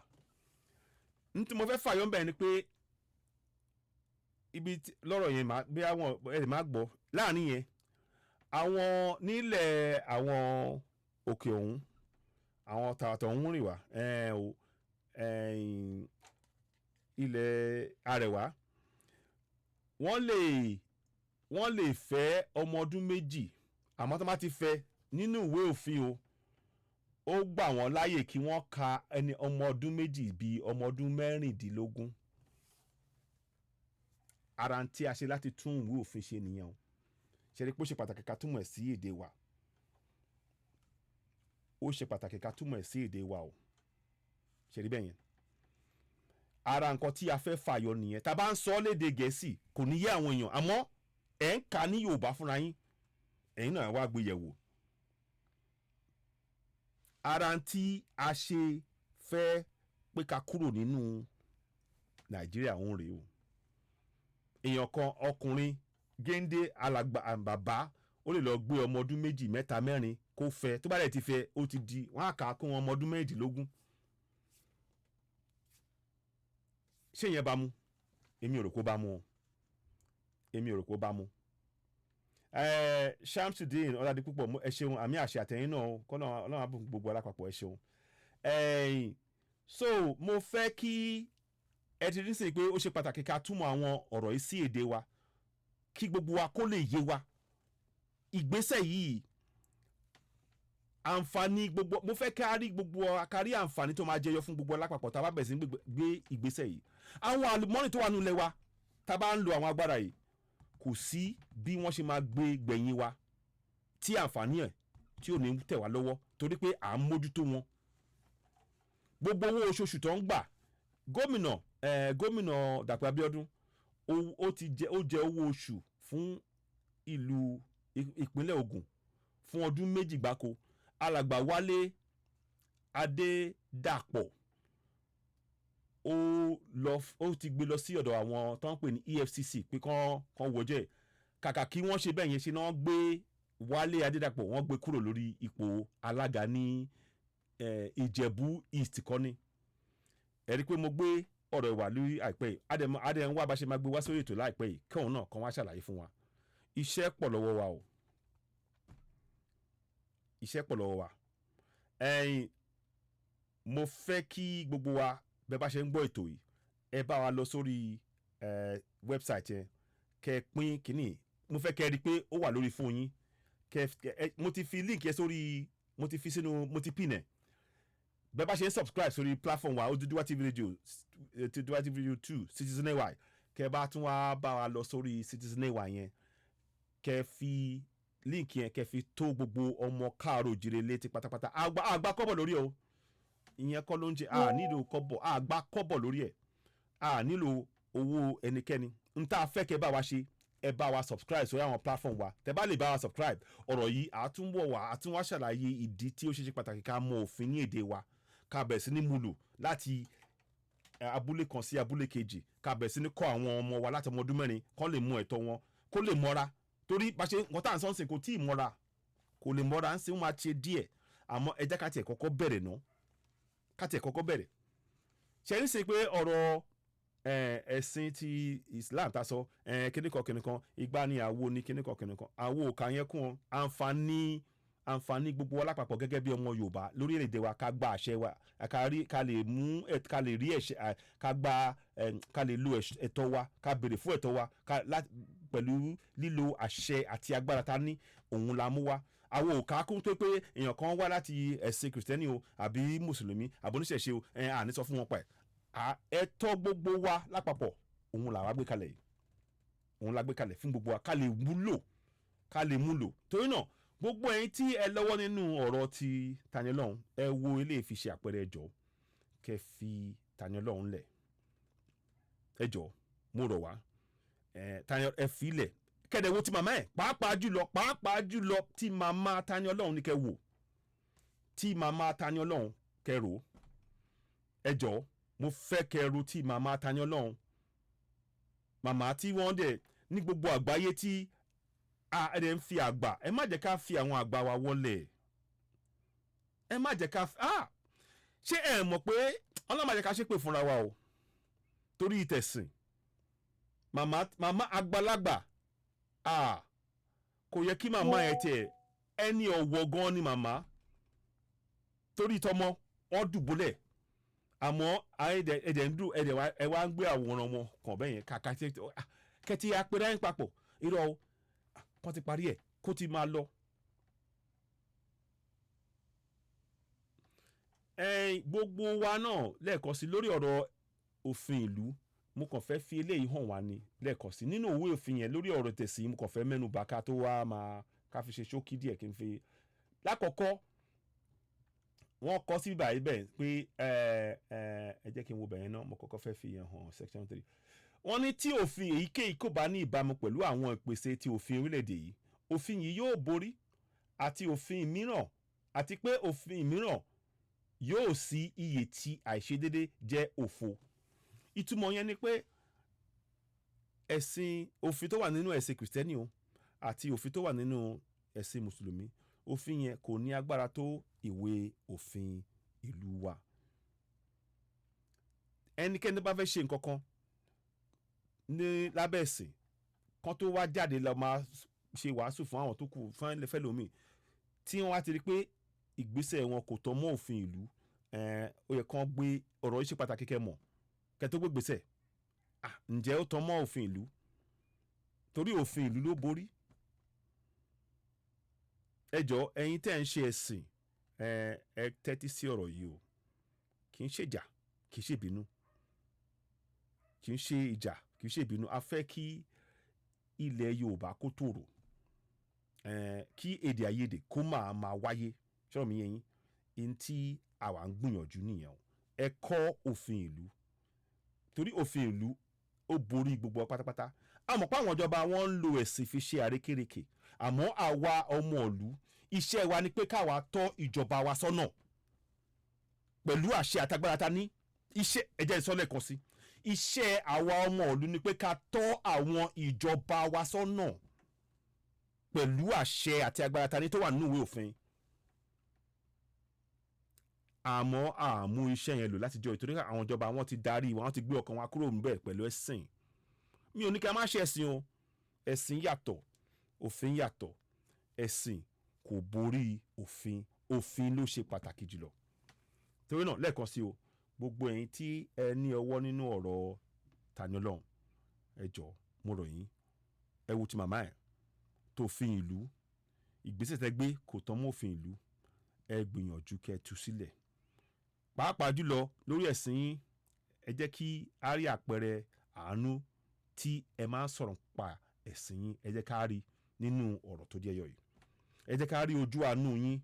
nítorí mo fẹ́ fàyọ́ bẹ́ẹ̀ ni pé ibi lọ́rọ̀ yẹn bí àwọn ẹ̀rì máa gbọ́ láàrin yẹn àwọn nílẹ̀ àwọn òkè ọ̀hún àwọn tààtà ọ̀hún rìn wá ilẹ̀ Arẹwà wọ́n lè fẹ́ ọmọ ọdún méjì àmọ́ tó bá ti fẹ́ nínú ìwé òfin ó gbà wọ́n láàyè kí wọ́n ka ẹni ọmọ ọdún méjì bíi ọmọ ọdún mẹ́rìndínlógún ara ń tí a ṣe láti tún ìwé òfin ṣe nìyẹn o ṣe rí pé ó ṣe pàtàkì ká túmọ̀ ẹ̀ sí èdè wa ó ṣe pàtàkì ká túmọ̀ ẹ̀ sí èdè wa o ṣe rí bẹ́ẹ̀ yẹn ara nǹkan tí a fẹ́ fàyọ nìyẹn tá a bá ń sọ lédè Gẹ̀ẹ́sì kò ní yé àwọn èèyàn àmọ́ ẹ̀ ń kà ní Yorùbá fúnra yín ẹ̀yin náà wá gbé yẹ̀wò ara tí a ṣe fẹ́ pé ká kúrò nínú Nàìjíríà òun rèé o èèyàn kan ọkùnrin géńdé alàgbà bàbá ó lè lọ gbé ọmọ ọdún méjì mẹ́ta mẹ́rin kó fẹ́ tó bá dẹ̀ ti fẹ́ ó ti di wọ́n á kà á kó wọn ọmọ ọdún mẹ́rìndínlógún ṣé ìyẹn bá mu èmi ò rò kó bá mu o èmi ò rò kó bá mu Shamsuddin Ọládipúpọ̀ ẹ ṣeun àmì àṣẹ àtẹ̀yìn náà kọ́nà ọlọ́run àbùkù gbogbo alápapọ̀ ẹ ṣeun so mo fẹ́ kí ẹ ti rí sí pé ó ṣe pàtàkì ká túmọ̀ àwọn ọ̀rọ̀ yìí sí èdè wa kí gbogbo wa kó lè yé wa ìgbésẹ̀ yìí àǹfààní gbogbo mo fẹ́ kárí gbogbo kárí àǹfààní tó máa jẹyọ fún gbogbo alápapọ̀ tá a bá bẹ̀rẹ̀ sí gbé ìgbésẹ̀ yìí àwọn àlùmọ́nì tó wà nílẹ̀ wa tá a bá ń lo àwọn agbára yìí kò sí bí wọ́n ṣe máa gbé gbẹ̀yìn wa tí àǹfààní ẹ̀ tí ò ní tẹ̀ wá lọ́wọ́ torí pé à ń mójútó wọn gbogbo owó oṣooṣù tó ń gbà gómìnà Dàpọ̀ Abíọ́dún ó jẹ owó oṣù fún ìlú ìpínlẹ̀ Ògùn fún ọdún méjì gbáko alàgbà Wálé Adédàpọ̀ ó ti gbé lọ sí ọ̀dọ̀ àwọn tó ń pè ní EFCC pé kán wọ́jẹ́ kàkà kí wọ́n ṣe bẹ́ẹ̀ yẹn ṣe náà gbé Wálé Adédàpọ̀ wọ́n gbé kúrò lórí ipò alága ní Ìjẹ̀bú East kọ́ni ẹ rí i pé mo gbé ọ̀rọ̀ ìwà lórí àìpẹ́ yìí adẹ̀ ń wá bá ṣe máa gbé wá sórí ètò láìpẹ́ yìí kí òun náà kan wá ṣàlàyé fún wa iṣẹ́ pọ̀ lọ́wọ́ wa o iṣẹ́ pọ̀ lọ́wọ́ wa mo fẹ́ kí gbogbo wa bẹ́ẹ̀ bá ṣe ń gbọ́ ètò yìí ẹ bá wa lọ sórí website yẹn kẹ́ pín kínní mo fẹ́ kẹ́ rí i pé ó wà lórí fún yín mo ti fi link yẹn sórí mo ti fi sínú mo ti pin ẹ̀ bẹ́ẹ̀ bá ṣe ń subscribe sórí platform wa Oduduwa TV radio Oduduwa TV radio 2 Citizen AY kẹ́ bá tún wá bá wa lọ sórí Citizen AY yẹn kẹ́ fi link yẹn kẹ́ fi tó gbogbo ọmọ káàró òjìrè létí pátápátá àgbà kọ́bọ̀ lórí ẹ̀ o ìyẹn kọ́ ló ń jẹ́ nílò kọ́bọ̀ àgbà kọ́bọ̀ lórí ẹ̀ nílò owó ẹnikẹ́ni n tá a fẹ́ kẹ́ bá wa ṣe ẹ bá wa subscribe sórí àwọn platform wa tẹ́ bá lè bá wa subscribe ọ̀rọ̀ yìí àtúnwá ṣàlàyé ìdí tí ó ṣe pàtàkì ká mọ òfin ní èdè wa ká bẹ̀rẹ̀ sí ní múlò láti abúlé kan sí abúlé kejì ká bẹ̀rẹ̀ sí ní kọ́ àwọn ọmọ wa láti ọmọ ọdún mẹ́rin kán lè mú ẹ̀tọ́ wọn kó lè mọ́ra torí bá ṣe nǹkan tá à ń sọ́nsìn kò tí ì mọ́ra kò lè mọ́ra ń sìn ó máa ṣe díẹ̀ àmọ́ ẹ jẹ́ ká tiẹ̀ kọ́kọ́ bẹ̀rẹ̀ ná ká tiẹ̀ kọ́kọ́ bẹ̀rẹ̀ ṣe ní sè pé ọ̀rọ̀ ẹ̀sìn ti Islam ta sọ kíníkan ìgbà ni àwo ni kíníkan àwo òkà yẹn kún àǹfààní gbogbo wa lápapọ̀ gẹ́gẹ́ bí ọmọ Yorùbá lórílẹ̀‐èdè wa ká gba àṣẹ wa ká lè rí ẹ̀ṣẹ̀ ká lè lo ẹ̀tọ́ wa ká béèrè fún ẹ̀tọ́ wa pẹ̀lú lílo àṣẹ àti agbára ta ní òun la mú wa àwọn òkà kún tó pé èèyàn kan wá láti ẹ̀sìn kìrìsìtẹ́nì o àbí mùsùlùmí àbí oníṣẹ̀ṣe o àní sọ fún wọn pa ẹ̀tọ́ gbogbo wa lápapọ̀ òun làwa gbé kalẹ̀ yìí òun la gbé kalẹ̀ fún gbogbo wa ká lè múlò torí náà gbogbo ẹ̀yin tí ẹ lọ́wọ́ nínú ọ̀rọ̀ ti Tani Olohun ẹ wo ilé fi ṣe àpẹẹrẹ ẹjọ́ kẹ́ fi Tani Olohun lẹ̀ ẹjọ́ mo rọ̀ wá ẹ fi lẹ̀ kẹ́dẹ̀ wo ti màmá ẹ̀ pàápàá jùlọ tí màmá Tani Olohun ní kẹ́ wò tí màmá Tani Olohun kẹ́ rò ẹjọ́ mo fẹ́ kẹ́ ro tí màmá Tani Olohun màmá tí wọ́n dẹ̀ ní gbogbo àgbáyé tí ẹ̀dẹ̀ ń fi àgbà ẹ má jẹ́ ká fi àwọn àgbà wa wọlé ẹ má jẹ́ ká ṣé ẹ mọ̀ pé ọlọ́mọ jẹ́ ká ṣépè fúnra wa o torí ìtẹ̀sìn màmá àgbàlagbà kò yẹ kí màmá ẹ tiẹ̀ ẹni ọ̀wọ̀ gan ni màmá torí tọmọ wọn dùbúlẹ̀ àmọ́ ẹ̀dẹ̀ ń dùn ẹ wá ń gbé àwòrán wọn kàn bẹ́yẹn kàkà kẹ́tì apẹ̀rẹ̀ ń papọ̀ irọ́ o wọ́n ti parí ẹ̀ kó ti máa lọ. Gbogbo wa náà lẹ́ẹ̀kan sí lórí ọ̀rọ̀ òfin ìlú mo kàn fẹ́ fi eléyìí hàn wá ní lẹ́ẹ̀kan sí nínú òwe òfin yẹn lórí ọ̀rọ̀ tẹ̀sí mo kàn fẹ́ mẹ́nu bà ká tó wá máa ká fi ṣe ṣókí díẹ̀ kí n fi lákọ̀ọ́kọ́ wọ́n kọ́ sí báyìí bẹ́ẹ̀ pé ẹ jẹ́ kí n wo bẹ̀yẹn náà mo kọ́kọ́ fẹ́ fi yẹn hàn section 3 wọ́n ní tí òfin èyíkéyìí kò bá ní ìbámu pẹ̀lú àwọn ìpèsè ti òfin orílẹ̀-èdè yìí òfin yìí yóò borí àti òfin mìíràn àti pé òfin mìíràn yóò sí iye tí àìṣedédé jẹ́ òfo ìtumọ̀ yẹn ni pé ẹ̀sìn òfin tó wà nínú ẹ̀sìn kìrìsìtẹ́nì o àti òfin tó wà nínú ẹ̀sìn mùsùlùmí òfin yẹn kò ní agbára tó ìwé òfin ìlú wa ẹnikẹ́ni bá fẹ́ ṣe nǹkan kan ní lábẹ́ ẹ̀sìn kan tó wá jáde lọ máa ṣe wàásù fún àwọn tó kù fún ẹlẹ́fẹ́lómi tí wọ́n wá ti rí pé ìgbésẹ̀ wọn kò tọ́ mọ́ òfin ìlú ó yẹ kán gbé ọ̀rọ̀ yìí ṣe pàtàkì kẹ́ mọ̀ kẹ́ tó gbé gbèsè ǹjẹ́ ó tọ́ mọ́ òfin ìlú torí òfin ìlú ló borí ẹ jọ̀ọ́ ẹ̀yin tẹ́ ń ṣe ẹ̀sìn ẹ tẹ́tí sí ọ̀rọ̀ yìí o kì í ṣèjà kì í ṣèbínú kì í ṣe ìjà kì í ṣe ìbínú a fẹ́ kí ilẹ̀ Yorùbá kó tòrò kí èdè àìyedè kó máa wáyé ṣọ́ọ̀ mi yẹn yín tí àwa ń gbìyànjú nìyẹn o ẹ kọ́ òfin ìlú torí òfin ìlú ó borí gbogbo pátápátá àmọ́ pé àwọn ìjọba wọn ń lo ẹ̀sìn fi ṣe àrékérekè àmọ́ àwa ọmọ ìlú iṣẹ́ wa ni pé káwa tọ́ ìjọba wa sọ́nà pẹ̀lú àṣẹ àtagbára ta ní iṣẹ́ ẹ̀jẹ̀ ìsọ́lẹ̀ kan sí iṣẹ́ àwa ọmọ ìlú ni pé ká tọ́ àwọn ìjọba wa sọ́nà pẹ̀lú àṣẹ àti agbára ta ní tó wà nínú ìwé òfin àmọ́ àmú iṣẹ́ yẹn lò láti jọ ìtorí àwọn ìjọba wọn ti darí wọn ti gbé ọkàn wa kúrò níbẹ̀ pẹ̀lú ẹ̀sìn mi ò ní ká má ṣe ẹ̀sìn o ẹ̀sìn yàtọ̀ òfin yàtọ̀ ẹ̀sìn kò borí òfin òfin ló ṣe pàtàkì jùlọ torí náà lẹ́ẹ̀kan sí o gbogbo ẹ̀yin tí ẹ ní ọwọ́ nínú ọ̀rọ̀ Tani Olohun ẹ jọ̀ọ́ mo rọ̀ yín ẹ wo ti màmá ẹ̀ tó fin ìlú ìgbésẹ̀ tẹ́ gbé kò tọ́ mọ́ òfin ìlú ẹ gbìyànjú kẹ́ tú sílẹ̀ pàápàá jùlọ lórí ẹ̀sìn yín ẹ jẹ́ kí a rí àpẹẹrẹ àánú tí ẹ máa ń sọ̀rọ̀ pa ẹ̀sìn yín ẹ jẹ́ ká rí nínú ọ̀rọ̀ tó jẹyọ yìí ẹ jẹ́ ká rí ojú àánú yín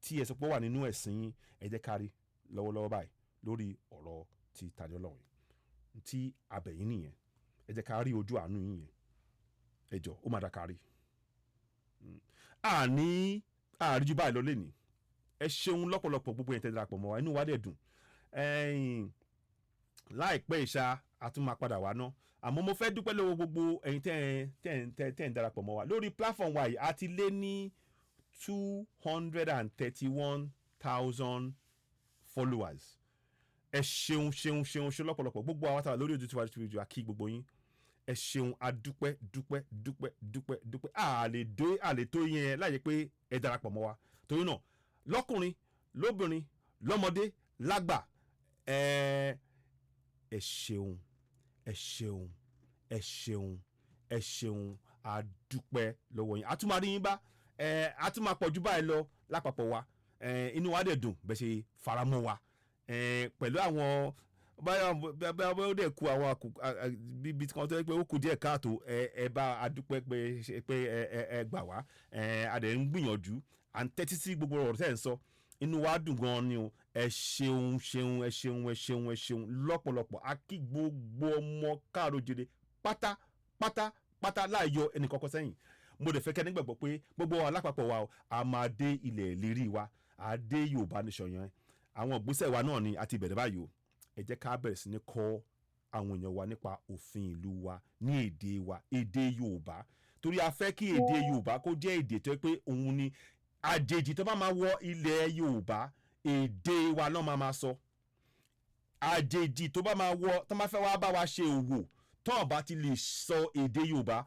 tí ẹ sọ pé wà nínú ẹ̀sìn yín ẹ jẹ́ ká rí lọ́wọ́lọ́wọ́ báyìí lórí ọ̀rọ̀ ti Tani Olohun yìí tí abẹ̀yìn nìyẹn ẹ jẹ́ ká rí ojú àánú yín yẹn ẹ jọ̀ọ́ ó máa dá ká rí àríjú báyìí lọ lẹ́nìí ẹ ṣeun lọ́pọ̀lọpọ̀ gbogbo yẹn tẹ́ darapọ̀ mọ́ wa inú wa dẹ̀ dùn láìpẹ́ ìṣá a tún máa padà wá ná àmọ́ mo fẹ́ dúpẹ́ lọ́wọ́ gbogbo ẹ̀yin tẹ́ ń darapọ̀ mọ́ wa lórí platform wa yìí a ti lé ní 231,000 followers. Ẹ ṣeun lọ́pọ̀lọpọ̀ gbogbo àwọn àtàwọn lórí Oduduwa TV àkí gbogbo yín. Ẹ ṣeun adúpẹ́ dúpẹ́ àlè tó yẹn láyé pé ẹ darapọ̀ mọ́ wa. Torí náà lọ́kùnrin lóbìnrin lọ́mọdé lágbà ẹ ṣeun adúpẹ́ lọ́wọ́ yín. A tún máa rí yín bá a tún máa pọ̀jù báyìí lọ lápapọ̀ wa. Inú wa dẹ̀ dùn bẹ́ẹ̀ ṣe faramọ́ wa pẹ̀lú àwọn báyọ̀ ó dẹ̀ ku àwọn bíbí kan tó yẹ pé ó kù díẹ̀ káàtó ẹ bá a dúpẹ́ pé ẹ gbà wá a dẹ̀ ń gbìyànjú à ń tẹ́tí sí gbogbo ọ̀rọ̀ tẹ́ ẹ̀ ń sọ inú wa dùn gan-an ni o ẹ ṣeun lọ́pọ̀lọpọ̀ a kí gbogbo ọmọ káàró jèrè pátápátá láàyò ẹnì kọ́kọ́ sẹ́yìn mo dẹ̀ fẹ́ kẹ́ nígbàgbọ́ pé gbogbo wa lápapọ̀ wa a máa dé ilẹ̀ ìlérí wa a dé Yorùbá nation yẹn àwọn ìgbésẹ̀ wa náà ni a ti bẹ̀rẹ̀ báyìí o ẹ jẹ́ ká bẹ̀rẹ̀ sí ní kọ́ àwọn èèyàn wa nípa òfin ìlú wa ní èdè wa èdè Yorùbá torí a fẹ́ kí èdè Yorùbá kó jẹ́ èdè tó yẹ pé òun ni àjèjì tó bá máa wọ ilẹ̀ Yorùbá èdè wa náà máa sọ àjèjì tó bá máa wọ tó bá fẹ́ wá bá wa ṣe òwò tó bá ti lè sọ èdè Yorùbá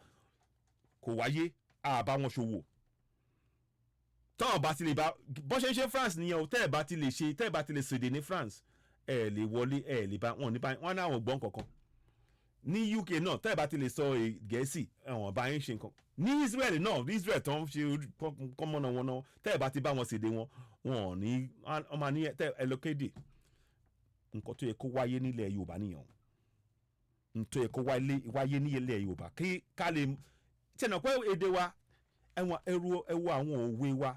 kò wáyé àbá wọn ṣòwò tọ́wọ́n bá ti lè bá bọ́ ṣe ń ṣe France nìyẹn o tẹ́ ẹ̀ bá ti lè ṣèdè ní France ẹ̀ lè wọlé ẹ̀ lè bá wọn ní báyìí wọn náà wọn gbọ́n kankan ní UK náà tẹ́ ẹ̀ bá ti lè sọ Gẹ̀ẹ́sì ẹ̀wọ̀n bá yín ṣe nǹkan ní Israel náà Israel tó ń ṣe kọ́mọ́nà wọn náà tẹ́ ẹ̀ bá ti bá wọn ṣèdè wọn wọn ní ọmọ ní tẹ́ ẹ lọ kéde nǹkan tó yẹ kó wáyé nílẹ̀ Yorùbá nìyẹn nǹkan tó yẹ kó wáyé nílẹ̀ Yorùbá ká lè tẹ̀nà pé èdè wa ẹ̀wọ̀n ẹ̀wọ̀ àwọn òwe wa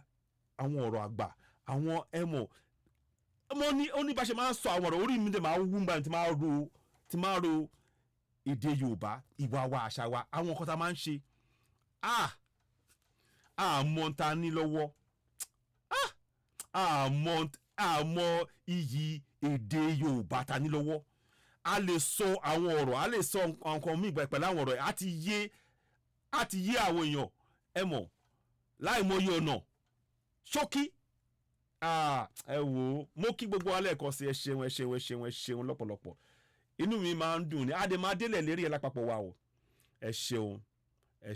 àwọn ọ̀rọ̀ àgbà àwọn ẹ̀mọ̀ ó ní bá ṣe máa ń sọ àwọn ọ̀rọ̀ orí mi dẹ̀ máa wú báyìí tí máa ro èdè Yorùbá ìwà wa àṣà wa àwọn nǹkan tá a máa ń ṣe àmọ́ ta ní lọ́wọ́ àmọ́ iyì èdè Yorùbá ta ní lọ́wọ́ a lè sọ àwọn ọ̀rọ̀ a lè sọ nǹkan míì pẹ̀lú àwọn ọ̀rọ̀ á ti yé àwọn èèyàn ẹ mọ̀ láì mọyì ọ̀nà ṣókí ẹ wò ó mo kí gbogbo alẹ́ ẹ̀kọ́ sí ẹ ṣeun lọ́pọ̀lọpọ̀ inú mi máa ń dùn ní adé máa délẹ̀ lérí ẹ̀ lápapọ̀ wa o ẹ ṣeun ẹ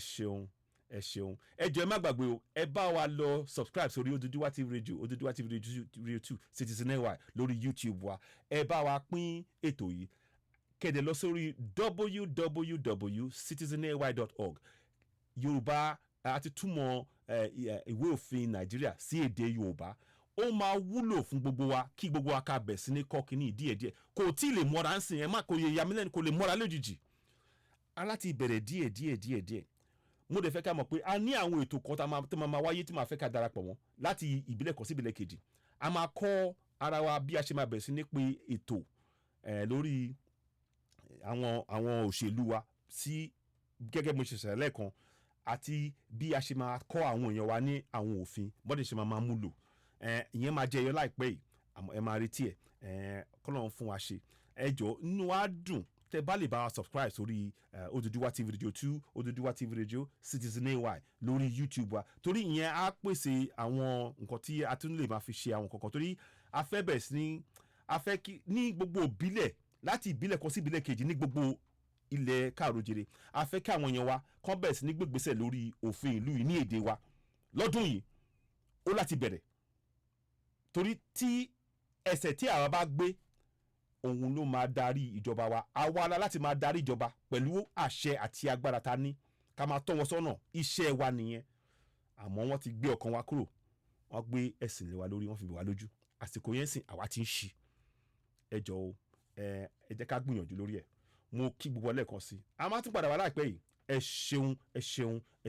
jọ̀ọ́ ẹ má gbàgbé o ẹ bá wa lọ subscribe sórí Oduduwa TV Radio Oduduwa TV Radio 2 Citizen NY lórí YouTube wa ẹ bá wa pín ètò yìí kéde lọ sórí www.citizennay.org Yorùbá àti túmọ̀ ìwé òfin Nàìjíríà sí èdè Yorùbá ó máa wúlò fún gbogbo wa kí gbogbo wa ká bẹ̀ sí ní kọ́ kínní díẹ̀díẹ̀ kò tí ì lè mọ́ra ń sìn ẹ̀ má kò yẹ yamílẹ́nu kò lè mọ́ra lójijì aláti bẹ̀rẹ̀ díẹ̀ mo dẹ̀ fẹ́ ká mọ̀ pé a ní àwọn ètò kan tó máa wáyé tí màá fẹ́ ká darapọ̀ wọn láti ìbílẹ̀ kan sí ìbílẹ̀ kejì a máa kọ́ ara wa bí a ṣe máa bẹ̀rẹ̀ sí ní pé ètò lórí àwọn òṣèlú wa sí gẹ́gẹ́ mo ṣe ṣẹlẹ̀ lẹ́ẹ̀kan àti bí a ṣe máa kọ́ àwọn èèyàn wa ní àwọn òfin bọ́dẹ̀ ṣe máa múlò ìyẹn máa jẹyọ láìpẹ́ yìí ẹ máa retí ẹ̀ kọ́lọ́run fún wa ṣe ẹ jọ̀ọ́ inú wa dùn tẹ́ bá lè bá wa subscribe sórí Oduduwa TV Radio 2 Oduduwa TV Radio Citizen AY lórí YouTube wa torí ìyẹn á pèsè àwọn nǹkan tí a tún lè máa fi ṣe àwọn kankan torí a fẹ́ bẹ̀rẹ̀ sí ní a fẹ́ kí ní gbogbo ìbílẹ̀ láti ìbílẹ̀ kan sí ìbílẹ̀ kejì ní gbogbo ilẹ̀ káàró-jèrè a fẹ́ kí àwọn èèyàn wa kán bẹ̀rẹ̀ sí ní gbégbésẹ̀ lórí òfin ìlú yìí ní èdè wa lọ́dún yìí ó láti bẹ̀rẹ̀ torí tí ẹsẹ̀ tí àwa bá gbé òun ló máa darí ìjọba wa àwa la láti máa darí ìjọba pẹ̀lú àṣẹ àti agbára ta ní ká máa tọ́ wọn sọ́nà iṣẹ́ wa nìyẹn àmọ́ wọ́n ti gbé ọkàn wa kúrò wọ́n gbé ẹ̀sìn lé wa lórí wọ́n fi bò wá lójú àsìkò yẹn sìn àwa ti ń ṣí ẹ jọ̀ọ́ ẹ jẹ́ ká gbìyànjú lórí ẹ̀ mo kí gbogbo lẹ́ẹ̀kan sí a máa tún padà wá láìpẹ́ yìí ẹ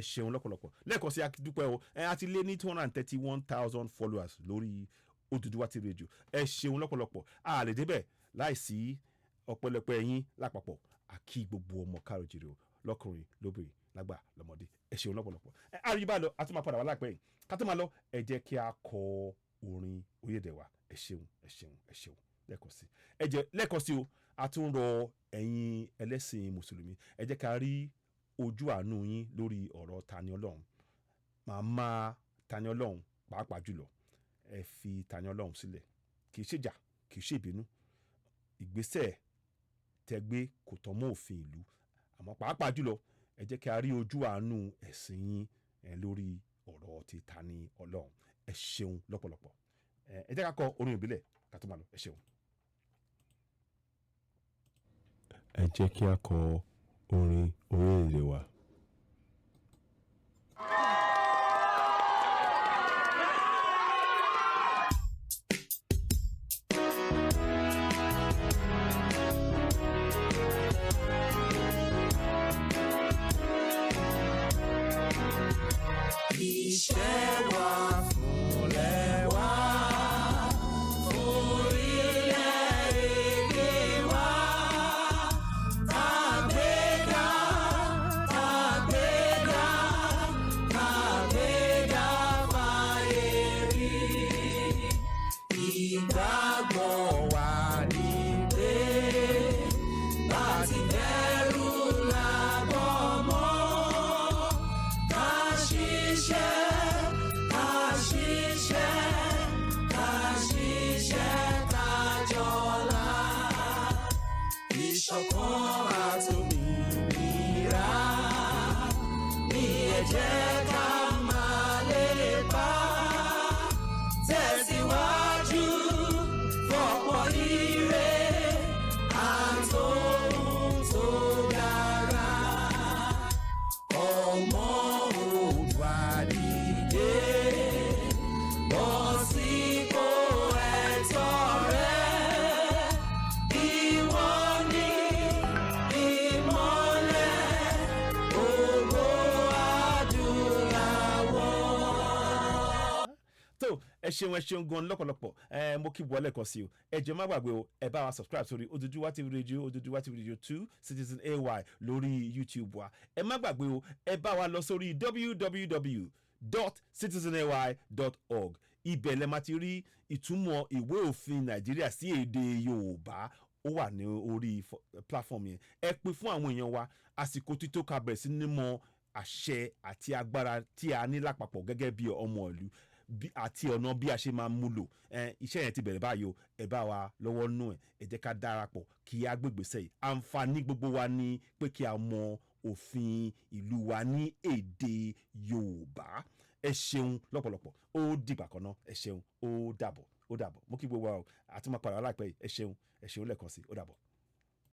ṣeun lọ́pọ̀lọpọ̀ lẹ́ẹ̀kan sí akíndúpẹ́ o a ti lé ní 231,000 followers lórí Oduduwa TV Radio ẹ ṣeun lọ́pọ̀lọpọ̀ a lè débẹ̀ láìsí ọ̀pọ̀lọpọ̀ ẹ̀yin lápapọ̀ àkí gbogbo ọmọ káàró-jèrè o lọ́kùnrin lóbìnrin lágbà lọ́mọdé ẹ ṣeun lọ́pọ̀lọpọ̀ àríyá lọ a tún máa padà wá láìpẹ́ yìí ká tó máa lọ ẹ jẹ́ kí a kọ orin orílẹ̀-èdè wa ẹ ṣeun lẹ́ẹ̀kan sí ẹ jẹ́ lẹ́ẹ̀kan sí o a tún rọ ẹ̀yin ẹlẹ́sìn mùsùlùmí ẹ jẹ́ ká rí ojú àánú yín lórí ọ̀rọ̀ Tani Olohun màmá Tani Olohun pàápàá jùlọ ẹ fi Tani Olohun sílẹ̀, kì í ṣèjà, kì í ṣe ìbínú, ìgbésẹ̀ tẹ́ gbé kò tọ́ mọ́ òfin ìlú, àmọ́ pàápàá jùlọ ẹ jẹ́ kí a rí ojú àánú ẹ̀sìn yín lórí ọ̀rọ̀ ti Tani Olohun. Ẹ ṣeun lọ́pọ̀lọpọ̀. Ẹ jẹ́ ká kọ orin ìbílẹ̀ ká tó máa lọ. Ẹ ṣeun. Ẹ jẹ́ kí a kọ orin orílẹ̀-èdè wa. Iṣẹ́ wa fúnlẹ̀ wa, orílẹ̀-èdè wa, tàgbéga, tàgbéga, tàgbéga fáyé rí. Ìgbàgbọ́ wa ni pé láti bẹ̀rù làbọ̀ mọ́. Ká ṣiṣẹ́, ká ṣiṣẹ́ ká jọlá. Ìṣọ̀kan àtòmìnira ni ẹ jẹ́ ká máa lépa. Tẹ̀síwájú fọ̀pọ̀ ire àtòhun tó dára. Ọmọ Oòduà dìde, bọ́ sípò ẹ̀tọ́ rẹ. Ìwọ ni ìmọ́lẹ̀ ògo adúláwọ̀. tó ẹ ṣeun gan lọ́pọ̀lọpọ̀. Mo kí wọlé kan sí o. Ẹ jẹ́ má gbàgbé o, ẹ bá wa subscribe sórí Oduduwa TV Radio, Oduduwa TV Radio 2 Citizen AY lórí YouTube wa. Ẹ má gbàgbé o, ẹ bá wa lọ sórí www.citizenay.org. Ibẹ̀ lẹ máa ti rí ìtumọ̀ ìwé òfin Nàìjíríà sí èdè Yorùbá. Ó wà ní orí platform yẹn. Ẹ pín fún àwọn èèyàn wa. Àsìkò tí tó ká bẹ̀rẹ̀ sí ní mọ àṣẹ àti agbára tí a ní lápapọ̀ gẹ́gẹ́ bí ọmọ ìlú àti ọ̀nà bí a ṣe máa mú lò. Iṣẹ́ yẹn ti bẹ̀rẹ̀ báyìí o. Ẹ bá wa lọ́wọ́ nú ẹ̀. Ẹ jẹ́ ká darapọ̀ kí a gbégbèsè yìí. Àǹfààní gbogbo wa ni pé kí a mọ òfin ìlú wa ní èdè Yorùbá. Ẹ ṣeun lọ́pọ̀lọpọ̀. Ó dìgbà kan náà. Ẹ ṣeun. Ó dàbọ̀. Mo kí gbogbo wa o. Àti máa padà wá láìpẹ́ yìí. Ẹ ṣeun lẹ́ẹ̀kan sí. Ó dàbọ̀.